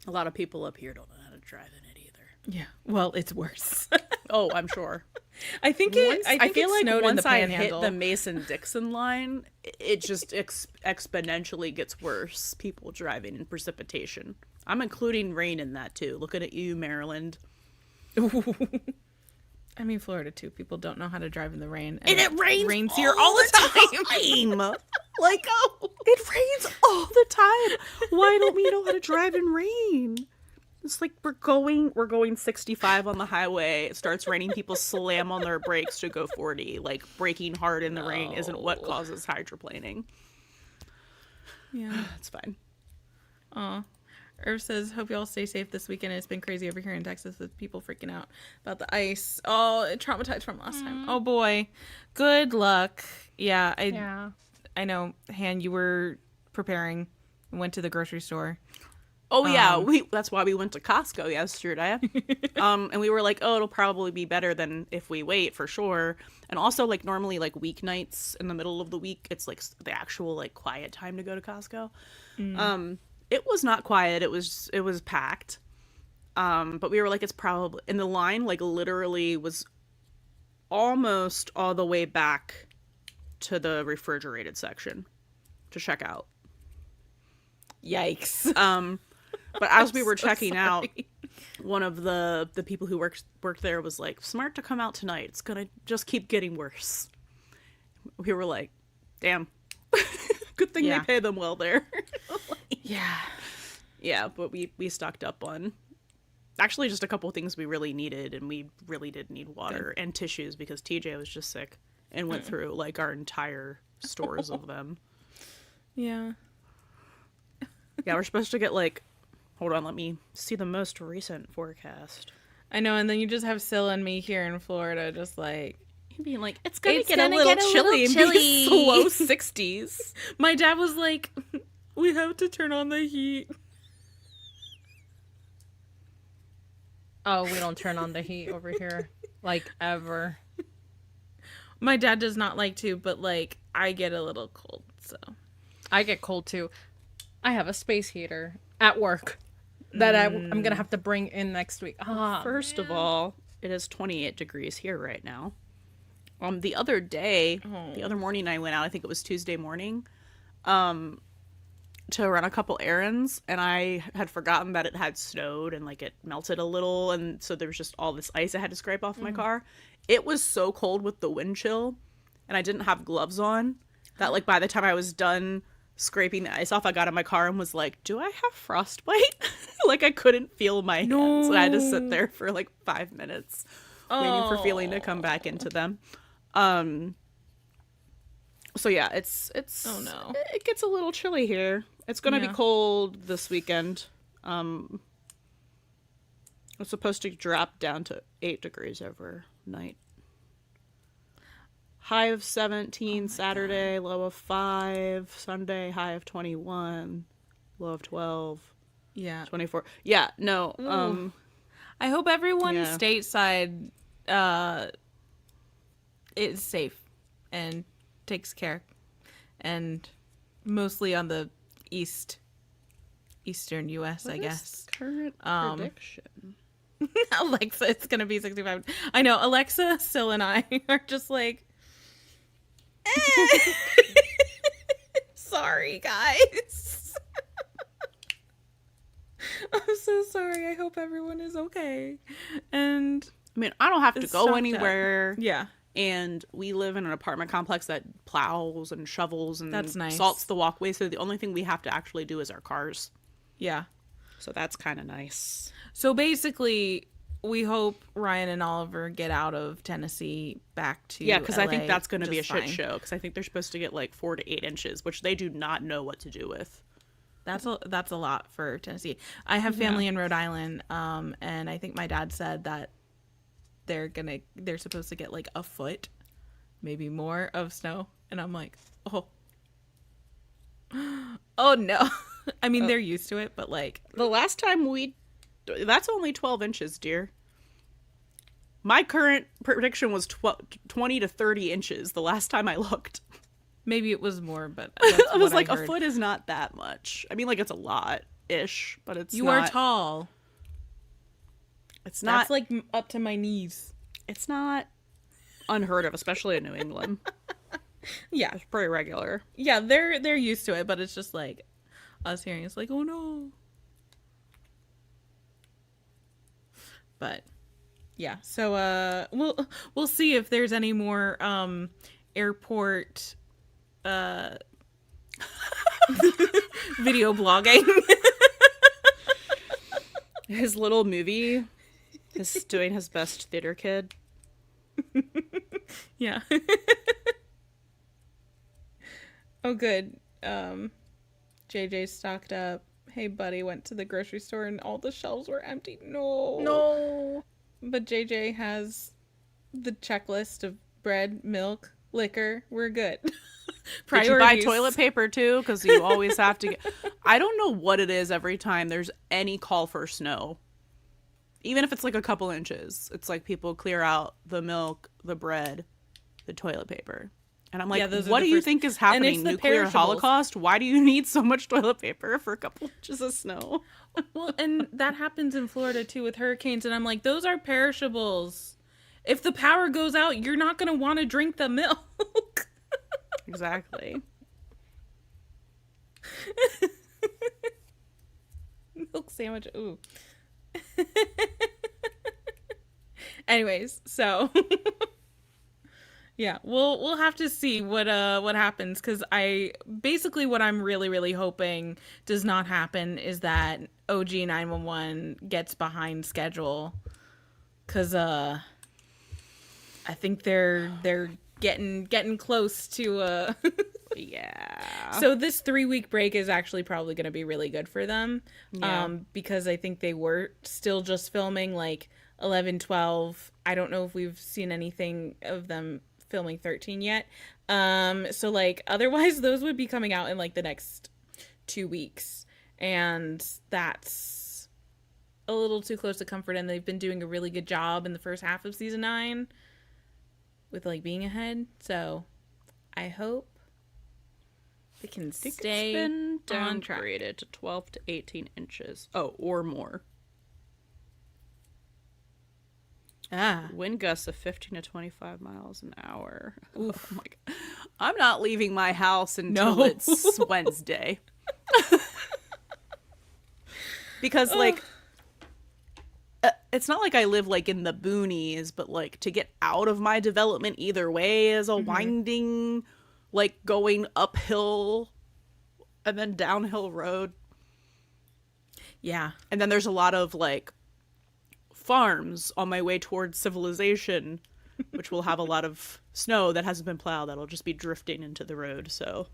B: a lot of people up here don't know how to drive in it either.
A: Yeah. Well, it's worse.
B: Oh, I'm sure.
A: I feel like
B: Once
A: in the
B: I hit
A: Panhandle.
B: the Mason-Dixon line, it just exponentially gets worse. People driving in precipitation. I'm including rain in that too. Looking at you, Maryland.
A: I mean, Florida too. People don't know how to drive in the rain,
B: And it rains
A: here all the time.
B: Like, it rains all the time. Why don't we know how to drive in rain? It's like we're going 65 on the highway. It starts raining. People slam on their brakes to go 40. Like, braking hard in the rain isn't what causes hydroplaning.
A: Yeah.
B: It's fine.
A: Aw. Irv says, hope y'all stay safe this weekend. It's been crazy over here in Texas with people freaking out about the ice. Oh, it traumatized from last time. Oh boy. Good luck. Yeah, I know, Han, you were preparing and went to the grocery store.
B: Oh yeah, that's why we went to Costco yesterday. And we were like, oh, it'll probably be better than if we wait for sure. And also like normally like weeknights in the middle of the week, it's like the actual like quiet time to go to Costco. It was not quiet. It was packed. But we were like, it's probably, and the line like literally was almost all the way back to the refrigerated section to check out.
A: Yikes.
B: But as we were
A: so
B: checking out,
A: sorry.
B: one of the people who worked there was like, smart to come out tonight. It's gonna just keep getting worse. We were like, damn. Good thing
A: Yeah.
B: they pay them well there.
A: Yeah.
B: Yeah, but we stocked up on actually just a couple of things we really needed, and we really did need water and tissues because TJ was just sick and went through like our entire stores of them.
A: Yeah.
B: Yeah, we're supposed to get like, hold on, let me see the most recent forecast.
A: I know, and then you just have Syl and me here in Florida just like,
B: Being like, it's gonna
A: It's
B: get
A: gonna
B: a little
A: get a
B: chilly
A: little
B: and be
A: chilly.
B: low 60s.
A: my dad was like, we have to turn on the heat.
C: Oh, we don't turn on the heat over here, like, ever.
A: My dad does not like to, but like I get a little cold, so.
C: I get cold too. I have a space heater at work that I'm gonna have to bring in next week.
B: First of all, it is 28 degrees here right now. The other day, the other morning I went out, I think it was Tuesday morning, to run a couple errands, and I had forgotten that it had snowed and like it melted a little, and so there was just all this ice I had to scrape off my car. It was so cold with the wind chill, and I didn't have gloves on, that like by the time I was done scraping the ice off, I got in my car and was like, do I have frostbite? Like I couldn't feel my hands, and I had to sit there for like 5 minutes waiting for feeling to come back into them. So yeah, it's
A: Oh, no.
B: it gets a little chilly here. It's gonna be
A: Yeah.
B: cold this weekend. It's supposed to drop down to 8 degrees overnight. High of 17 Saturday, low of 5 Sunday, high of 21, low of 12,
A: Yeah.
B: 24. Yeah, no.
A: I hope everyone
B: Yeah.
A: stateside is safe and takes care, and mostly on the eastern U.S. I
B: What is
A: guess.
B: current prediction.
A: Alexa, it's gonna be 65. I know. Alexa, Syl, and I are just like, sorry, guys. I'm so sorry. I hope everyone is okay. And
B: I mean, I don't have to
A: It's
B: go
A: stocked up.
B: anywhere.
A: yeah,
B: And we live in an apartment complex that plows and shovels and
A: That's nice.
B: salts the walkway. So the only thing we have to actually do is our cars.
A: yeah.
B: So that's kind of nice.
A: So basically, we hope Ryan and Oliver get out of Tennessee back to
B: Yeah, because I think
A: LA
B: that's going to be a
A: just
B: shit
A: fine.
B: show. Because I think they're supposed to get like 4 to 8 inches, which they do not know what to do with.
A: That's a lot for Tennessee. I have family in Rhode Island, and I think my dad said that they're supposed to get like a foot, maybe more of snow, and I'm like, oh no. I mean, they're used to it, but like,
B: The last time that's only 12 inches, dear. My current prediction was 20 to 30 inches the last time I looked.
A: maybe it was more, but that's
B: I was
A: what
B: like, a
A: heard.
B: foot is not that much. I mean, like, it's a lot-ish, but it's
A: You
B: not.
A: are tall.
B: It's not.
A: That's like up to my knees.
B: It's not unheard of, especially in New England.
A: Yeah,
B: It's pretty regular.
A: yeah, they're used to it, but it's just like us hearing it's like, oh no. But yeah, so we'll see if there's any more airport video blogging.
B: His little movie is doing his best theater kid.
A: Yeah. Oh good. JJ stocked up. Hey buddy went to the grocery store and all the shelves were empty. No. But JJ has the checklist of bread, milk, liquor, we're good.
B: Did
A: Priorities.
B: you buy toilet paper too? Because you always have to get... I don't know what it is every time there's any call for snow. Even if it's like a couple inches. It's like people clear out the milk, the bread, the toilet paper. And I'm like,
A: Yeah, those are
B: what
A: the
B: do you
A: first-
B: think is
A: and
B: happening?
A: it's the
B: Nuclear
A: perishables.
B: holocaust? Why do you need so much toilet paper for a couple inches of snow?
A: Well, and that happens in Florida too with hurricanes, and I'm like, those are perishables. If the power goes out, you're not going to want to drink the milk.
B: Exactly.
A: Milk sandwich. Ooh. Anyways, so yeah, we'll have to see what happens, because what I'm really hoping does not happen is that OG 911 gets behind schedule, because I think they're getting close to
B: Yeah.
A: So this 3-week break is actually probably going to be really good for them,
B: Yeah.
A: because I think they were still just filming like 11, 12. I don't know if we've seen anything of them filming 13 yet. So like otherwise those would be coming out in like the next 2 weeks, and that's a little too close to comfort. And they've been doing a really good job in the first half of season 9 with like being ahead. So I hope they can
B: I think
A: stay
B: it's been
A: on track.
B: downgraded to 12 to 18 inches. Oh, or more. Wind gusts of 15 to 25 miles an hour. Oh my God. I'm not leaving my house until
A: No.
B: it's Wednesday. Because, like, it's not like I live, like, in the boonies, but, like, to get out of my development either way is a winding, like, going uphill and then downhill road.
A: Yeah.
B: And then there's a lot of, like, farms on my way towards civilization, which will have a lot of snow that hasn't been plowed that'll just be drifting into the road. So,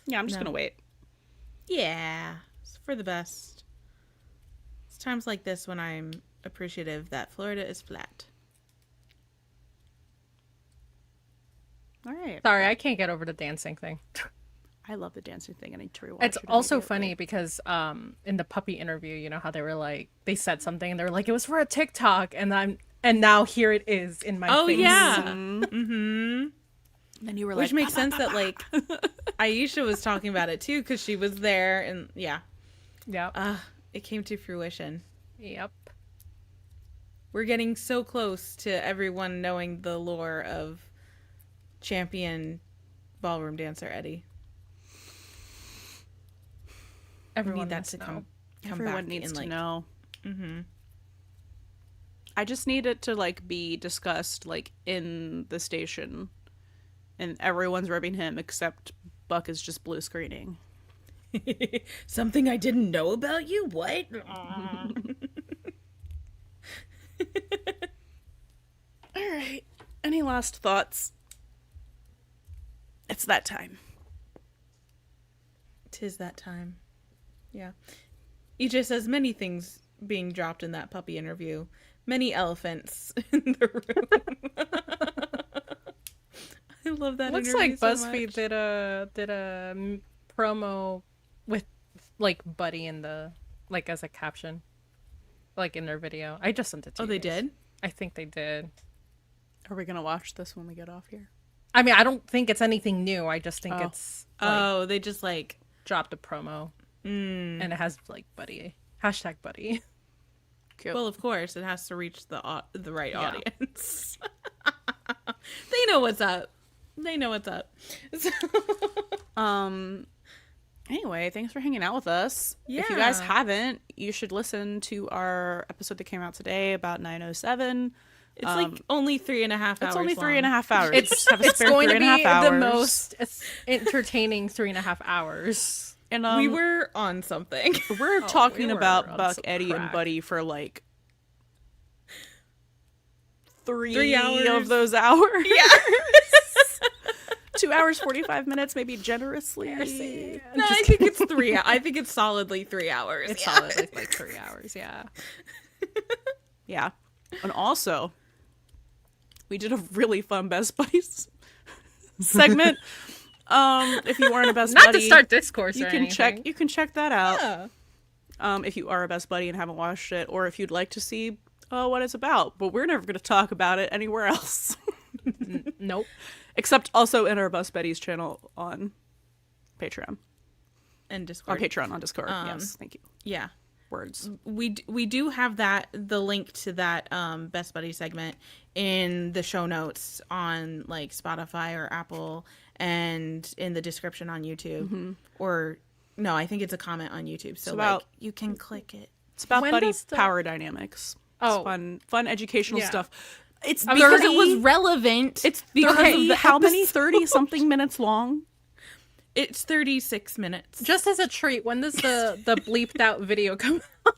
B: yeah, I'm just
A: No.
B: gonna wait.
A: Yeah. It's for the best. It's times like this when I'm appreciative that Florida is flat.
B: All right.
C: Sorry, I can't get over the dancing thing.
B: I love the dancing thing. I need to rewatch
C: It's
B: it
C: also
B: immediately.
C: funny because in the puppy interview, you know how they were like they said something and they were like it was for a TikTok, and now here it is in my
A: Oh
C: face.
A: yeah. Mm-hmm.
B: And you were
A: Which
B: like,
A: makes sense that like Aisha was talking about it too, because she was there, and yeah.
C: Yep.
A: It came to fruition.
C: Yep.
A: We're getting so close to everyone knowing the lore of champion ballroom dancer Eddie. We
C: Everyone
A: need that
C: must
A: to
C: know.
A: come
B: everyone
A: back
B: needs
A: in,
B: to
A: like,
B: know.
A: Mm-hmm.
B: I just need it to like be discussed like in the station, and everyone's rubbing him except Buck is just blue screening.
A: Something I didn't know about you? What?
B: All right. Any last thoughts? It's that time.
A: 'Tis that time. Yeah. EJ says many things being dropped in that puppy interview. Many elephants in the room. I love that
C: Looks
A: interview
C: like
A: so
C: BuzzFeed
A: much.
C: did a promo with like Buddy in the like as a caption, like in their video. I just sent it to
A: Oh,
C: you
A: they
C: guys.
A: did?
C: I think they did.
B: Are we gonna watch this when we get off here?
C: I mean, I don't think it's anything new. I just think it's like,
A: Oh, they just like...
C: dropped a promo and it has like Buddy hashtag Buddy.
B: Cute.
A: Well, of course, it has to reach the right
C: Yeah.
A: audience. They know what's up. They know what's up.
B: Anyway, thanks for hanging out with us. If you guys
A: Yeah.
B: haven't, you should listen to our episode that came out today about 907.
A: It's like only 3.5 hours.
B: It's only
A: long.
B: 3.5 hours.
C: It's
B: Have a
C: it's
B: spare
C: going to
B: 3.5
C: be
B: hours.
C: the most entertaining 3.5 hours.
B: And
A: We were on something.
B: we're talking
C: we were
B: about
C: on
B: Buck,
C: some
B: Eddie, and
C: crack.
B: Buddy for like 3
A: 3 hours.
B: of those hours.
A: Yeah.
B: 2 hours 45 minutes, maybe generously.
A: No, I think it's 3. I think it's solidly 3 hours.
C: It's
A: Yeah.
C: solid like 3 hours. Yeah.
B: Yeah. And also, we did a really fun Best Buddies segment. If you aren't a best
C: Not
B: buddy,
C: to start discourse
B: you
C: or
B: can check.
C: anything.
B: You can check that out.
C: Yeah.
B: If you are a best buddy and haven't watched it, or if you'd like to see what it's about. But we're never going to talk about it anywhere else,
C: Nope.
B: except also in our best buddies channel on Patreon.
A: And
B: On
A: Discord.
B: Patreon, on Discord. Yes, thank you.
A: Yeah.
B: Words.
A: We do have the link to that Best Buddy segment in the show notes on like Spotify or Apple, and in the description on YouTube. Or no, I think it's a comment on YouTube. So
B: about-
A: you can click it.
B: It's about
C: When
B: buddy
C: does the-
B: power dynamics.
C: Oh.
B: It's fun educational
C: Yeah.
B: stuff. It's
A: Because
B: 30,
A: it was relevant.
B: It's
A: because
B: 30,
A: of the
B: how many?
A: episode.
B: 30 something minutes long.
A: It's 36 minutes.
C: Just as a treat, when does the bleeped out video come out?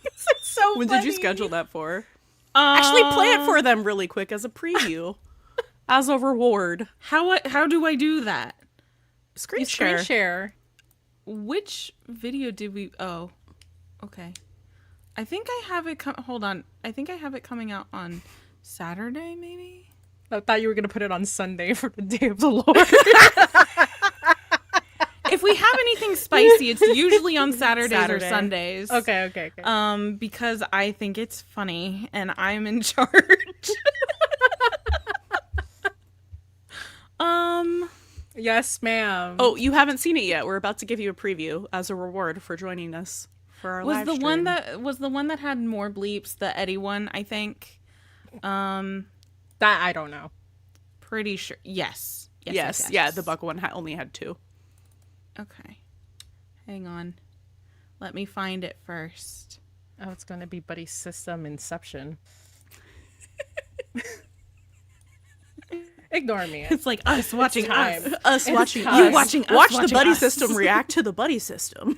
C: It's so
B: When did you
C: funny.
B: schedule that for? Actually, play it for them really quick as a preview, as a reward.
A: How do I do that?
B: Screen
C: You
B: share.
C: screen share.
A: Which video did we? Oh, okay. I think I have it. Hold on. I think I have it coming out on Saturday, maybe.
C: I thought you were gonna put it on Sunday for the Day of the Lord.
A: If we have anything spicy, it's usually on Saturdays or
B: Saturday.
A: Sundays.
C: Okay.
A: Because I think it's funny and I'm in charge.
C: Yes, ma'am.
B: Oh, you haven't seen it yet. We're about to give you a preview as a reward for joining us for our
A: was
B: live
A: the
B: stream.
A: one that had more bleeps, the Eddie one, I think.
C: That I don't know.
A: Pretty sure. Yes.
B: Yes. Yeah, the Buck one only had 2.
A: Okay. Hang on. Let me find it first.
C: Oh, it's gonna be Buddy System Inception. Ignore me.
A: It's like us watching
C: time.
A: us.
B: Us watching
C: time.
B: you watching
A: Us
B: watch the
A: watching
B: buddy
A: us.
B: system react to the buddy system.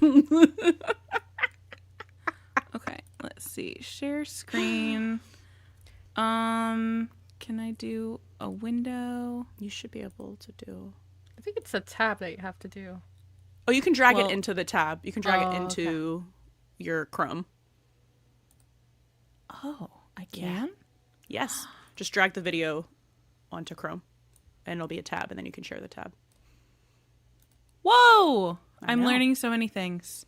A: Okay, let's see. Share screen. Can I do a window?
B: You should be able to do.
C: I think it's a tab that you have to do.
B: Oh, you can drag
A: Well-
B: it into the tab. You can drag it
C: Oh,
B: into your Chrome.
A: Oh, I can?
B: Yes. Just drag the video onto Chrome, and it'll be a tab, and then you can share the tab.
A: Whoa!
B: I
A: I'm
B: know.
A: learning so many things.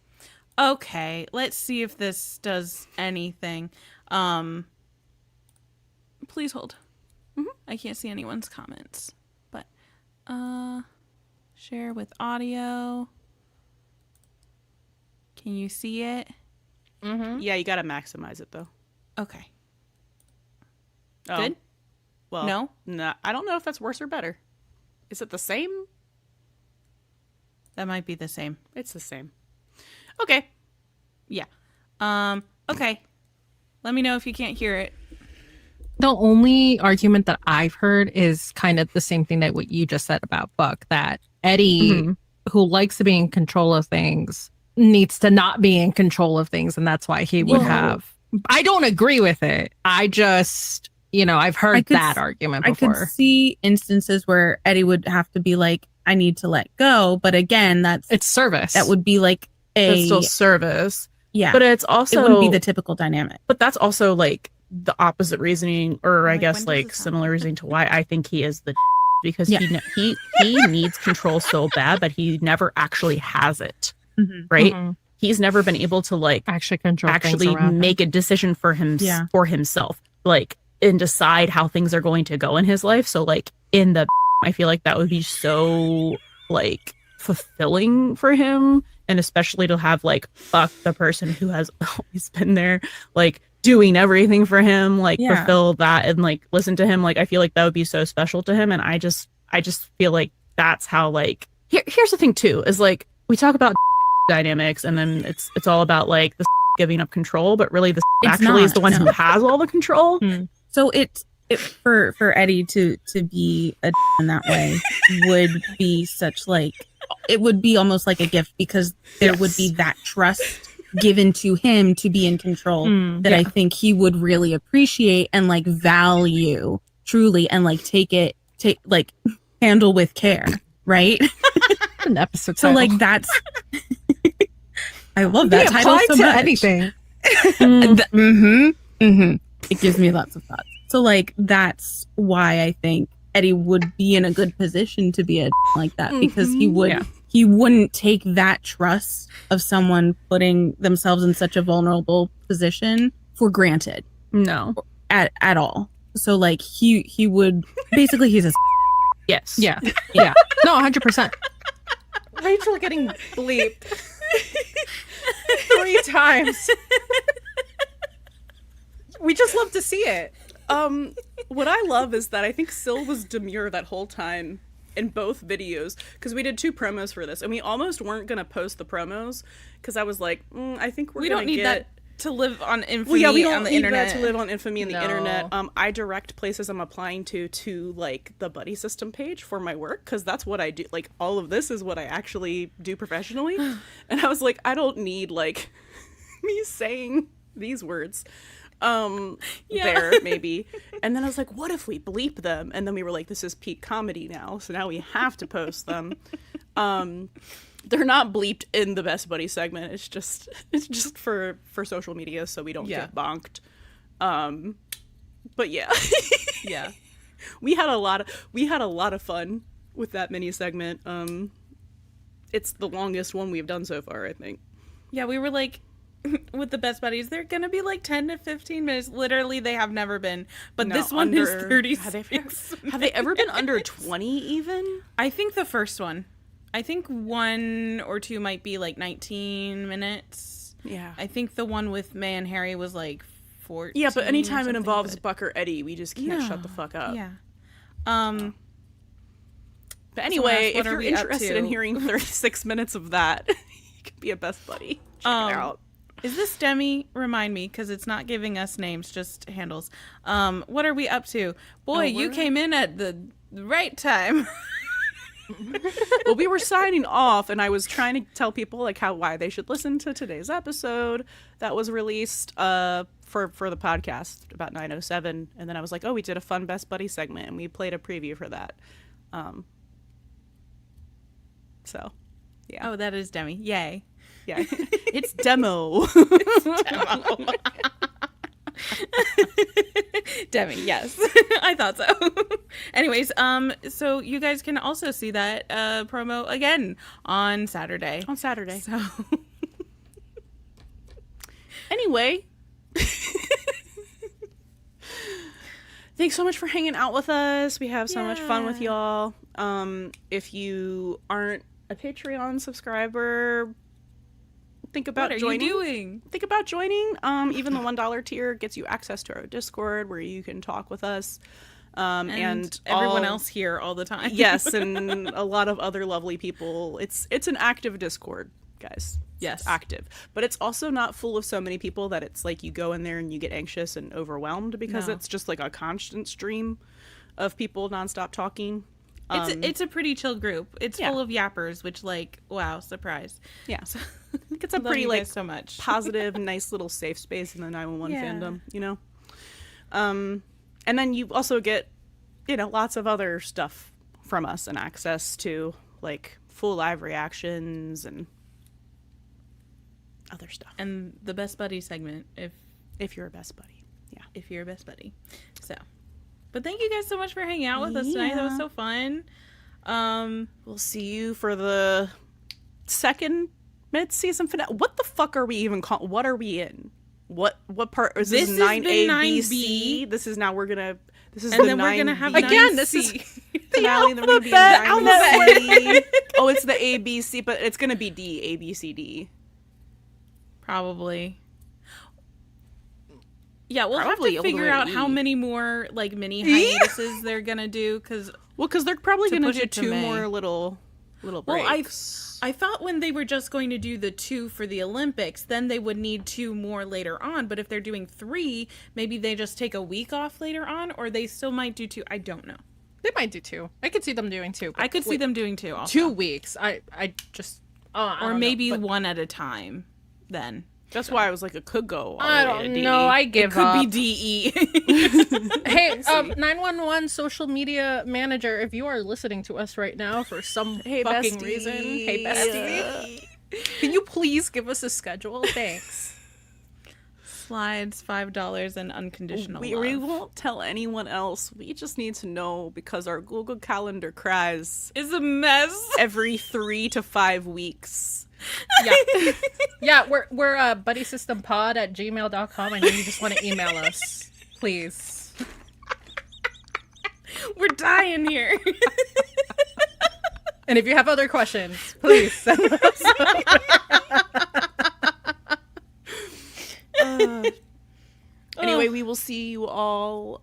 A: Okay, let's see if this does anything. Please hold. I can't see anyone's comments. But share with audio. Can you see it?
B: Yeah, you gotta maximize it though.
A: Okay.
B: Oh,
A: Good?
B: Well,
A: No?
B: nah, I don't know if that's worse or better. Is it the same?
A: That might be the same.
B: It's the same. Okay.
A: Yeah. Okay. Let me know if you can't hear it.
C: The only argument that I've heard is kind of the same thing that what you just said about Buck, that Eddie, who likes to be in control of things, needs to not be in control of things, and that's why he would
A: Well-
C: have. I don't agree with it. I just, I've heard
A: could
C: that
A: s-
C: argument
A: I
C: before.
A: could see instances where Eddie would have to be like, I need to let go. But again,
C: It's service.
A: that would be like
B: It's still service.
A: yeah.
B: But it's
A: it
B: also
A: wouldn't be the typical dynamic.
B: but that's also like the opposite reasoning, or I
A: Like,
B: guess
A: when does
B: like
A: this
B: similar
A: happen?
B: reasoning to why I think he is the because
A: Yeah.
B: he needs control so bad, but he never actually has it.
A: Mhm.
B: Right?
C: Mhm.
B: He's never been able to like
C: Actually control things
B: actually
C: around him.
B: make a decision for him
A: Yeah.
B: for himself, like, and decide how things are going to go in his life. So like in the I feel like that would be so like fulfilling for him, and especially to have like Buck, the person who has always been there, like doing everything for him, like
A: Yeah.
B: fulfill that and like listen to him. Like I feel like that would be so special to him, and I just feel like that's how like here's the thing too, is like we talk about dynamics and then it's all about like the giving up control, but really the
A: It's
B: actually is
A: not,
B: the one
A: no.
B: who has all the control.
A: So it for Eddie to be a in that way would be such like, it would be almost like a gift, because there would be that trust given to him to be in control that I think he would really appreciate and like value truly, and like take like handle with care, right?
C: An episode
A: So
C: title.
A: like that's I love that
C: Be
A: title
C: applied
A: so
C: to
A: much.
C: anything.
A: It gives me lots of thoughts. So like that's why I think Eddie would be in a good position to be a like that, because he wouldn't take that trust of someone putting themselves in such a vulnerable position for granted.
D: No.
A: At all. So like he would basically, he's a
D: Yes. Yeah. Yeah. No, 100%.
C: Rachel getting bleeped 3 times. We just love to see it.
B: What I love is that I think Syl was demure that whole time in both videos, because we did 2 promos for this, and we almost weren't gonna post the promos because I was like, I think
A: we don't need that to live on infamy.
B: Well, yeah, we don't
A: on the
B: need
A: internet.
B: that to live on infamy on the
C: No.
B: internet. I direct places I'm applying to like the Buddie system page for my work, because that's what I do. Like, all of this is what I actually do professionally. And I was like, I don't need like me saying these words there maybe. And then I was like, what if we bleep them? And then we were like, this is peak comedy now, so now we have to post them. They're not bleeped in the Best Buddy segment. It's just for social media, so we don't get bonked. But yeah.
A: Yeah.
B: We had a lot of fun with that mini segment. It's the longest one we've done so far, I think.
A: Yeah, we were like, with the Best Buddies, they're gonna be like 10 to 15 minutes. Literally, they have never been. But
B: No,
A: this one is 36.
B: Have they ever been under 20 even?
A: I think the first one. I think 1 or 2 might be like 19 minutes.
B: Yeah.
A: I think the one with May and Harry was like 14.
B: Yeah, but anytime
A: or
B: it
A: something,
B: involves
A: but-
B: Buck or Eddie, we just can't shut the fuck up.
A: Yeah.
B: But anyway,
A: what
B: if
A: are
B: you're
A: we up
B: interested in
A: to?
B: hearing 36 minutes of that, you could be a Best Buddy. Check it out.
A: Is this Demi? Remind me, because it's not giving us names, just handles. What are we up to? Boy, you came in at the right time.
B: Well, we were signing off, and I was trying to tell people like why they should listen to today's episode that was released for the podcast about 9:07, and then I was like, oh, we did a fun Best Buddy segment, and we played a preview for that. So, yeah.
A: Oh, that is Demi. Yay.
B: Yeah, it's demo.
A: Demi, yes. I thought so. Anyways, so you guys can also see that promo again on Saturday.
B: On Saturday.
A: So
B: Anyway, thanks so much for hanging out with us. We have so much fun with y'all. If you aren't a Patreon subscriber, think about
A: what are
B: joining.
A: you doing?
B: Think about joining. Even the $1 tier gets you access to our Discord where you can talk with us. And
A: everyone else here all the time.
B: Yes, and a lot of other lovely people. It's an active Discord, guys.
A: Yes.
B: It's active. But it's also not full of so many people that it's like you go in there and you get anxious and overwhelmed, because
A: No.
B: it's just like a constant stream of people nonstop talking.
A: It's a pretty chill group. It's
B: Yeah.
A: full of yappers, which like, wow, surprise.
B: Yeah.
A: So,
B: I think it's a
A: love
B: pretty
A: you
B: like
A: guys so much.
B: positive, nice little safe space in the 911
A: Yeah.
B: fandom, you know? And then you also get, lots of other stuff from us and access to like full live reactions and other stuff.
A: And the Best Buddy segment,
B: If you're a Best Buddy. Yeah.
A: if you're a Best Buddy. So, but thank you guys so much for hanging out with us tonight. That was so fun.
B: We'll see you for the second mid-season finale. What the fuck are we even called? What are we in? What part is this?
A: This
B: 9A,
A: has been
B: B,
A: 9B.
B: C? This is now we're gonna. This is
A: And
B: the
A: then we're gonna
B: 9B.
A: have
C: Again,
A: 9C.
C: this is
B: finale. Then we're gonna be in
C: alphabet.
B: 9C. Oh, it's the A, B, C, but it's gonna be D, A, B, C, D.
A: Probably. Yeah, we'll
B: Probably
A: have
B: all
A: to
B: the way
A: figure
B: to
A: out how
B: E.
A: many more like mini hiatuses they're gonna do, because
B: Well, because they're probably
A: To
B: gonna
A: push
B: do
A: it to
B: 2
A: May.
B: more little
A: well,
B: breaks.
A: I thought when they were just going to do the 2 for the Olympics, then they would need 2 more later on. But if they're doing 3, maybe they just take a week off later on, or they still might do 2. I don't know.
C: They might do 2. I could see them doing 2.
A: I could see them doing 2 also.
C: 2 weeks. I just I
A: or
C: don't
A: maybe
C: know, but
A: 1 at a time then.
B: That's why I was like, it could go. All
C: I
B: the way to
C: don't
B: D.
C: know. I
A: It
C: give
A: could
C: up.
A: be DE.
C: Hey, 911 social media manager, if you are listening to us right now for some
B: Hey,
C: fucking
B: bestie.
C: reason, hey bestie, can you please give us a schedule? Thanks.
A: slides, $5, and unconditional
B: We
A: love.
B: won't tell anyone else. We just need to know because our Google Calendar cries
A: Is a mess.
B: every 3 to 5 weeks.
C: Yeah. Yeah, we're buddysystempod@gmail.com. I know you just want to email us. Please.
A: We're dying here.
C: And if you have other questions, please send us.
B: Anyway, we will see you all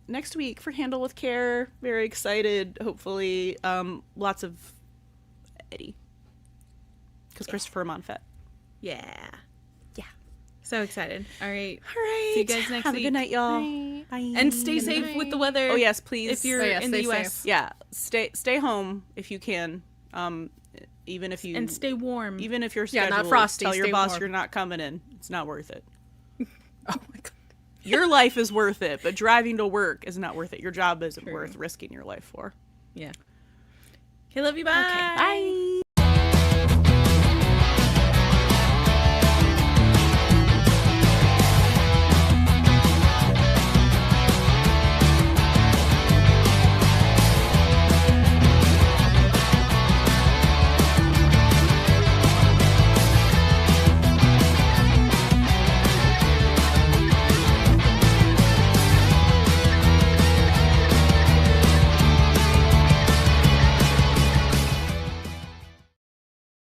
B: next week for Handle with Care. Very excited. Hopefully, lots of Eddie. Because Christopher Monfett.
A: Yeah. So excited. All right.
B: All right.
A: See you guys next
B: Have
A: week.
B: a good night, y'all.
C: Bye.
A: And stay safe with the weather.
B: Oh yes, please.
A: If you're
C: Oh, yeah,
A: in the
C: stay
A: US.
C: safe.
B: Yeah, stay home if you can. Even if you
A: And stay warm.
B: even if you're
C: Yeah,
B: scheduled,
C: not frosty,
B: tell your
C: stay
B: boss
C: warm.
B: you're not coming in. It's not worth it.
C: Oh my god.
B: Your life is worth it, but driving to work is not worth it. Your job isn't worth risking your life for.
A: Yeah. Okay, love you. Bye.
B: Bye.